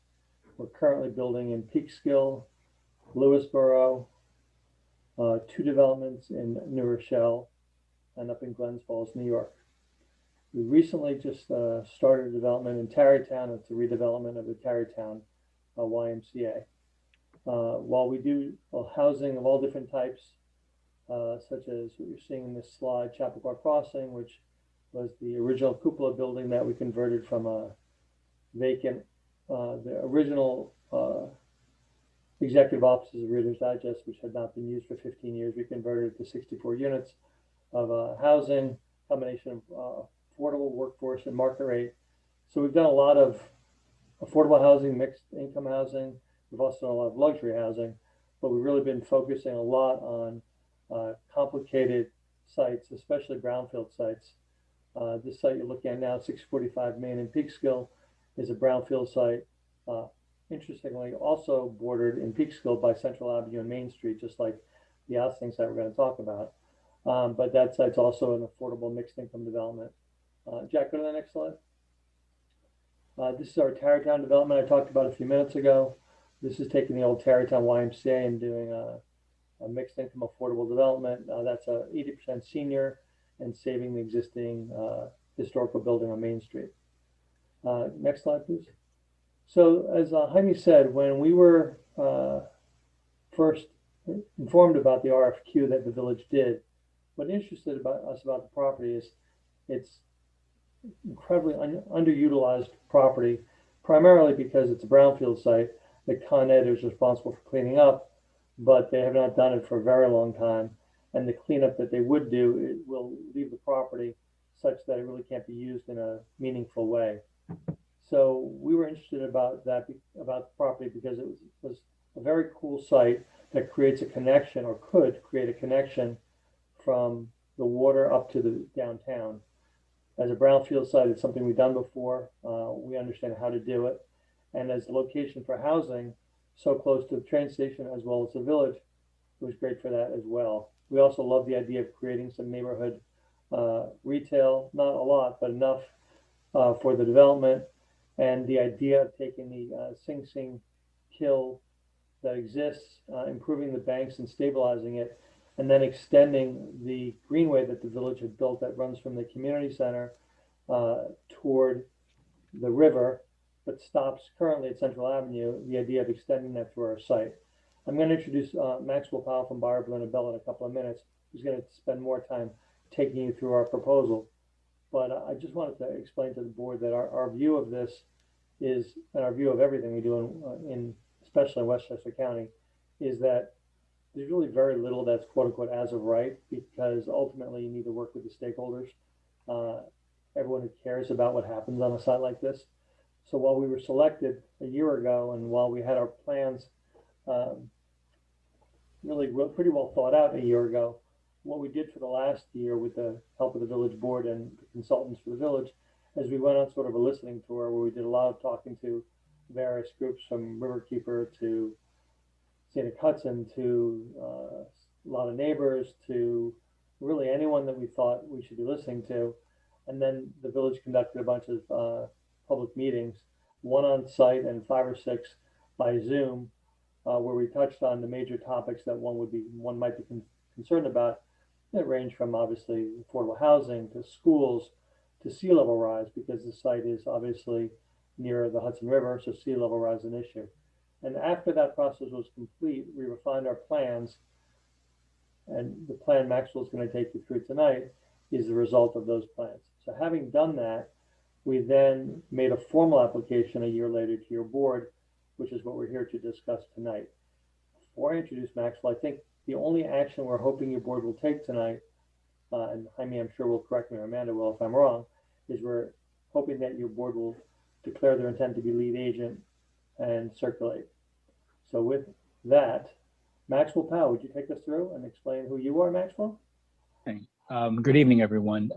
We're currently building in Peekskill, Lewisboro, 2 developments in New Rochelle, and up in Glens Falls, New York. We recently just started a development in Tarrytown. It's a redevelopment of the Tarrytown YMCA. While we do housing of all different types, such as what you're seeing in this slide, Chappaqua Crossing, which was the original cupola building that we converted from a vacant, the original executive offices of Reader's Digest, which had not been used for 15 years. We converted it to 64 units of housing, combination of affordable workforce and market rate. So we've done a lot of affordable housing, mixed income housing. We've also done a lot of luxury housing, but we've really been focusing a lot on complicated sites, especially brownfield sites. This site you're looking at now, 645 Main in Peekskill, is a brownfield site. Interestingly, also bordered in Peekskill by Central Avenue and Main Street, just like the Austin site we're going to talk about. But that site's also an affordable mixed income development. Jack, go to the next slide. This is our Tarrytown development I talked about a few minutes ago. This is taking the old Tarrytown YMCA and doing a mixed income affordable development. That's a 80% senior and saving the existing historical building on Main Street. Next slide, please. So as Jaime said, when we were first informed about the RFQ that the village did, what interested us about the property is it's incredibly underutilized property, primarily because it's a brownfield site that Con Ed is responsible for cleaning up, but they have not done it for a very long time. And the cleanup that they would do, it will leave the property such that it really can't be used in a meaningful way. So we were interested about that, about the property, because it was a very cool site that creates a connection, or could create a connection, from the water up to the downtown. As a brownfield site, it's something we've done before. We understand how to do it. And as a location for housing, so close to the train station as well as the village, it was great for that as well. We also love the idea of creating some neighborhood retail, not a lot, but enough for the development. And the idea of taking the Sing Sing kill that exists, improving the banks and stabilizing it, and then extending the greenway that the village had built that runs from the community center toward the river, but stops currently at Central Avenue, the idea of extending that through our site. I'm going to introduce Maxwell Powell from Broadw in a couple of minutes, who's going to spend more time taking you through our proposal. But I just wanted to explain to the board that our view of this is, and our view of everything we do especially in Westchester County, is that there's really very little that's quote unquote as of right, because ultimately you need to work with the stakeholders, everyone who cares about what happens on a site like this. So while we were selected a year ago, and while we had our plans really pretty well thought out a year ago, what we did for the last year with the help of the village board and the consultants for the village, is we went on sort of a listening tour where we did a lot of talking to various groups, from Riverkeeper to St. Hudson to a lot of neighbors, to really anyone that we thought we should be listening to. And then the village conducted a bunch of public meetings, one on site and 5 or 6 by Zoom, where we touched on the major topics that one might be concerned about. It ranged from obviously affordable housing to schools to sea level rise, because the site is obviously near the Hudson River, so sea level rise is an issue. And after that process was complete, we refined our plans, and the plan Maxwell's going to take you through tonight is the result of those plans. So having done that, we then made a formal application a year later to your board, which is what we're here to discuss tonight. Before I introduce Maxwell, I think the only action we're hoping your board will take tonight, and Jaime, I'm sure will correct me, or Amanda will if I'm wrong, is we're hoping that your board will declare their intent to be lead agent and circulate. So with that, Maxwell Powell, would you take us through and explain who you are, Maxwell? Okay. Good evening, everyone.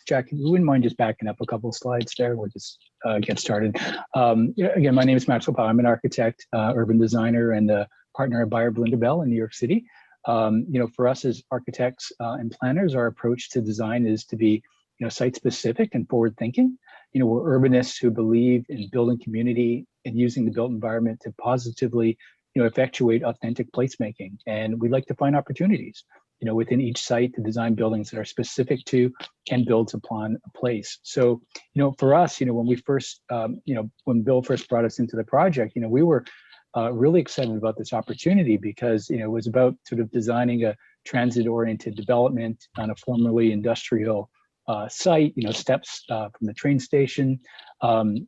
Jack, you wouldn't mind just backing up a couple of slides there? We'll just get started. Again, my name is Maxwell Powell. I'm an architect, urban designer, and a partner at Buyer Belinda Bell in New York City. For us as architects and planners, our approach to design is to be site-specific and forward-thinking. We're urbanists who believe in building community and using the built environment to positively, effectuate authentic placemaking. And we like to find opportunities, within each site to design buildings that are specific to and builds upon a place. So, for us, when we first, when Bill first brought us into the project, we were really excited about this opportunity because, it was about sort of designing a transit-oriented development on a formerly industrial site, steps from the train station.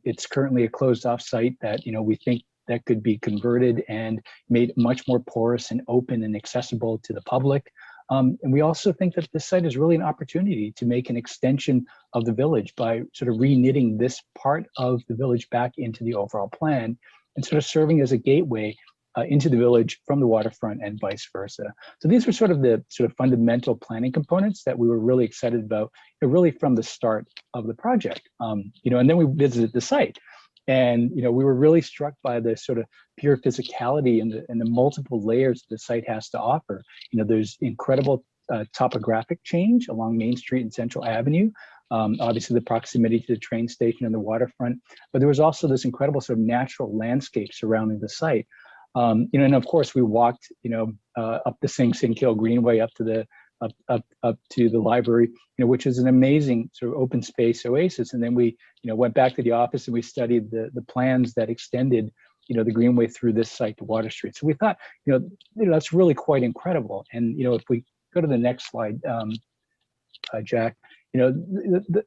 It's currently a closed off site that, we think that could be converted and made much more porous and open and accessible to the public. And we also think that this site is really an opportunity to make an extension of the village by sort of re-knitting this part of the village back into the overall plan and sort of serving as a gateway into the village from the waterfront and vice versa. So these were sort of the fundamental planning components that we were really excited about, really from the start of the project. And then we visited the site, and we were really struck by the sort of pure physicality and the multiple layers the site has to offer. There's incredible topographic change along Main Street and Central Avenue. Obviously the proximity to the train station and the waterfront, but there was also this incredible sort of natural landscape surrounding the site. And of course we walked, up the Sing Sing Kill Greenway up to the library, which is an amazing sort of open space oasis. And then we, went back to the office and we studied the plans that extended, the Greenway through this site to Water Street. So we thought, that's really quite incredible. And, if we go to the next slide, Jack,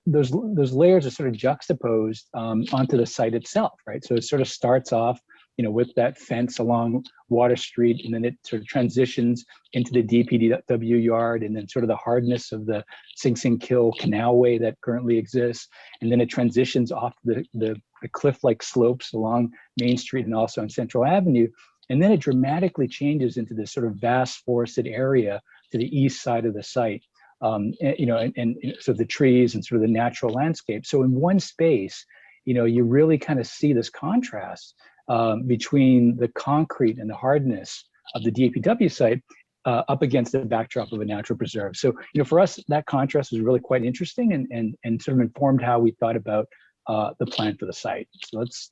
those layers are sort of juxtaposed onto the site itself, right? So it sort of starts off, with that fence along Water Street, and then it sort of transitions into the DPW yard, and then sort of the hardness of the Sing Sing Kill Canalway that currently exists. And then it transitions off the cliff-like slopes along Main Street and also on Central Avenue. And then it dramatically changes into this sort of vast forested area to the east side of the site. And so the trees and sort of the natural landscape. So in one space, you really kind of see this contrast between the concrete and the hardness of the DPW site up against the backdrop of a natural preserve. So, for us, that contrast was really quite interesting and sort of informed how we thought about the plan for the site. So let's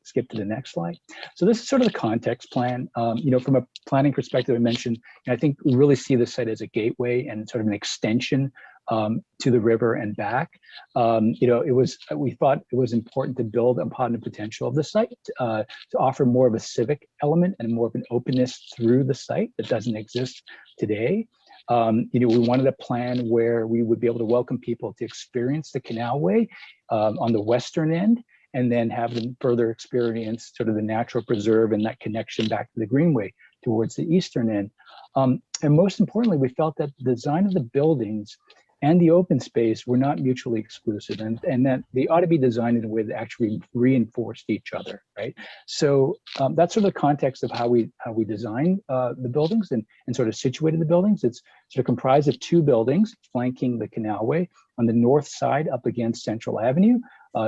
skip to the next slide. So this is sort of the context plan. From a planning perspective, I mentioned, I think we really see the site as a gateway and sort of an extension to the river and back. We thought it was important to build upon the potential of the site to offer more of a civic element and more of an openness through the site that doesn't exist today. We wanted a plan where we would be able to welcome people to experience the canalway on the western end, and then have them further experience sort of the natural preserve and that connection back to the Greenway towards the eastern end. And most importantly, we felt that the design of the buildings and the open space were not mutually exclusive, and that they ought to be designed in a way that actually reinforced each other, right? So that's sort of the context of how we design the buildings and sort of situated the buildings. It's sort of comprised of two buildings flanking the canalway. On the north side, up against Central Avenue,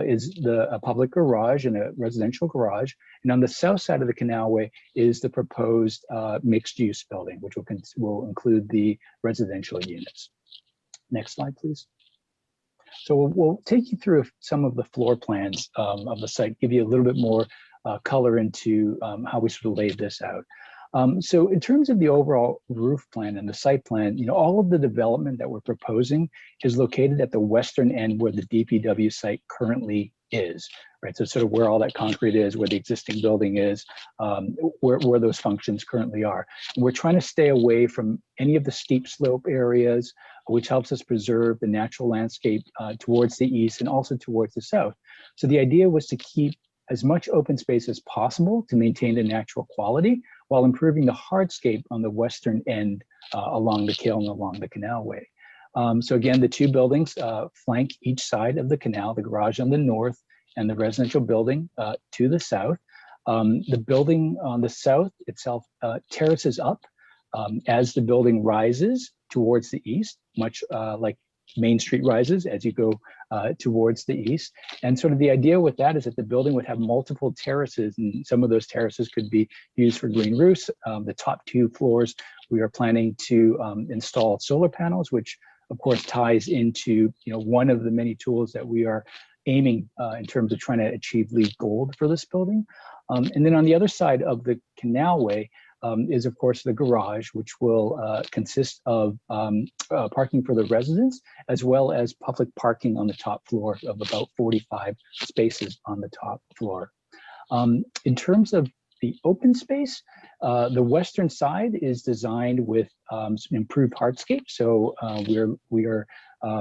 is a public garage and a residential garage. And on the south side of the canalway is the proposed mixed-use building, which will include the residential units. Next slide, please. So we'll take you through some of the floor plans of the site, give you a little bit more color into how we sort of laid this out. So in terms of the overall roof plan and the site plan, all of the development that we're proposing is located at the western end where the DPW site currently is, right? So sort of where all that concrete is, where the existing building is, where those functions currently are. And we're trying to stay away from any of the steep slope areas, which helps us preserve the natural landscape towards the east and also towards the south. So the idea was to keep as much open space as possible to maintain the natural quality while improving the hardscape on the western end along the kiln, along the canalway. So again, the two buildings flank each side of the canal, the garage on the north and the residential building to the south. The building on the south itself terraces up as the building rises towards the east, much like Main Street rises as you go towards the east. And sort of the idea with that is that the building would have multiple terraces, and some of those terraces could be used for green roofs. The top two floors, we are planning to install solar panels, which of course ties into one of the many tools that we are aiming in terms of trying to achieve LEED Gold for this building. And then on the other side of the canalway is of course the garage, which will consist of parking for the residents, as well as public parking on the top floor of about 45 spaces on the top floor. In terms of the open space, the western side is designed with some improved hardscape. So we are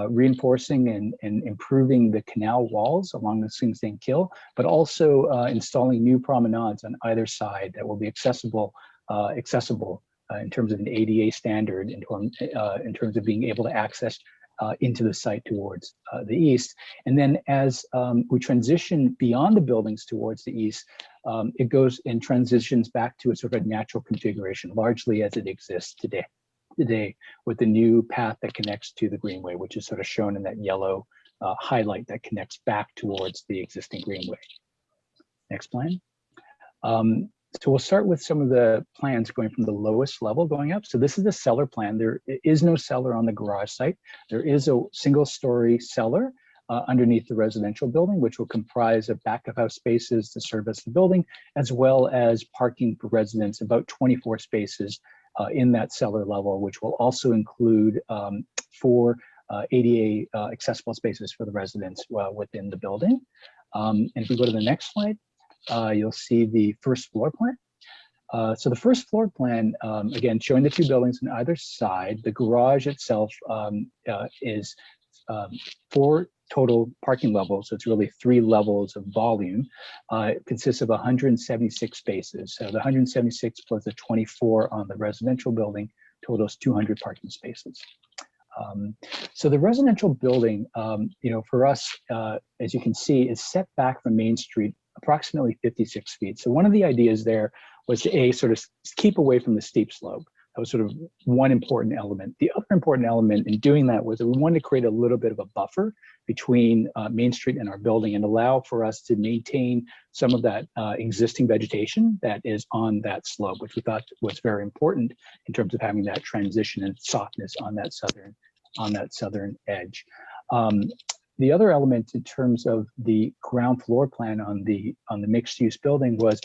reinforcing and improving the canal walls along the Sing Sing Kill, but also installing new promenades on either side that will be accessible in terms of an ADA standard, in terms of being able to access into the site towards the east. And then as we transition beyond the buildings towards the east, it goes and transitions back to a sort of a natural configuration, largely as it exists today with the new path that connects to the greenway, which is sort of shown in that yellow highlight that connects back towards the existing greenway. Next plan. So we'll start with some of the plans going from the lowest level going up. So this is the cellar plan. There is no cellar on the garage site. There is a single-story cellar underneath the residential building, which will comprise of back-of-house spaces to service the building, as well as parking for residents, about 24 spaces in that cellar level, which will also include 4 ADA accessible spaces for the residents within the building. And if we go to the next slide, you'll see the first floor plan. So the first floor plan, again, showing the 2 buildings on either side. The garage itself is 4 total parking levels. So it's really 3 levels of volume. It consists of 176 spaces. So the 176 plus the 24 on the residential building totals 200 parking spaces. So the residential building, for us, as you can see, is set back from Main Street approximately 56 feet. So one of the ideas there was to sort of keep away from the steep slope. That was sort of one important element. The other important element in doing that was that we wanted to create a little bit of a buffer between Main Street and our building and allow for us to maintain some of that existing vegetation that is on that slope, which we thought was very important in terms of having that transition and softness on that southern edge. The other element in terms of the ground floor plan on the mixed use building was,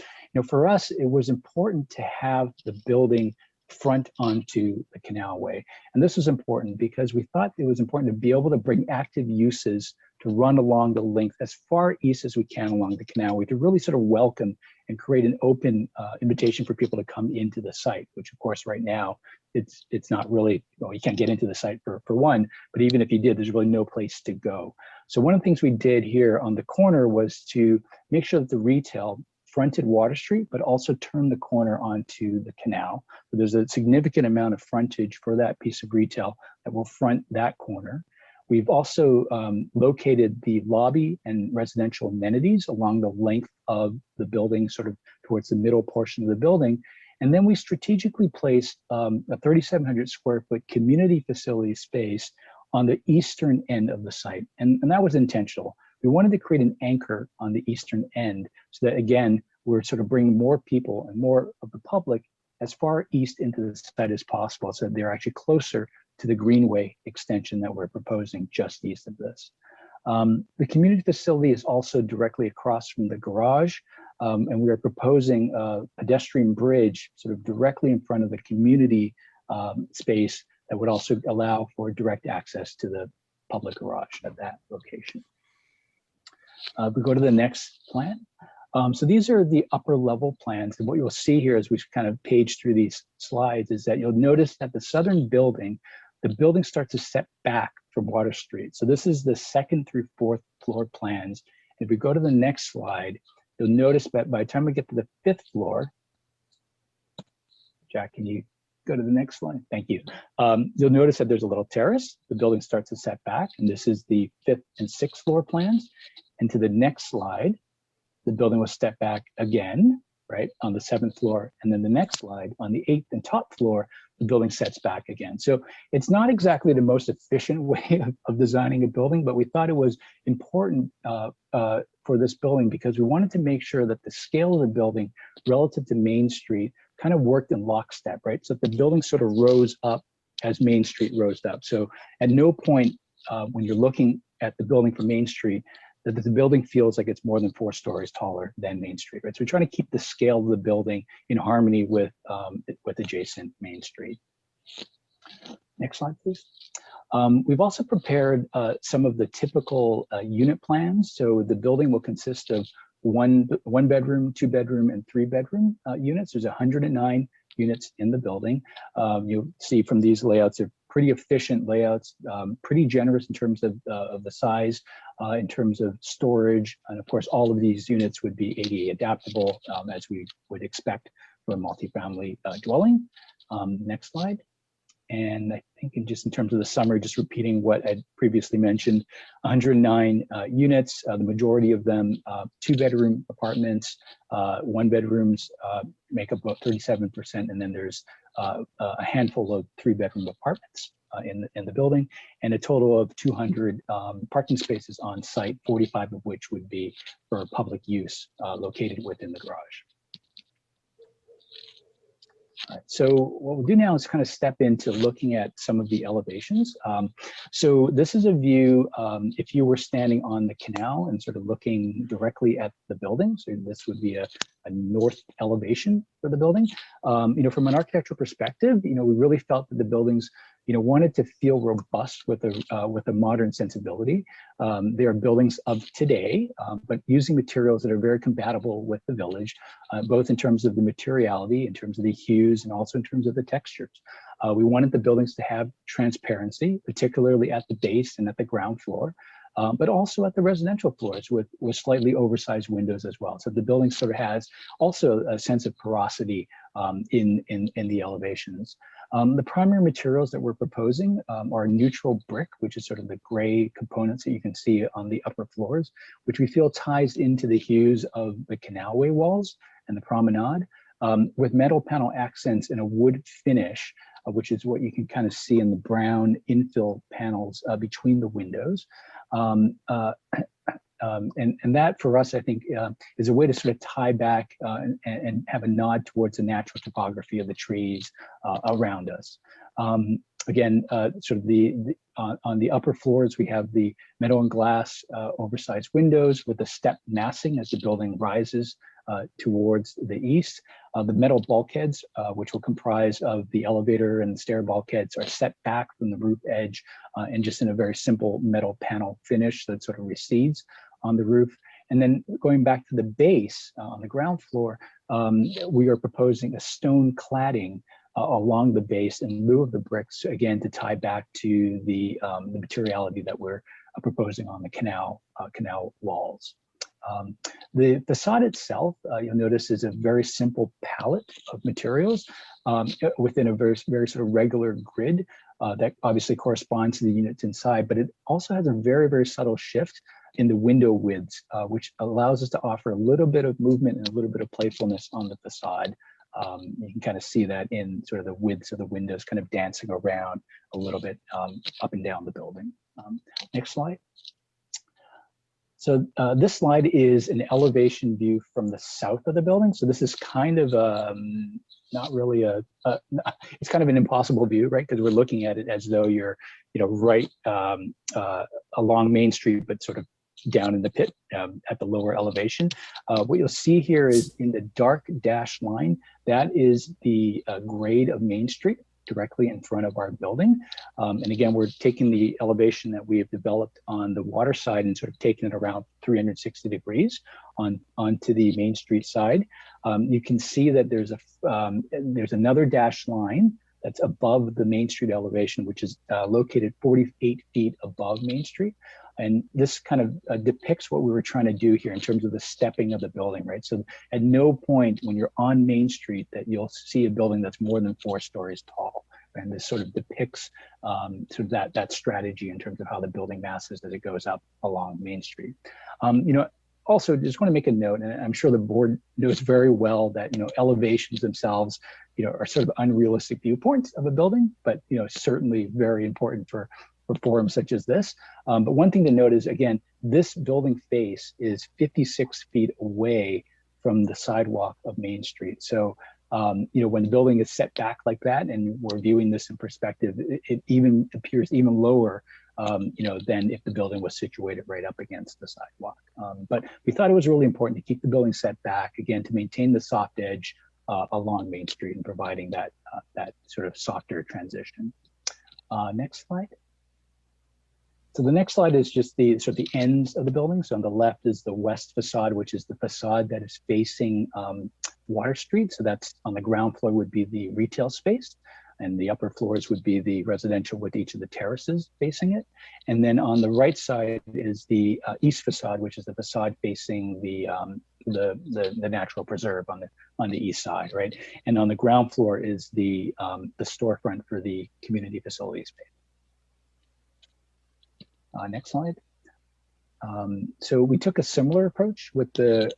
for us, it was important to have the building front onto the canalway. And this was important because we thought it was important to be able to bring active uses to run along the length as far east as we can along the canalway to really sort of welcome and create an open invitation for people to come into the site, which of course right now it's not really, you can't get into the site for one, but even if you did, there's really no place to go. So one of the things we did here on the corner was to make sure that the retail fronted Water Street, but also turned the corner onto the canal. So there's a significant amount of frontage for that piece of retail that will front that corner. We've also located the lobby and residential amenities along the length of the building, sort of towards the middle portion of the building. And then we strategically placed a 3,700 square foot community facility space on the eastern end of the site. And that was intentional. We wanted to create an anchor on the eastern end so that, again, we're sort of bringing more people and more of the public as far east into the site as possible, so that they're actually closer to the greenway extension that we're proposing just east of this. The community facility is also directly across from the garage, and we are proposing a pedestrian bridge sort of directly in front of the community space that would also allow for direct access to the public garage at that location. We go to the next plan. So these are the upper level plans. And what you'll see here as we kind of page through these slides is that you'll notice that the southern building, the building starts to set back from Water Street. So this is the 2nd through 4th floor plans. If we go to the next slide, you'll notice that by the time we get to the 5th floor, Jack, can you go to the next slide? Thank you. You'll notice that there's a little terrace. The building starts to set back, and this is the 5th and 6th floor plans. And to the next slide, the building will step back again, right, on the 7th floor. And then the next slide, on the 8th and top floor, the building sets back again. So it's not exactly the most efficient way of designing a building, but we thought it was important for this building because we wanted to make sure that the scale of the building relative to Main Street kind of worked in lockstep, right? So the building sort of rose up as Main Street rose up. So at no point when you're looking at the building from Main Street, that the building feels like it's more than 4 stories taller than Main Street, right? So we're trying to keep the scale of the building in harmony with adjacent Main Street. Next slide, please. We've also prepared some of the typical unit plans. So the building will consist of one bedroom, 2 bedroom, and 3 bedroom units. There's 109 units in the building. You'll see from these layouts, they're pretty efficient layouts, pretty generous in terms of the size, in terms of storage. And of course, all of these units would be ADA adaptable as we would expect for a multifamily dwelling. Next slide. And I think just in terms of the summary, just repeating what I previously mentioned, 109 units, the majority of them 2-bedroom apartments, 1-bedrooms make up about 37%, and then there's a handful of 3-bedroom apartments in the building, and a total of 200 parking spaces on site, 45 of which would be for public use located within the garage. All right, so what we'll do now is kind of step into looking at some of the elevations. So this is a view if you were standing on the canal and sort of looking directly at the building. So this would be a north elevation for the building. From an architectural perspective, we really felt that the buildings wanted to feel robust with a modern sensibility. They are buildings of today, but using materials that are very compatible with the village, both in terms of the materiality, in terms of the hues, and also in terms of the textures. We wanted the buildings to have transparency, particularly at the base and at the ground floor, but also at the residential floors with slightly oversized windows as well. So the building sort of has also a sense of porosity in the elevations. The primary materials that we're proposing are neutral brick, which is sort of the gray components that you can see on the upper floors, which we feel ties into the hues of the canalway walls and the promenade, with metal panel accents and a wood finish, which is what you can kind of see in the brown infill panels between the windows. And that for us, I think, is a way to sort of tie back and have a nod towards the natural topography of the trees around us. Again, sort of on the upper floors, we have the metal and glass oversized windows with the step massing as the building rises towards the east. The metal bulkheads, which will comprise of the elevator and the stair bulkheads, are set back from the roof edge and just in a very simple metal panel finish that sort of recedes on the roof. And then going back to the base on the ground floor, we are proposing a stone cladding along the base in lieu of the bricks, again, to tie back to the materiality that we're proposing on the canal walls. The facade itself, you'll notice, is a very simple palette of materials within a very sort of regular grid that obviously corresponds to the units inside, but it also has a very subtle shift in the window widths, which allows us to offer a little bit of movement and a little bit of playfulness on the facade. You can kind of see that in sort of the widths of the windows kind of dancing around a little bit up and down the building. Next slide. So this slide is an elevation view from the south of the building. So this is kind of not really it's kind of an impossible view, right? Because we're looking at it as though you're, right along Main Street, but sort of down in the pit at the lower elevation. What you'll see here is in the dark dashed line, that is the grade of Main Street directly in front of our building. And again, we're taking the elevation that we have developed on the water side and sort of taking it around 360 degrees onto the Main Street side. You can see that there's another dashed line that's above the Main Street elevation, which is located 48 feet above Main Street. And this kind of depicts what we were trying to do here in terms of the stepping of the building, right? So at no point when you're on Main Street that you'll see a building that's more than 4 stories tall. And this sort of depicts sort of that strategy in terms of how the building masses as it goes up along Main Street. Also, just want to make a note, and I'm sure the board knows very well that elevations themselves, are sort of unrealistic viewpoints of a building, but certainly very important for forums such as this. But one thing to note is, again, this building face is 56 feet away from the sidewalk of Main Street. So, when the building is set back like that, and we're viewing this in perspective, it even appears even lower than if the building was situated right up against the sidewalk. But we thought it was really important to keep the building set back, again, to maintain the soft edge along Main Street and providing that sort of softer transition. Next slide. So the next slide is just the sort of the ends of the building. So on the left is the west facade, which is the facade that is facing Water Street. So that's on the ground floor would be the retail space, and the upper floors would be the residential with each of the terraces facing it. And then on the right side is the east facade, which is the facade facing the the natural preserve on the east side, right? And on the ground floor is the storefront for the community facility space. Next slide. So we took a similar approach with the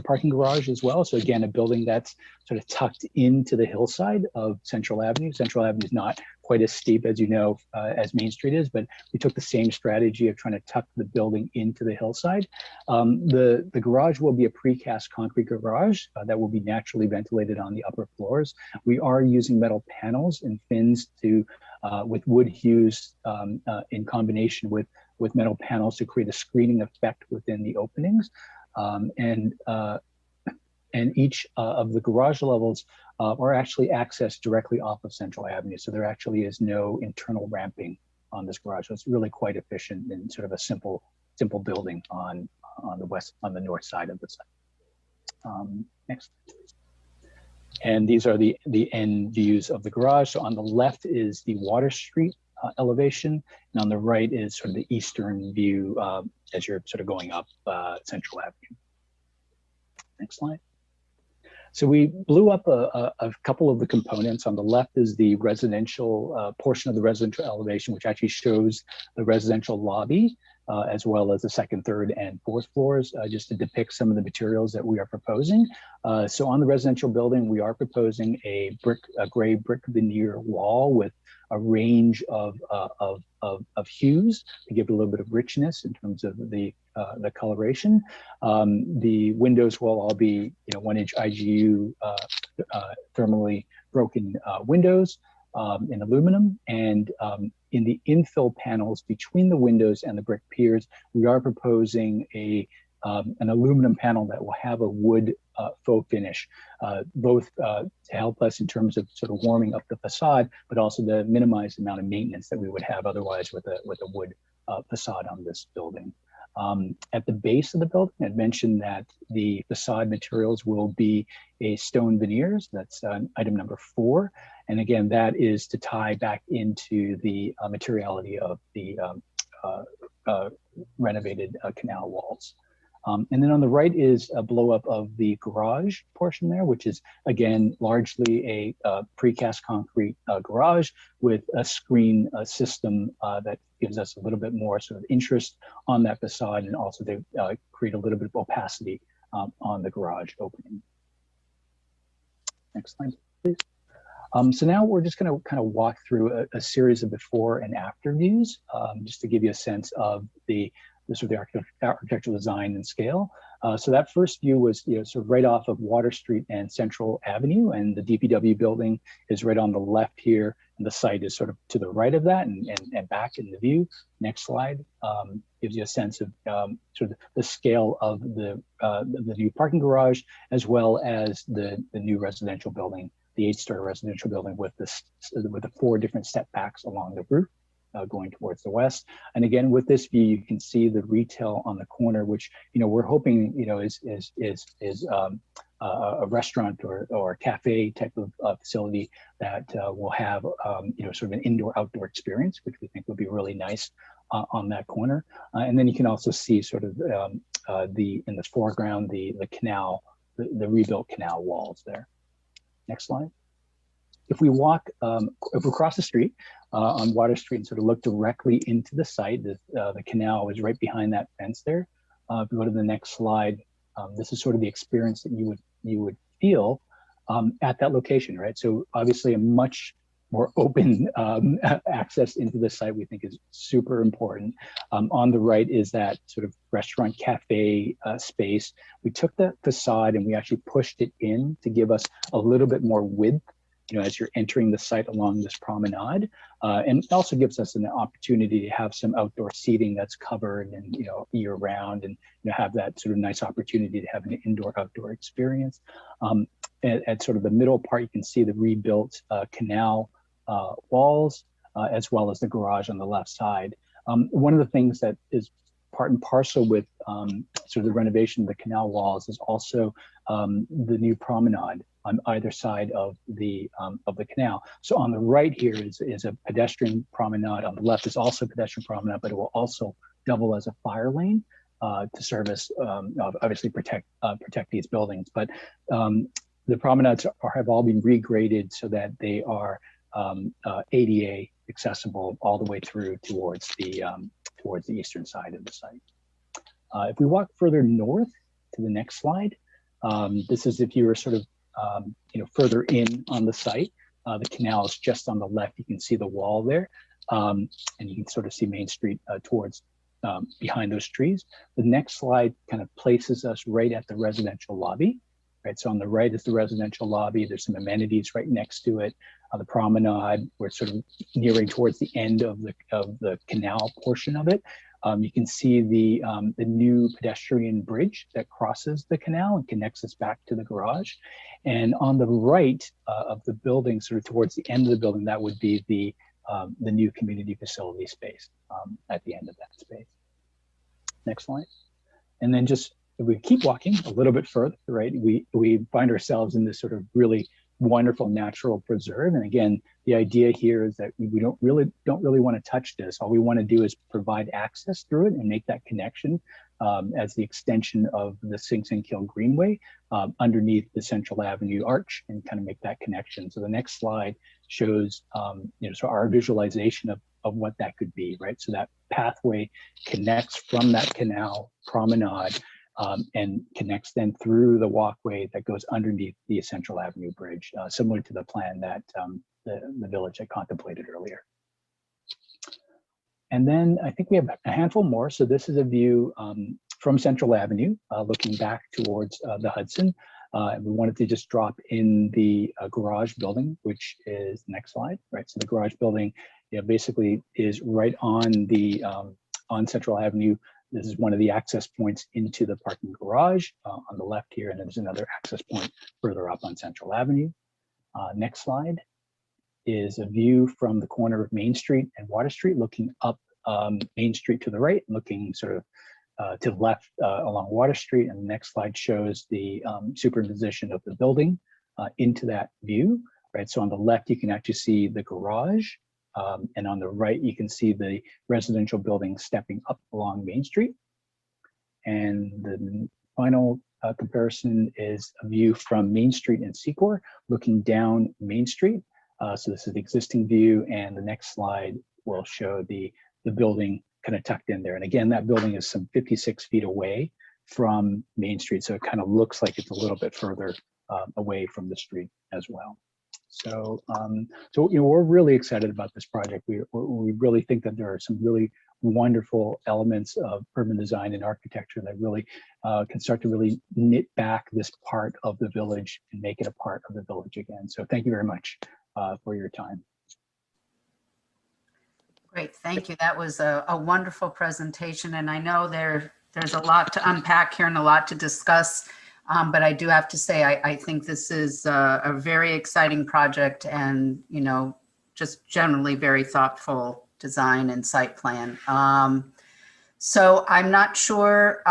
parking garage as well. So again, a building that's sort of tucked into the hillside of Central Avenue. Central Avenue is not quite as steep as you know as Main Street is, but we took the same strategy of trying to tuck the building into the hillside. The garage will be a precast concrete garage that will be naturally ventilated on the upper floors. We are using metal panels and fins to with wood hues in combination with metal panels to create a screening effect within the openings. And each of the garage levels are actually accessed directly off of Central Avenue. So there actually is no internal ramping on this garage. So it's really quite efficient and sort of a simple building on the north side of the site. Next. And these are the end views of the garage. So on the left is the Water Street elevation, and on the right is sort of the eastern view as you're sort of going up Central Avenue. Next slide. So we blew up a couple of the components. On the left is the residential portion of the residential elevation, which actually shows the residential lobby, as well as the second, third, and fourth floors, just to depict some of the materials that we are proposing. So on the residential building, we are proposing a gray brick veneer wall with a range of hues to give it a little bit of richness in terms of the coloration. The windows will all be 1-inch IGU thermally broken windows in aluminum, and in the infill panels between the windows and the brick piers, we are proposing an aluminum panel that will have a wood faux finish, both to help us in terms of sort of warming up the facade, but also to minimize the amount of maintenance that we would have otherwise with a wood facade on this building. At the base of the building, I'd mentioned that the facade materials will be a stone veneers. That's item number 4. And again, that is to tie back into the materiality of the renovated canal walls. And then on the right is a blow up of the garage portion there, which is again largely a precast concrete garage with a screen system that gives us a little bit more sort of interest on that facade, and also to create a little bit of opacity on the garage opening. Next slide, please. So now we're just going to kind of walk through a series of before and after views, just to give you a sense of the sort of the architectural design and scale. So that first view was sort of right off of Water Street and Central Avenue, and the DPW building is right on the left here, and the site is sort of to the right of that and back in the view. Next slide gives you a sense of sort of the scale of the new parking garage, as well as the new residential building, the 8-story residential building with the 4 different setbacks along the roof. Going towards the west, and again with this view, you can see the retail on the corner, which we're hoping is a restaurant or cafe type of facility that will have sort of an indoor-outdoor experience, which we think would be really nice on that corner. And then you can also see sort of in the foreground the canal, the rebuilt canal walls there. Next slide. If we walk, if we cross the street on Water Street and sort of look directly into the site, the canal is right behind that fence there. If we go to the next slide, this is sort of the experience that you would feel at that location, right? So obviously a much more open access into the site we think is super important. On the right is that sort of restaurant cafe space. We took the facade and we actually pushed it in to give us a little bit more width as you're entering the site along this promenade, and it also gives us an opportunity to have some outdoor seating that's covered and year round, and have that sort of nice opportunity to have an indoor-outdoor experience. At sort of the middle part, you can see the rebuilt canal walls, as well as the garage on the left side. One of the things that is part and parcel with sort of the renovation of the canal walls is also the new promenade on either side of the canal. So on the right here is a pedestrian promenade. On the left is also a pedestrian promenade, but it will also double as a fire lane. to service, obviously protect these buildings. But the promenades have all been regraded so that they are ADA accessible all the way through towards the eastern side of the site. If we walk further north to the next slide, this is if you were sort of further in on the site. The canal is just on the left. You can see the wall there, and you can sort of see Main Street towards behind those trees. The next slide kind of places us right at the residential lobby. Right, so on the right is the residential lobby. There's some amenities right next to it. The promenade, we're sort of nearing towards the end of the canal portion of it. You can see the new pedestrian bridge that crosses the canal and connects us back to the garage. And on the right of the building, sort of towards the end of the building, that would be the new community facility space at the end of that space. Next slide. And then just if we keep walking a little bit further, right, we find ourselves in this sort of really wonderful natural preserve. And again, the idea here is that we don't really want to touch this. All we want to do is provide access through it and make that connection as the extension of the Sing Sing Kill Greenway underneath the Central Avenue arch and kind of make that connection. So the next slide shows so our visualization of what that could be, right? So that pathway connects from that canal promenade and connects then through the walkway that goes underneath the Central Avenue Bridge, similar to the plan that the village had contemplated earlier. And then I think we have a handful more. So this is a view from Central Avenue, looking back towards the Hudson. And we wanted to just drop in the garage building, which is the next slide, right? So the garage building, basically is right on the on Central Avenue. This is one of the access points into the parking garage on the left here, and then there's another access point further up on Central Avenue. Next slide is a view from the corner of Main Street and Water Street, looking up Main Street to the right, looking sort of to the left along Water Street. And the next slide shows the superimposition of the building into that view, right? So on the left, you can actually see the garage. And on the right, you can see the residential building stepping up along Main Street. And the final comparison is a view from Main Street and Secor, looking down Main Street. So this is the existing view, and the next slide will show the building kind of tucked in there. And again, that building is some 56 feet away from Main Street, so it kind of looks like it's a little bit further away from the street as well. So, we're really excited about this project. We really think that there are some really wonderful elements of urban design and architecture that really can start to really knit back this part of the village and make it a part of the village again. So thank you very much for your time. Great, thank you. That was a wonderful presentation, and I know there's a lot to unpack here and a lot to discuss. But I do have to say, I think this is a very exciting project and, just generally very thoughtful design and site plan. So I'm not sure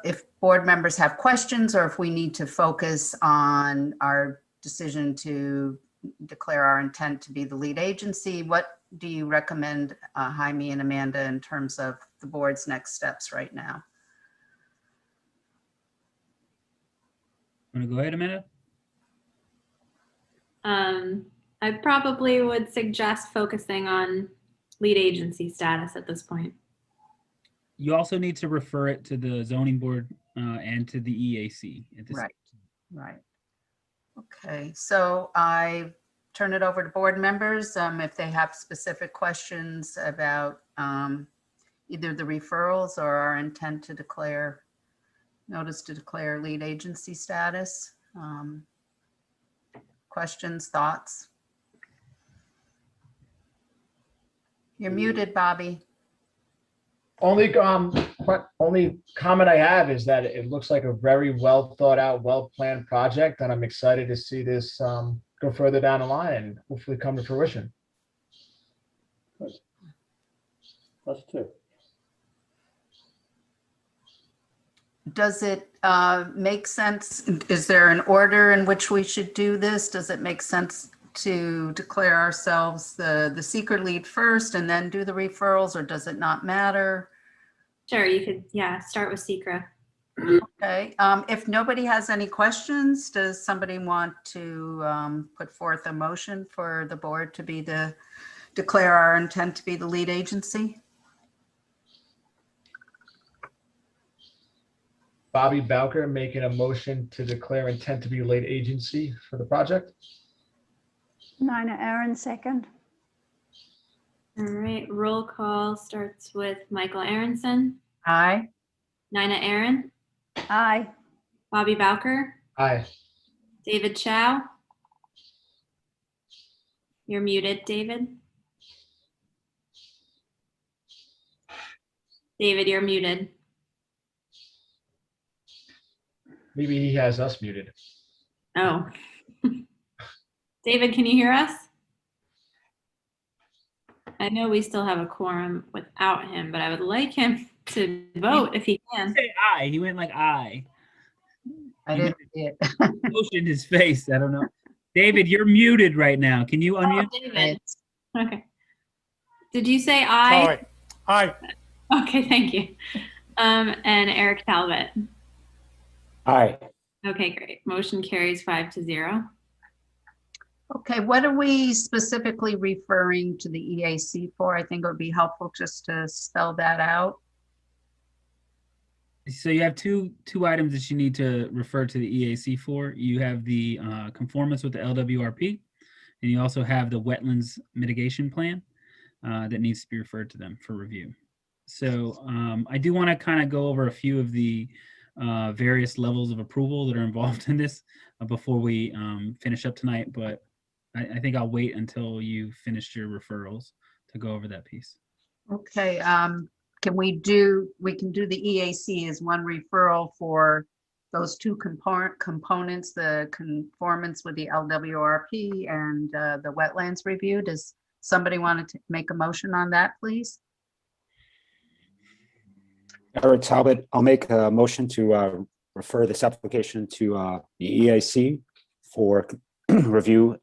if board members have questions or if we need to focus on our decision to declare our intent to be the lead agency. What do you recommend, Jaime and Amanda, in terms of the board's next steps right now? Want to go ahead, Amanda? I probably would suggest focusing on lead agency status at this point. You also need to refer it to the zoning board and to the EAC. At this Right. Okay, so I turn it over to board members if they have specific questions about either the referrals or our intent to declare notice to declare lead agency status. Questions, thoughts? You're muted, Bobby. Only comment I have is that it looks like a very well thought out, well planned project, and I'm excited to see this go further down the line and hopefully come to fruition. Us too. Does it make sense? Is there an order in which we should do this? Does it make sense to declare ourselves the secret lead first and then do the referrals, or does it not matter? Sure, you could, yeah, start with Secra. Okay, if nobody has any questions, does somebody want to put forth a motion for the board to be declare our intent to be the lead agency? Bobby Bowker making a motion to declare intent to be lead agency for the project. Nina Aaron, second. All right, roll call starts with Michael Aronson, Aye. Nina Aaron, Aye. Bobby Bowker, Aye. David Chow. You're muted, David. David, you're muted. Maybe he has us muted. Oh. David, can you hear us? I know we still have a quorum without him, but I would like him to vote if he can. Say aye. He went like aye. I didn't see it. Motioned his face. I don't know. David, you're muted right now. Can you unmute? David. Okay. Did you say aye? Sorry. Aye. Okay, thank you. And Eric Talbot. Aye. Okay, great. Motion carries 5-0. Okay, what are we specifically referring to the EAC for? I think it would be helpful just to spell that out. So you have two items that you need to refer to the EAC for. You have the conformance with the LWRP, and you also have the wetlands mitigation plan that needs to be referred to them for review. So I do want to kind of go over a few of the various levels of approval that are involved in this before we finish up tonight, but I think I'll wait until you've finished your referrals to go over that piece. Okay, we can do the EAC as one referral for those two components, the conformance with the LWRP and the wetlands review. Does somebody want to make a motion on that, please? Eric Talbot, I'll make a motion to refer this application to the EAC for review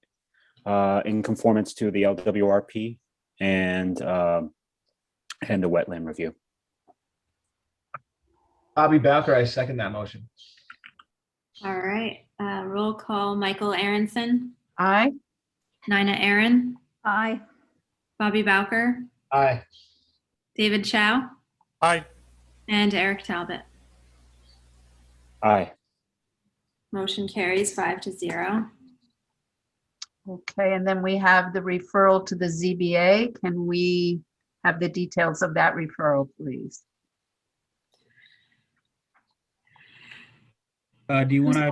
in conformance to the LWRP and the wetland review. Bobby Bowker, I second that motion. All right. Roll call Michael Aronson, Aye. Nina Aaron, Aye. Bobby Bowker, Aye. David Chow, Aye. and Eric Talbot. Aye. Motion carries 5-0. Okay, and then we have the referral to the ZBA. Can we have the details of that referral, please? Do you want to?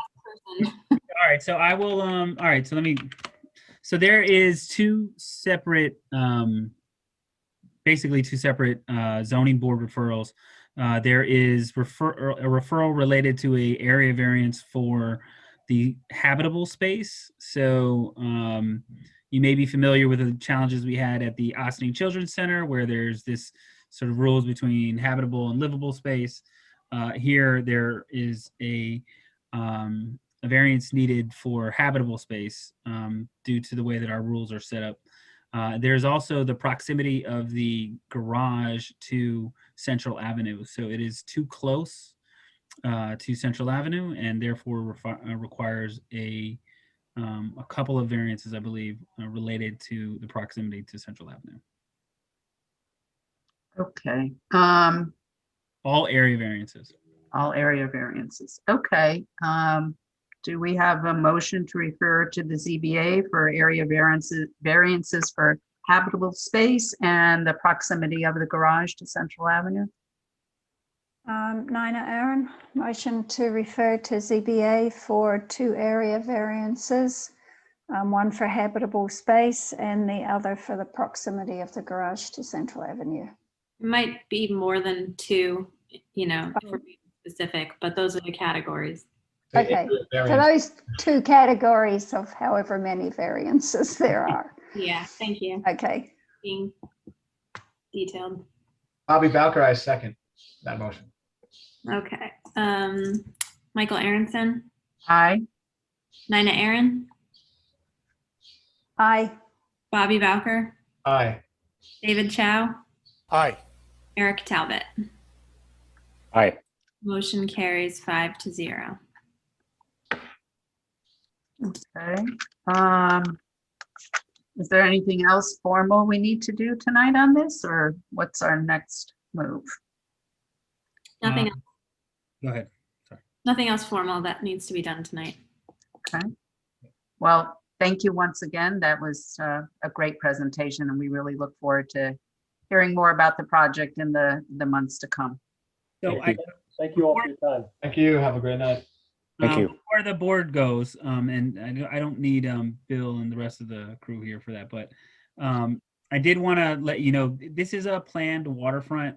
All right, so I will. All right, so so there is two separate, basically two separate zoning board referrals. There is a referral related to a area variance for the habitable space. So you may be familiar with the challenges we had at the Ossining Children's Center, where there's this sort of rules between habitable and livable space. Here, there is a variance needed for habitable space due to the way that our rules are set up. There's also the proximity of the garage to Central Avenue. So it is too close to Central Avenue and therefore requires a couple of variances, I believe, related to the proximity to Central Avenue. Okay. All area variances. All area variances. Okay. Do we have a motion to refer to the ZBA for area variances for habitable space and the proximity of the garage to Central Avenue? Nina Aaron, motion to refer to ZBA for 2 area variances, one for habitable space and the other for the proximity of the garage to Central Avenue. It might be more than 2, you know, if we're being specific, but those are the categories. Okay, for those 2 categories of however many variances there are. Yeah, thank you. Okay. Being detailed. Bobby Bowker, I second that motion. Okay. Michael Aronson, Aye. Nina Aaron, Aye. Bobby Bowker, Aye. David Chow, Aye. Eric Talbot. Aye. Motion carries 5-0. Okay. Is there anything else formal we need to do tonight on this, or what's our next move? Nothing, Go ahead. nothing else formal that needs to be done tonight. Okay. Well, thank you once again. That was a great presentation, and we really look forward to hearing more about the project in the months to come. So Thank you all for your time. Thank you. Have a great night. Thank you. Before the board goes, and I don't need Bill and the rest of the crew here for that, but I did want to let you know, this is a planned waterfront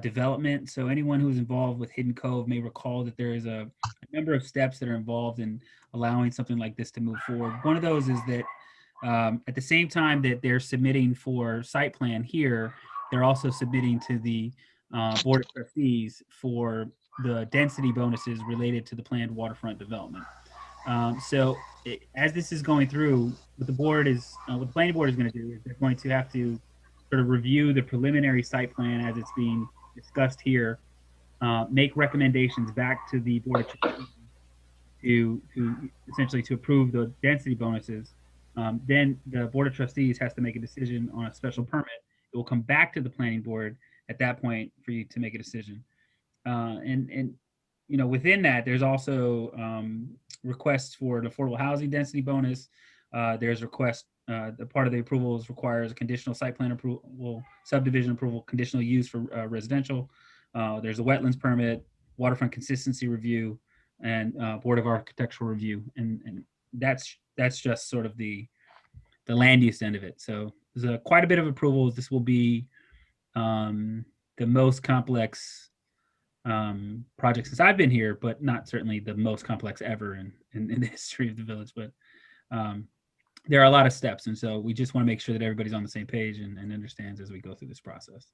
development. So anyone who's involved with Hidden Cove may recall that there is a number of steps that are involved in allowing something like this to move forward. One of those is that at the same time that they're submitting for site plan here, they're also submitting to the Board of Trustees for the density bonuses related to the planned waterfront development. As this is going through, what the board is, what the planning board is going to do is they're going to have to sort of review the preliminary site plan as it's being discussed here, make recommendations back to the Board of Trustees to essentially to approve the density bonuses. Then the Board of Trustees has to make a decision on a special permit. It will come back to the planning board at that point for you to make a decision. And you know, within that, there's also requests for an affordable housing density bonus. There's request, the part of the approvals requires a conditional site plan approval, subdivision approval, conditional use for residential. There's a wetlands permit, waterfront consistency review, and Board of Architectural review. And that's just sort of the land use end of it. So there's quite a bit of approvals. This will be the most complex project since I've been here, but not certainly the most complex ever in the history of the village. But there are a lot of steps, and so we just want to make sure that everybody's on the same page and understands as we go through this process.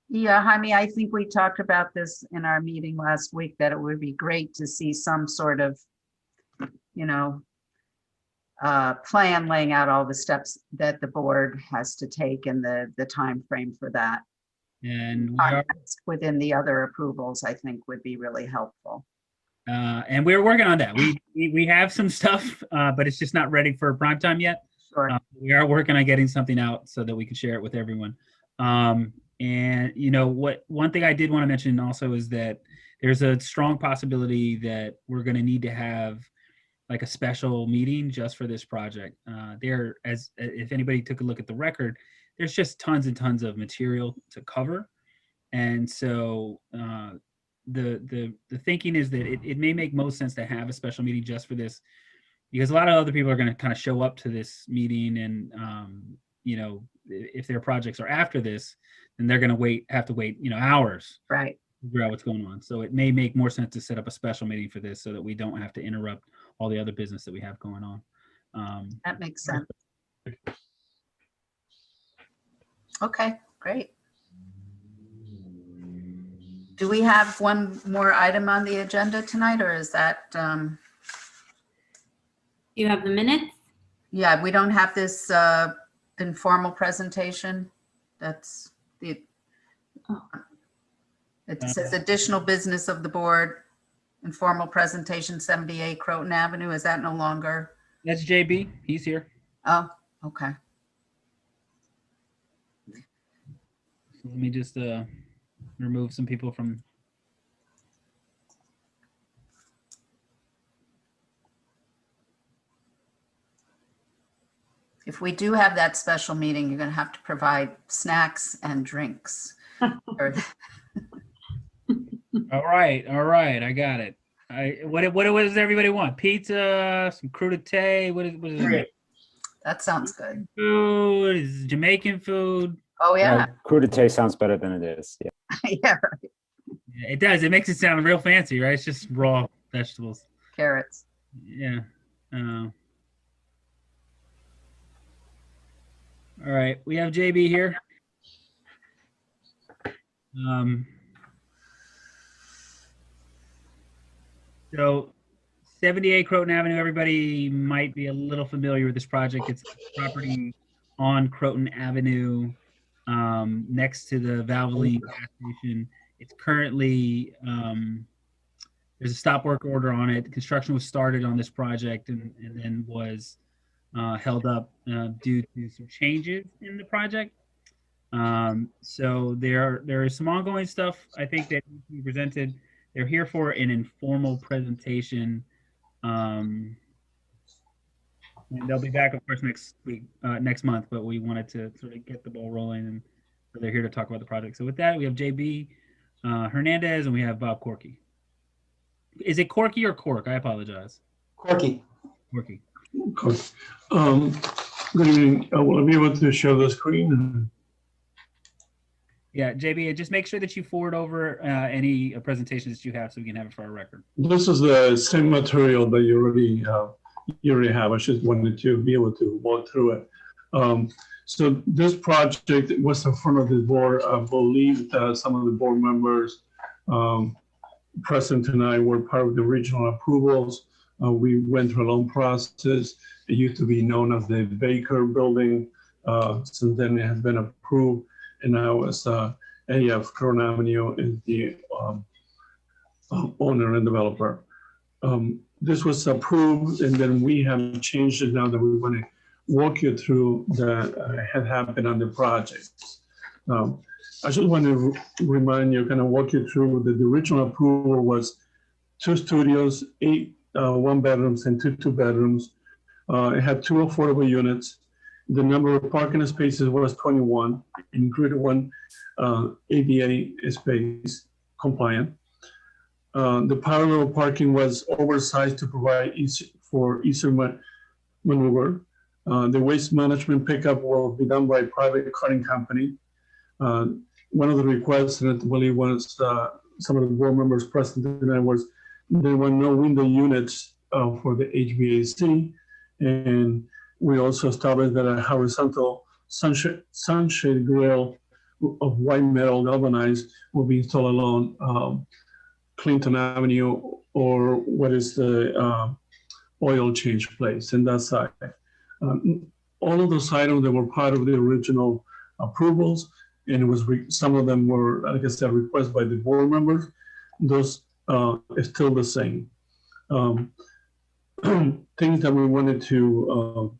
Yeah, Jaime, I think we talked about this in our meeting last week, that it would be great to see some sort of, you know, plan laying out all the steps that the board has to take and the time frame for that. And within the other approvals, I think would be really helpful. And we're working on that. We have some stuff, but it's just not ready for prime time yet. Sure. We are working on getting something out so that we can share it with everyone. And you know what? One thing I did want to mention also is that there's a strong possibility that we're going to need to have like a special meeting just for this project. If anybody took a look at the record, there's just tons and tons of material to cover. And so the thinking is that it may make most sense to have a special meeting just for this, because a lot of other people are going to kind of show up to this meeting, and you know, if their projects are after this, then they're going to have to wait, you know, hours. Right. To figure out what's going on. So it may make more sense to set up a special meeting for this so that we don't have to interrupt all the other business that we have going on. That makes sense. Okay, great. Do we have one more item on the agenda tonight, or is that? You have the minutes? Yeah, we don't have this informal presentation. That's the. It says additional business of the board, informal presentation, 78 Croton Avenue. Is that no longer? That's JB. He's here. Oh, okay. So let me just remove some people from. If we do have that special meeting, you're going to have to provide snacks and drinks. All right, I got it. What does everybody want? Pizza, some crudité. What is it? That sounds good. Food is Jamaican food. Oh yeah. Crudité sounds better than it is. Yeah. Yeah, right. Yeah, it does. It makes it sound real fancy, right? It's just raw vegetables. Carrots. Yeah. All right, we have JB here. So 78 Croton Avenue, everybody might be a little familiar with this project. It's a property on Croton Avenue, next to the Valvoline gas station It's currently, there's a stop work order on it. Construction was started on this project and then was held up due to some changes in the project. So there is some ongoing stuff I think that needs to be presented. They're here for an informal presentation. And they'll be back, of course, next week, next month, but we wanted to sort of get the ball rolling, and so they're here to talk about the project. So with that, we have JB Hernandez and we have Bob Corky. Is it Corky or Cork? I apologize. Corky. Corky. Good evening. Will I be able to share the screen? Yeah, JB, just make sure that you forward over any presentations that you have so we can have it for our record. This is the same material that you already have. I just wanted to be able to walk through it. So this project was in front of the board. I believe that some of the board members present tonight were part of the original approvals. We went through a long process. It used to be known as the Baker Building. Since then it has been approved, and now it's AF Crown Avenue is the owner and developer. This was approved, and then we have changed it now that we want to walk you through that had happened on the project. I just want to remind you, kind of walk you through that the original approval was 2 studios, 8 one-bedrooms and 2 two-bedrooms. It had 2 affordable units. The number of parking spaces was 21, included 1 ADA space compliant. The parallel parking was oversized to provide easier maneuver. The waste management pickup will be done by a private carting company. One of the requests, and I believe was some of the board members present tonight, was there were no window units for the HVAC, and we also established that a horizontal sunshade grill of white metal galvanized will be installed along Clinton Avenue, or what is the oil change place in that side. All of those items that were part of the original approvals, and it was some of them were, like I said, requested by the board members. Those is still the same. Things that we wanted to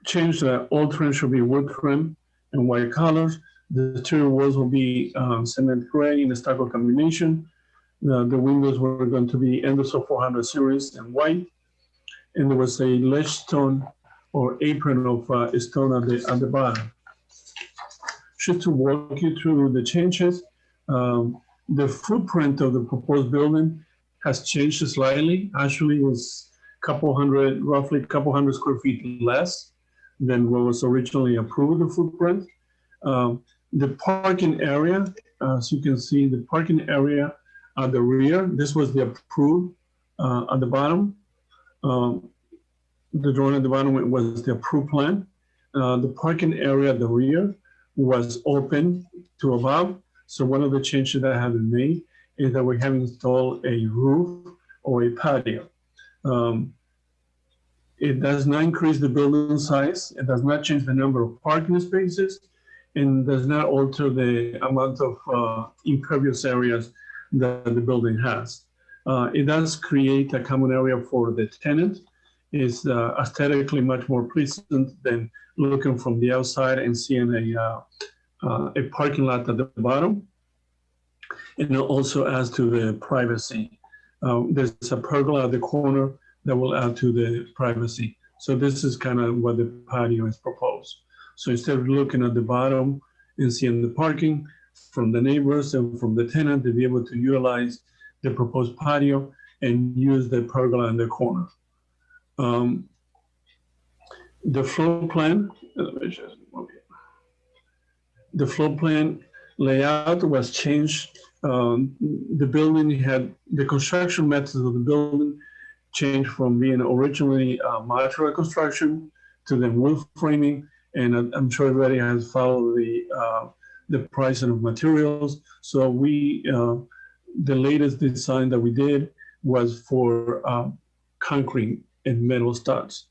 change: that all trim should be wood trim and white colors. The exterior walls will be cement gray in a stucco combination. The windows were going to be Anderson 400 series and white, and there was a ledge stone or apron of stone at the bottom. Just to walk you through the changes, the footprint of the proposed building has changed slightly. Actually, it was roughly a couple hundred square feet less than what was originally approved, the footprint. The parking area, as you can see, the parking area at the rear, this was the approved at the bottom. The drawing at the bottom was the approved plan. The parking area at the rear was open to above. So one of the changes that have been made is that we have installed a roof or a patio. It does not increase the building size. It does not change the number of parking spaces, and does not alter the amount of impervious areas that the building has. It does create a common area for the tenant. It's aesthetically much more pleasant than looking from the outside and seeing a parking lot at the bottom. And it also adds to the privacy. There's a pergola at the corner that will add to the privacy. So this is kind of what the patio is proposed. So instead of looking at the bottom and seeing the parking from the neighbors and from the tenant, to be able to utilize the proposed patio and use the pergola in the corner. The floor plan, the floor plan layout was changed. The building had, the construction methods of the building changed from being originally modular construction to then wood framing. And I'm sure everybody has followed the pricing of materials. So the latest design that we did was for concrete and metal studs.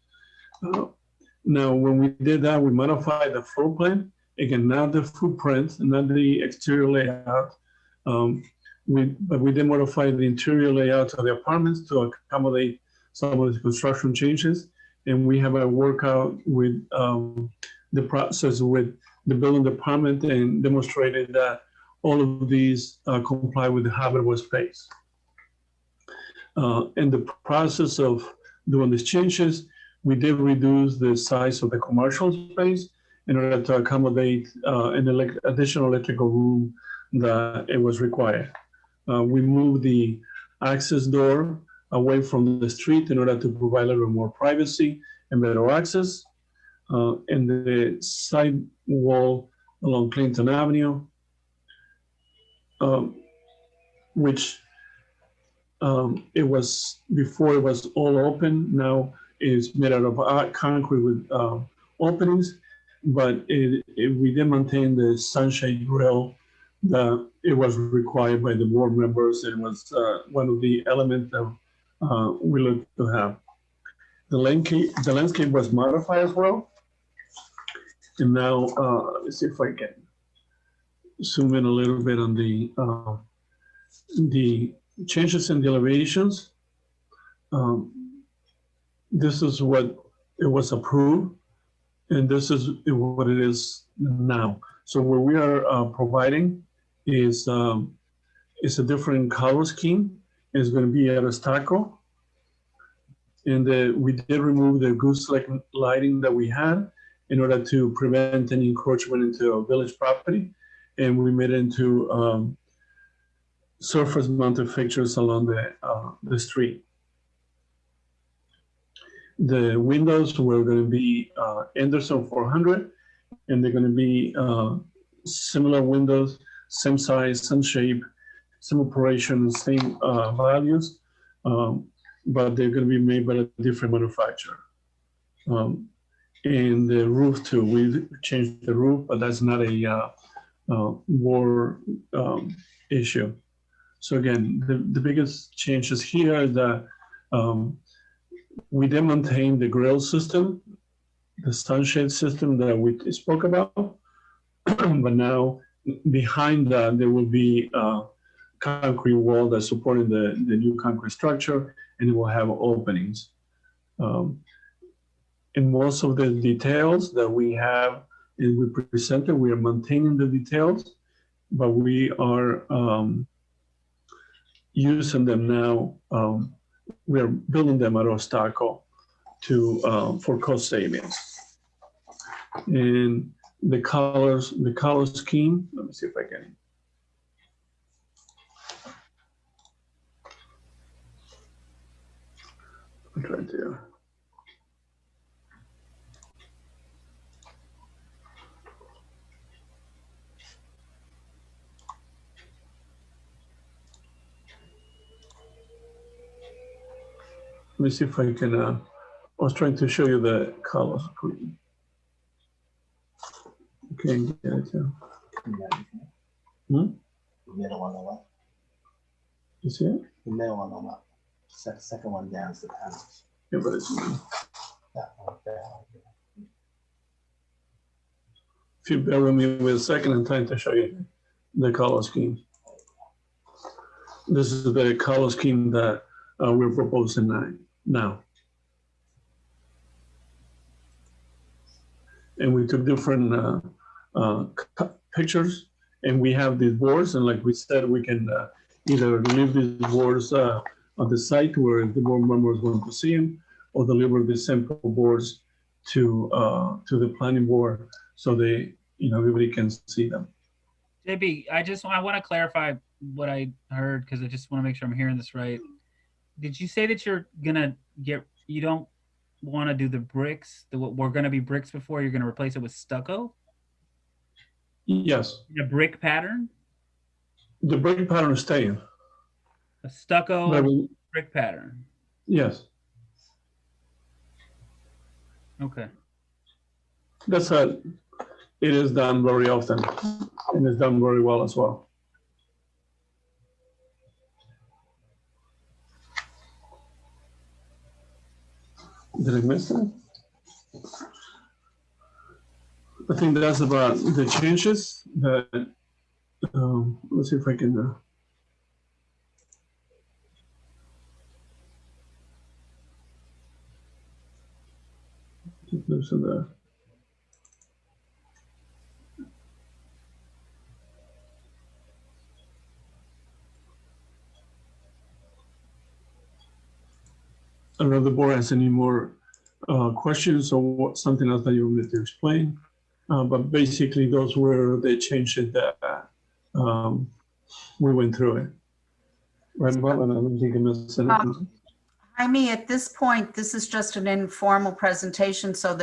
Now, when we did that, we modified the floor plan. Again, not the footprint, not the exterior layout, But we did modify the interior layout of the apartments to accommodate some of the construction changes. And we have a workout with the process with the building department and demonstrated that all of these comply with the habitable space. In the process of doing these changes, we did reduce the size of the commercial space in order to accommodate an additional electrical room that it was required. We moved the access door away from the street in order to provide a little more privacy and better access. And the side wall along Clinton Avenue, which it was, before it was all open, now is made out of concrete with openings, but we did maintain the sunshade grill that it was required by the board members. It was one of the elements that we looked to have. The landscape was modified as well. And now, let's see if I can zoom in a little bit on the changes in the elevations. This is what it was approved, and this is what it is now. So what we are providing is a different color scheme. It's going to be at a stucco, and we did remove the goose lighting that we had in order to prevent any encroachment into a village property, and we made it into surface mounted fixtures along the street. The windows were going to be Anderson 400, and they're going to be similar windows, same size, same shape, same operation, same values, but they're going to be made by a different manufacturer. And the roof too, we changed the roof, but that's not a war issue. So again, the biggest changes here is that we did maintain the grill system, the sunshade system that we spoke about, but now behind that there will be a concrete wall that's supporting the new concrete structure, and it will have openings. In most of the details that we have and we presented, we are maintaining the details, but we are using them now. We are building them out of stucco for cost savings. And the color scheme, let me see if I can. I'm trying to. Let me see if I can, I was trying to show you the color screen. Okay, get it too. The middle on the left. You see it? The middle on the left. Second one down is the panels. Yeah, but it's that one there. If you bear with me with a second, I'm trying to show you the color scheme. This is the color scheme that we're proposing now. And we took different pictures, and we have these boards, and like we said, we can either leave these boards on the site where the board members want to see them, or deliver the sample boards to the planning board so everybody can see them. JB, I want to clarify what I heard, because I just want to make sure I'm hearing this right. Did you say that you're gonna you don't want to do the bricks, what were going to be bricks before, you're going to replace it with stucco? Yes. A brick pattern? The brick pattern is staying. A stucco brick pattern? Yes. Okay. That's how it is done very often, and it's done very well as well. Did I miss it? I think that's about the changes that Let's see if I can. Loosen the. I don't know if the board has any more questions or something else that you want me to explain. But basically, those were the changes that we went through it. Right, Bob? And I don't think I missed anything. Jaime, at this point, this is just an informal presentation, so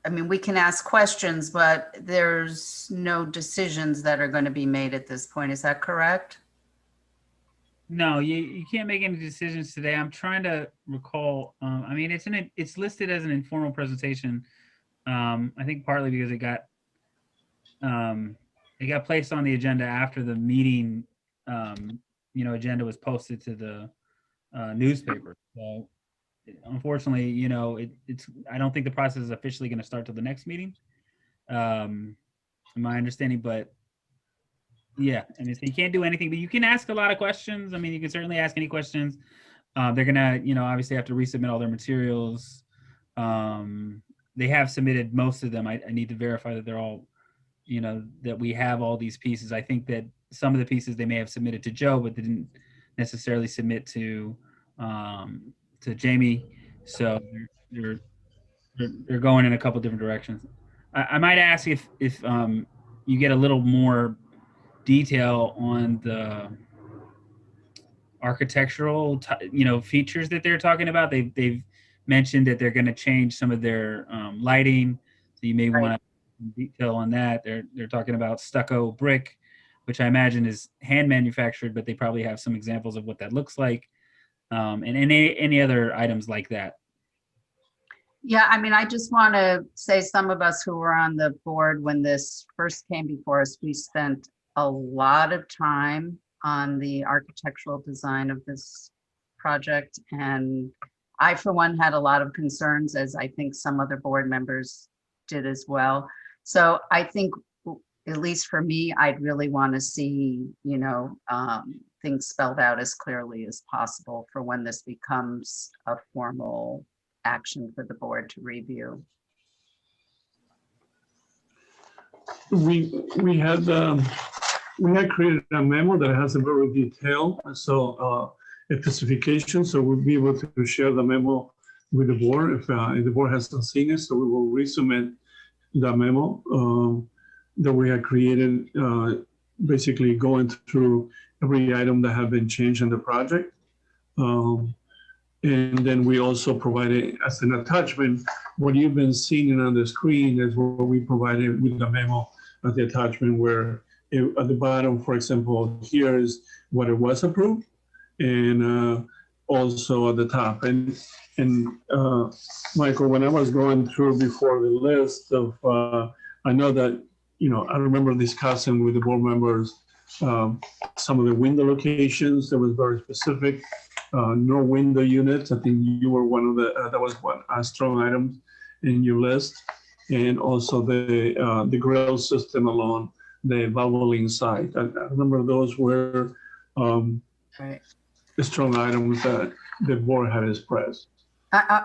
I mean, we can ask questions, but there's no decisions that are going to be made at this point. Is that correct? No, you can't make any decisions today. I'm trying to recall. I mean, it's listed as an informal presentation. I think partly because it got placed on the agenda after the meeting. Agenda was posted to the newspaper. So unfortunately, I don't think the process is officially going to start till the next meeting. In my understanding, but yeah, I mean, so you can't do anything, but you can ask a lot of questions. I mean, you can certainly ask any questions. They're gonna, obviously have to resubmit all their materials. They have submitted most of them. I need to verify that they're all, that we have all these pieces. I think that some of the pieces they may have submitted to Joe, but they didn't necessarily submit to Jamie. So they're going in a couple different directions. I might ask if you get a little more detail on the architectural, features that they're talking about. They've mentioned that they're going to change some of their lighting, so you may want detail on that. They're talking about stucco brick, which I imagine is hand manufactured, but they probably have some examples of what that looks like, and any other items like that. Yeah, I mean, I just want to say some of us who were on the board when this first came before us, we spent a lot of time on the architectural design of this project. And I, for one, had a lot of concerns, as I think some other board members did as well. So I think, at least for me, I'd really want to see, things spelled out as clearly as possible for when this becomes a formal action for the board to review. We had created a memo that has a very detailed specification, so we'll be able to share the memo with the board if the board hasn't seen it. So we will resubmit the memo that we had created, basically going through every item that have been changed in the project. And then we also provided as an attachment, what you've been seeing on the screen is what we provided with the memo at the attachment, where at the bottom, for example, here is what it was approved, and also at the top. And Michael, when I was going through before the list of, I know that, I remember discussing with the board members some of the window locations that was very specific. No window units. I think you were one of the, that was one strong item in your list. And also the grill system along the bubbling side. I remember those were the strong items that the board had expressed.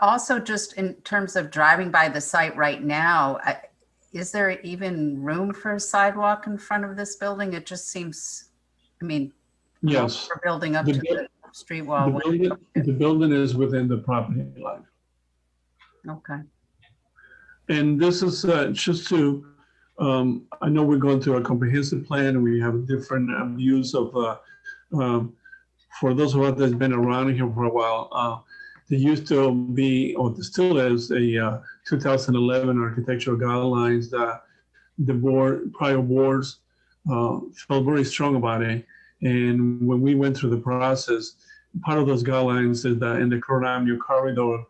Also, just in terms of driving by the site right now, is there even room for a sidewalk in front of this building? It just seems, I mean, yes, we're building up to the street wall. The building is within the property line. Okay. And this is just to, I know we're going through a comprehensive plan and we have different views of, for those of us that's been around here for a while, there used to be, or there still is, a 2011 architectural guidelines that the prior boards felt very strong about it. And when we went through the process, part of those guidelines is that in the Crown Avenue corridor,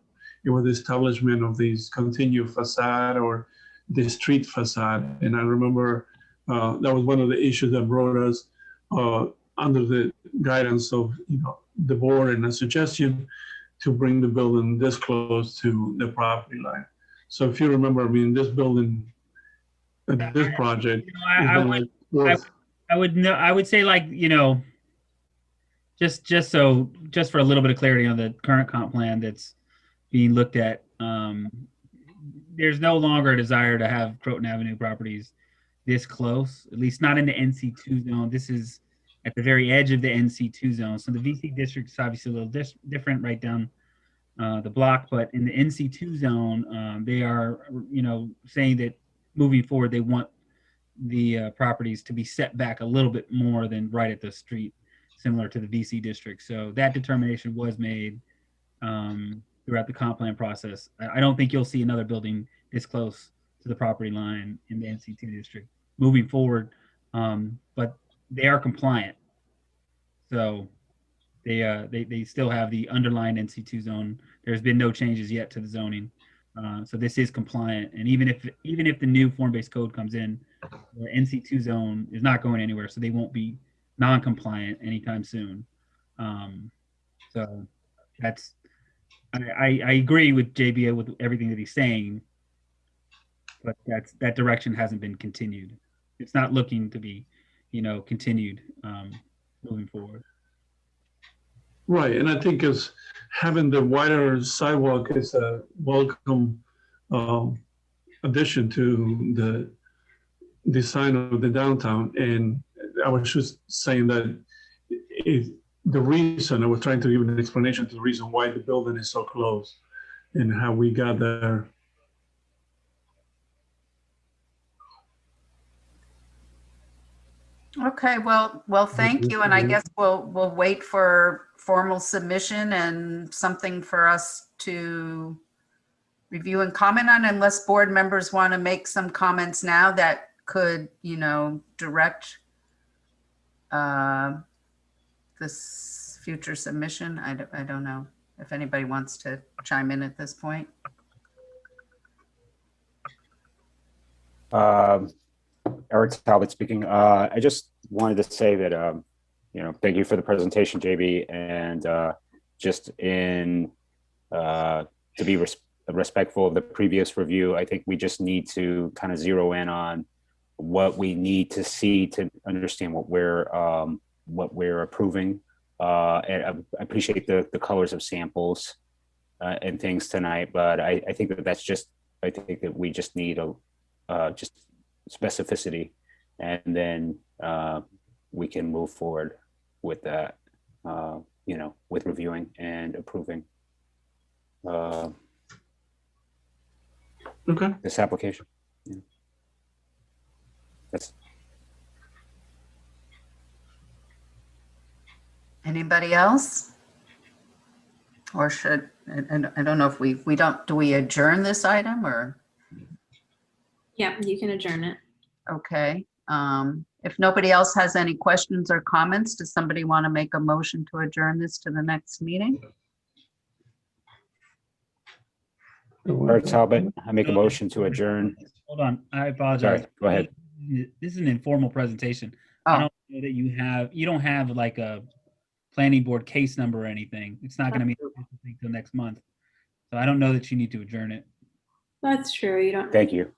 it was the establishment of these continuous facade or the street facade. And I remember that was one of the issues that brought us under the guidance of the board and a suggestion to bring the building this close to the property line. So if you remember, I mean, this building, this project, I would know. I would say like, just for a little bit of clarity on the current comp plan that's being looked at. There's no longer a desire to have Croton Avenue properties this close, at least not in the NC2 zone. This is at the very edge of the NC2 zone. So the VC district is obviously a little different right down the block, but in the NC2 zone, they are, saying that moving forward, they want the properties to be set back a little bit more than right at the street, similar to the VC district. So that determination was made throughout the comp plan process. I don't think you'll see another building this close to the property line in the NC2 district moving forward, but they are compliant. So they still have the underlying NC2 zone. There's been no changes yet to the zoning. So this is compliant. And even if the new form-based code comes in, the NC2 zone is not going anywhere. So they won't be non-compliant anytime soon. So that's, I agree with JB with everything that he's saying, but that direction hasn't been continued. It's not looking to be, continued moving forward. Right, and I think as having the wider sidewalk is a welcome addition to the design of the downtown. And I was just saying that the reason, I was trying to give an explanation to the reason why the building is so close and how we got there. Okay, well, thank you. And I guess we'll wait for formal submission and something for us to review and comment on, unless board members want to make some comments now that could, direct this future submission. I don't know if anybody wants to chime in at this point. Eric Talbot speaking. I just wanted to say that, thank you for the presentation, JB, and just to be respectful of the previous review, I think we just need to kind of zero in on what we need to see to understand what we're approving. And I appreciate the colors of samples and things tonight, but I think that we just need just specificity, and then we can move forward with that, with reviewing and approving this application. Yeah. That's Anybody else? Or should, I don't know if do we adjourn this item or? Yeah, you can adjourn it. Okay. If nobody else has any questions or comments, does somebody want to make a motion to adjourn this to the next meeting? Eric Talbot, I make a motion to adjourn. Hold on, I apologize. Sorry, go ahead. This is an informal presentation. Oh. I don't know that you don't have like a planning board case number or anything. It's not going to be until next month. So I don't know that you need to adjourn it. That's true. You don't. Thank you.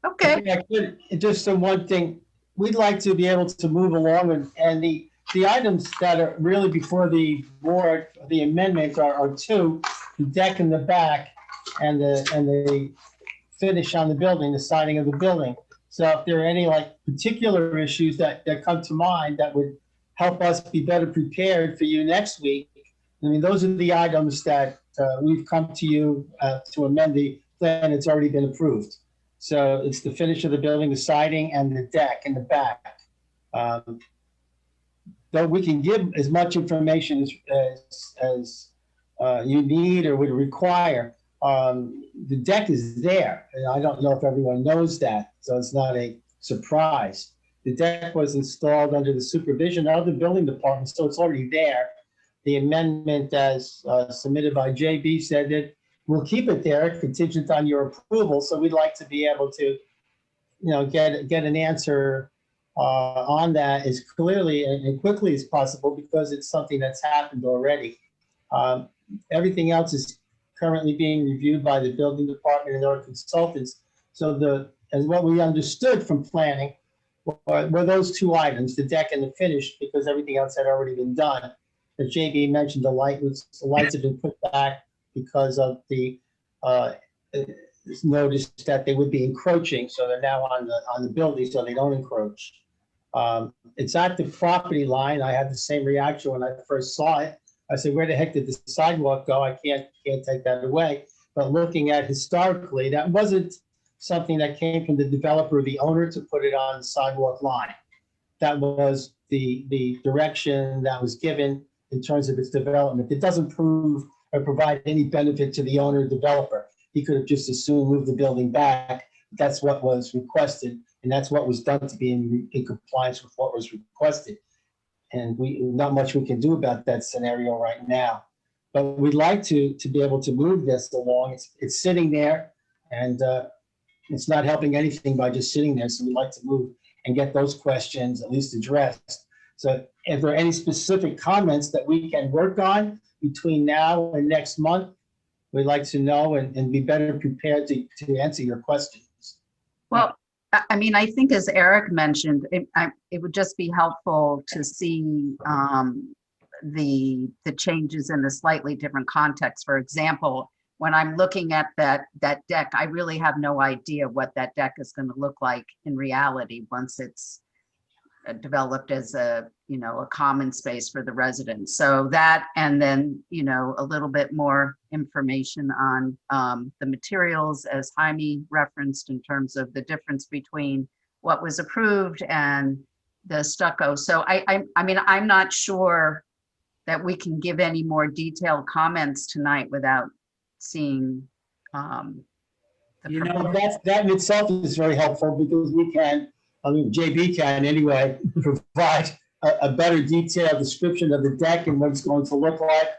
Okay. Just one thing, we'd like to be able to move along, and the items that are really before the board, the amendments are two: the deck in the back and the finish on the building, the siding of the building. So if there are any particular issues that come to mind that would help us be better prepared for you next week, I mean, those are the items that we've come to you to amend the plan that's already been approved. So it's the finish of the building, the siding, and the deck in the back. Though we can give as much information as you need or would require, the deck is there. And I don't know if everyone knows that, so it's not a surprise. The deck was installed under the supervision of the building department, so it's already there. The amendment as submitted by JB said that we'll keep it there contingent on your approval. So we'd like to be able to, get an answer on that as clearly and quickly as possible, because it's something that's happened already. Everything else is currently being reviewed by the building department and our consultants. So as what we understood from planning were those two items, the deck and the finish, because everything else had already been done. As JB mentioned, the lights have been put back because of the noticed that they would be encroaching, so they're now on the building, so they don't encroach. It's at the property line. I had the same reaction when I first saw it. I said, where the heck did the sidewalk go? I can't take that away. But looking at historically, that wasn't something that came from the developer or the owner to put it on the sidewalk line. That was the direction that was given in terms of its development. It doesn't prove or provide any benefit to the owner or developer. He could have just as soon moved the building back. That's what was requested, and that's what was done to be in compliance with what was requested. And not much we can do about that scenario right now. But we'd like to be able to move this along. It's sitting there, and it's not helping anything by just sitting there. So we'd like to move and get those questions at least addressed. So if there are any specific comments that we can work on between now and next month, we'd like to know and be better prepared to answer your questions. Well, I mean, I think as Eric mentioned, it would just be helpful to see the changes in a slightly different context. For example, when I'm looking at that deck, I really have no idea what that deck is going to look like in reality once it's developed as a common space for the residents. So that, and then, a little bit more information on the materials as Jaime referenced in terms of the difference between what was approved and the stucco. So I mean, I'm not sure that we can give any more detailed comments tonight without seeing that in itself is very helpful because we can, JB can anyway, provide a better detailed description of the deck and what it's going to look like,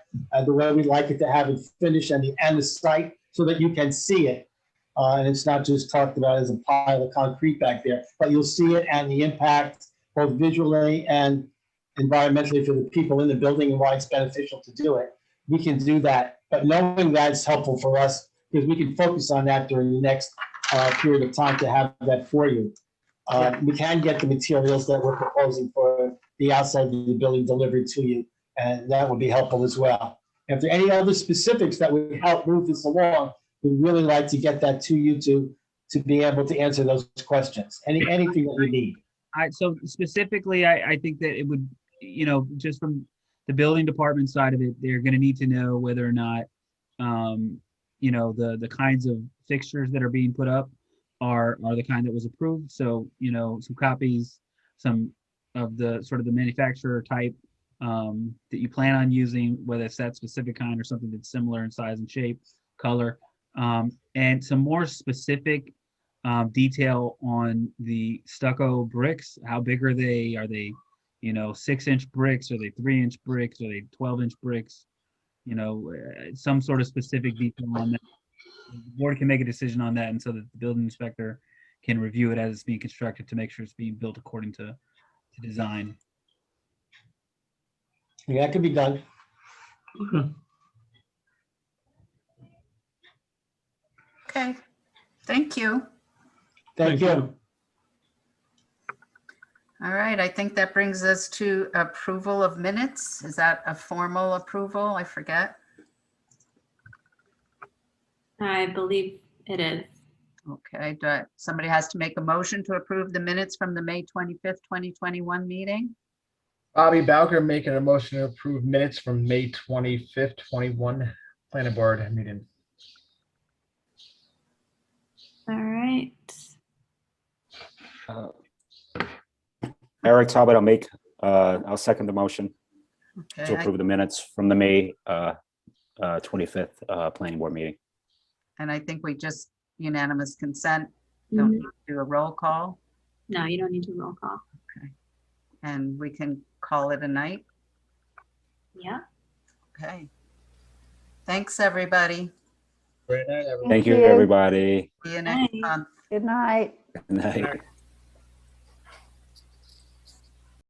the way we'd like it to have it finished and the site so that you can see it. And it's not just talked about as a pile of concrete back there, but you'll see it and the impact both visually and environmentally for the people in the building and why it's beneficial to do it. We can do that, but knowing that's helpful for us because we can focus on that during the next period of time to have that for you. We can get the materials that we're proposing for the outside of the building delivered to you, and that would be helpful as well. If there are any other specifics that would help move this along, we'd really like to get that to you to be able to answer those questions. Anything that you need. So specifically, I think that it would, just from the building department side of it, they're going to need to know whether or not, the kinds of fixtures that are being put up are the kind that was approved. So, some copies, some of the sort of the manufacturer type that you plan on using, whether it's that specific kind or something that's similar in size and shape, color, and some more specific detail on the stucco bricks. How big are they? Are they, 6-inch bricks? Are they 3-inch bricks? Are they 12-inch bricks? Some sort of specific detail on that. The board can make a decision on that, and so that the building inspector can review it as it's being constructed to make sure it's being built according to design. Yeah, that could be done. Okay, thank you. Thank you. All right, I think that brings us to approval of minutes. Is that a formal approval? I forget. I believe it is. Okay, somebody has to make a motion to approve the minutes from the May 25th, 2021 meeting? Bobby Bowker making a motion to approve minutes from May 25th, 21 planning board meeting. All right. Eric Talbot, I'll second the motion to Okay, approve the minutes from the May 25th planning board meeting. and I think we just unanimous consent. Don't need to do a roll call, No, you don't need to roll call. and we can call it a night. Yeah. Okay. Thanks, everybody. Great night, everyone. Thank you, you. everybody. See you next Bye. month. Good night. Good night.